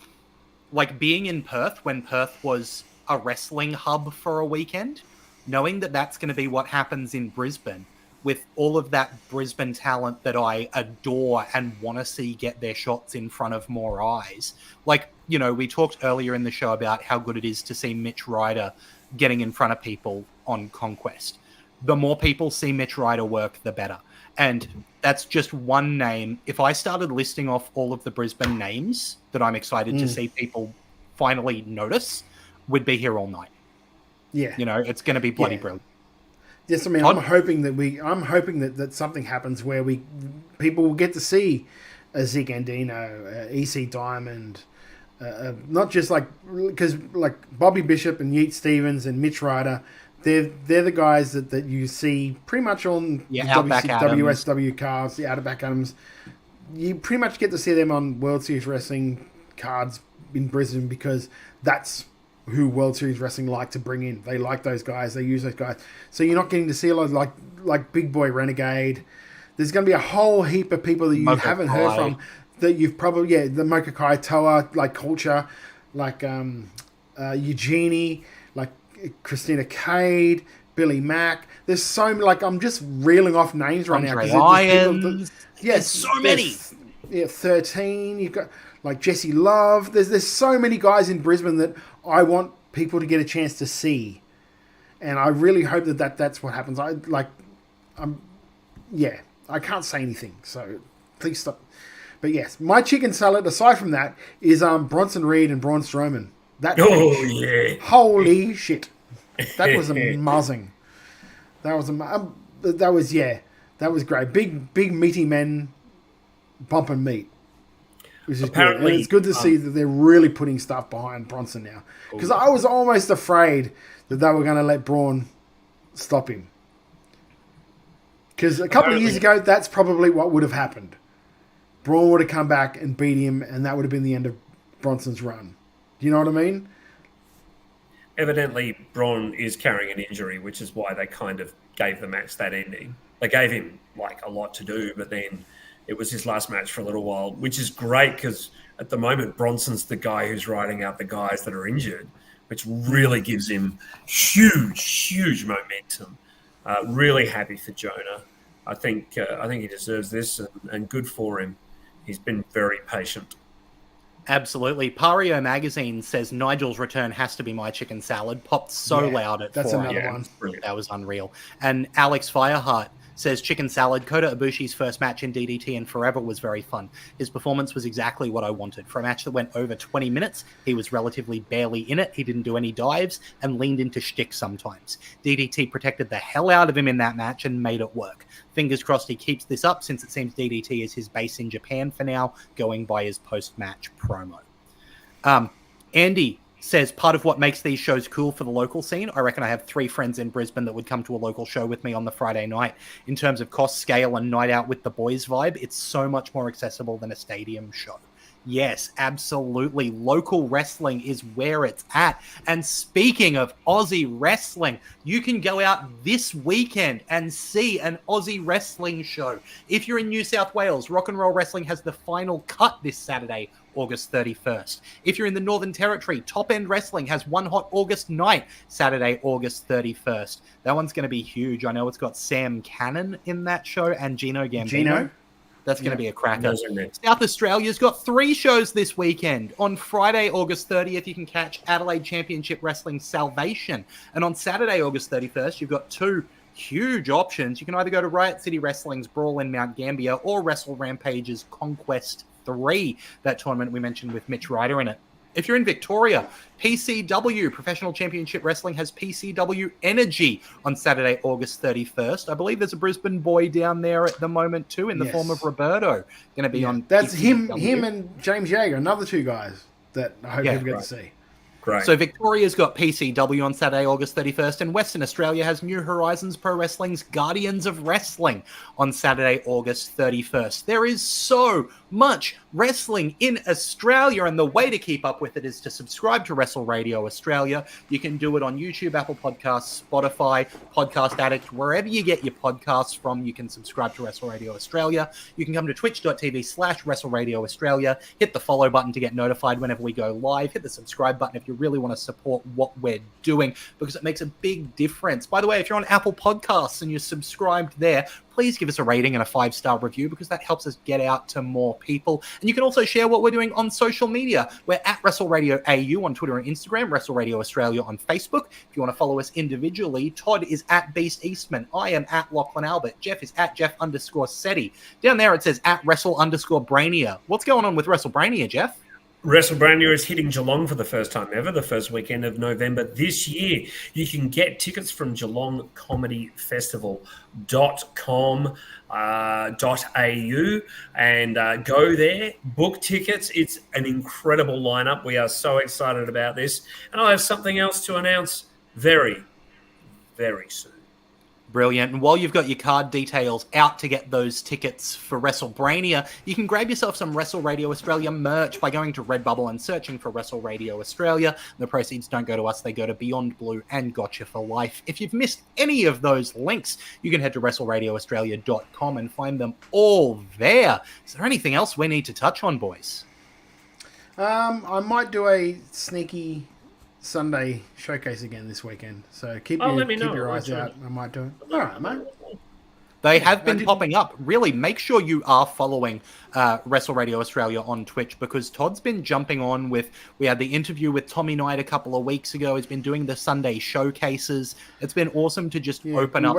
like being in Perth when Perth was a wrestling hub for a weekend, knowing that that's going to be what happens in Brisbane with all of that Brisbane talent that I adore and want to see get their shots in front of more eyes. Like, we talked earlier in the show about how good it is to see Mitch Ryder getting in front of people on Conquest. The more people see Mitch Ryder work, the better. And that's just one name. If I started listing off all of the Brisbane names that I'm excited to see people finally notice, we'd be here all night. Yeah. It's going to be bloody brilliant. Yes, I mean, I'm hoping that something happens where people will get to see a Zig Andino, EC Diamond, not just because Bobby Bishop and Yeet Stevens and Mitch Ryder, they're the guys that you see pretty much on WSW cards, the Outback Adams. You pretty much get to see them on World Series Wrestling cards in Brisbane because that's who World Series Wrestling like to bring in. They like those guys. They use those guys. So you're not getting to see a lot of like Big Boy Renegade. There's going to be a whole heap of people that you haven't heard from that you've probably, the Moka Kai Toa, like Culture, like Eugenie, like Christina Cade, Billy Mack. There's so many, I'm just reeling off names right now. Lions. Yes, so many. 13. You've got Jesse Love. There's so many guys in Brisbane that I want people to get a chance to see. and I really hope that's what happens. I can't say anything, so please stop. But yes, my chicken salad, aside from that, is Bronson Reed and Braun Strowman. That yeah. Holy shit. That was amazing. That was great. Big meaty men bumping meat. Which is good. And it's good to see that they're really putting stuff behind Bronson now. Because I was almost afraid that they were going to let Braun stop him. Because a couple of years ago, that's probably what would have happened. Braun would have come back and beat him, and that would have been the end of Bronson's run. Do you know what I mean? Evidently, Braun is carrying an injury, which is why they kind of gave the match that ending. They gave him a lot to do, but then it was his last match for a little while, which is great because at the moment, Bronson's the guy who's riding out the guys that are injured, which really gives him huge momentum. Really happy for Jonah. I think he deserves this, and good for him. He's been very patient. Absolutely. Pario Magazine says Nigel's return has to be my chicken salad. Popped so loud at 4 That's another one. Brilliant. That was unreal. And Alex Fireheart says chicken salad. Kota Ibushi's first match in DDT in forever was very fun. His performance was exactly what I wanted. For a match that went over 20 minutes, he was relatively barely in it. He didn't do any dives and leaned into shtick sometimes. DDT protected the hell out of him in that match and made it work. Fingers crossed he keeps this up, since it seems DDT is his base in Japan for now, going by his post-match promo. Andy says, part of what makes these shows cool for the local scene, I reckon I have 3 friends in Brisbane that would come to a local show with me on the Friday night. In terms of cost, scale, and night out with the boys vibe, it's so much more accessible than a stadium show. Yes, absolutely. Local wrestling is where it's at. And speaking of Aussie wrestling, you can go out this weekend and see an Aussie wrestling show. If you're in New South Wales, Rock and Roll Wrestling has the final cut this Saturday, August 31st. If you're in the Northern Territory, Top End Wrestling has one hot August night, Saturday, August 31st. That one's going to be huge. I know it's got Sam Cannon in that show and Gino Gambino. That's going to be a cracker. South Australia's got 3 shows this weekend. On Friday, August 30th, you can catch Adelaide Championship Wrestling Salvation. And on Saturday, August 31st, you've got 2 huge options. You can either go to Riot City Wrestling's Brawl in Mount Gambier or Wrestle Rampage's Conquest 3, that tournament we mentioned with Mitch Ryder in it. If you're in Victoria, PCW, Professional Championship Wrestling, has PCW Energy on Saturday, August 31st. I believe there's a Brisbane boy down there at the moment too, in the form of Roberto, going to be on. That's PCW. him and James Yeager, another 2 guys that I hope people get to see. Great. So Victoria's got PCW on Saturday, August 31st, and Western Australia has New Horizons Pro Wrestling's Guardians of Wrestling on Saturday, August 31st. There is so much wrestling in Australia, and the way to keep up with it is to subscribe to Wrestle Radio Australia. You can do it on YouTube, Apple Podcasts, Spotify, Podcast Addict, wherever you get your podcasts from. You can subscribe to Wrestle Radio Australia. You can come to twitch.tv/Wrestle Radio Australia, hit the follow button to get notified whenever we go live, hit the subscribe button if you really want to support what we're doing, because it makes a big difference. By the way, if you're on Apple Podcasts and you're subscribed there, please give us a rating and a 5-star review, because that helps us get out to more people. And you can also share what we're doing on social media. We're at Wrestle Radio AU on Twitter and Instagram, Wrestle Radio Australia on Facebook. If you want to follow us individually, Todd is at Beast Eastman. I am at Lachlan Albert. Jeff is at Jeff_Seti. Down there it says at Wrestle_Brainia. What's going on with WrestleBrainia, Jeff? WrestleBrainia is hitting Geelong for the first time ever, the first weekend of November this year. You can get tickets from GeelongComedyFestival.com.au and go there, book tickets. It's an incredible lineup. We are so excited about this. And I'll have something else to announce very, very soon. Brilliant. And while you've got your card details out to get those tickets for WrestleBrainia, you can grab yourself some Wrestle Radio Australia merch by going to Redbubble and searching for Wrestle Radio Australia. The proceeds don't go to us, they go to Beyond Blue and Gotcha for Life. If you've missed any of those links, you can head to WrestleRadioAustralia.com and find them all there. Is there anything else we need to touch on, boys? I might do a sneaky Sunday showcase again this weekend, so keep your eyes out. I might do it. All right, mate. They have been popping up. Really, make sure you are following Wrestle Radio Australia on Twitch, because Todd's been jumping on with... We had the interview with Tommy Knight a couple of weeks ago. He's been doing the Sunday showcases. It's been awesome to just open up.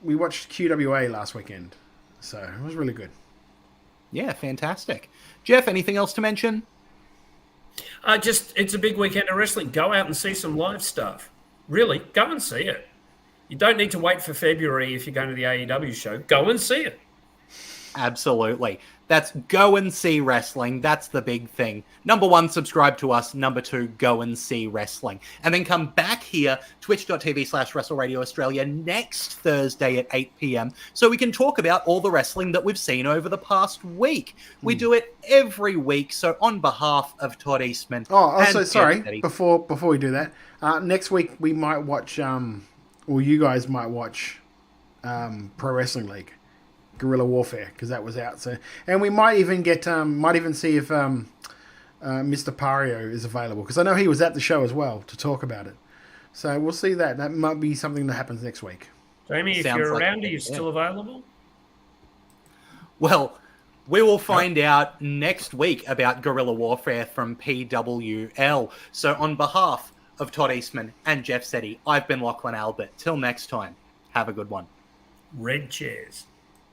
We watched QWA last weekend, so it was really good. Yeah, fantastic. Jeff, anything else to mention? It's a big weekend of wrestling. Go out and see some live stuff. Really, go and see it. You don't need to wait for February if you're going to the AEW show. Go and see it. Absolutely. That's go and see wrestling. That's the big thing. Number 1, subscribe to us. Number 2, go and see wrestling. And then come back here, twitch.tv/Wrestle Radio Australia next Thursday at 8 p.m. so we can talk about all the wrestling that we've seen over the past week. We do it every week. So on behalf of Todd Eastman... Oh, also, sorry, before we do that, next week we might watch, or you guys might watch Pro Wrestling League. Guerrilla Warfare, because that was out. So, and we might even get, see if Mr. Pario is available, because I know he was at the show as well to talk about it. So we'll see that. That might be something that happens next week. Jamie, if you're around, are you still available? Well, we will find out next week about Guerrilla Warfare from PWL. So on behalf of Todd Eastman and Jeff Setti, I've been Lachlan Albert. Till next time, have a good one. Red chairs.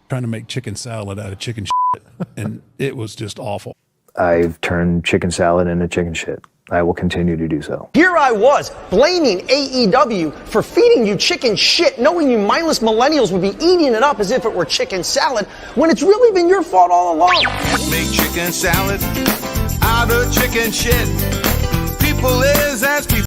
Trying to make chicken salad out of chicken shit, and it was just awful. I've turned chicken salad into chicken shit. I will continue to do so. Here I was, blaming AEW for feeding you chicken shit, knowing you mindless millennials would be eating it up as if it were chicken salad, when it's really been your fault all along. Make chicken salad out of chicken shit. People is as people.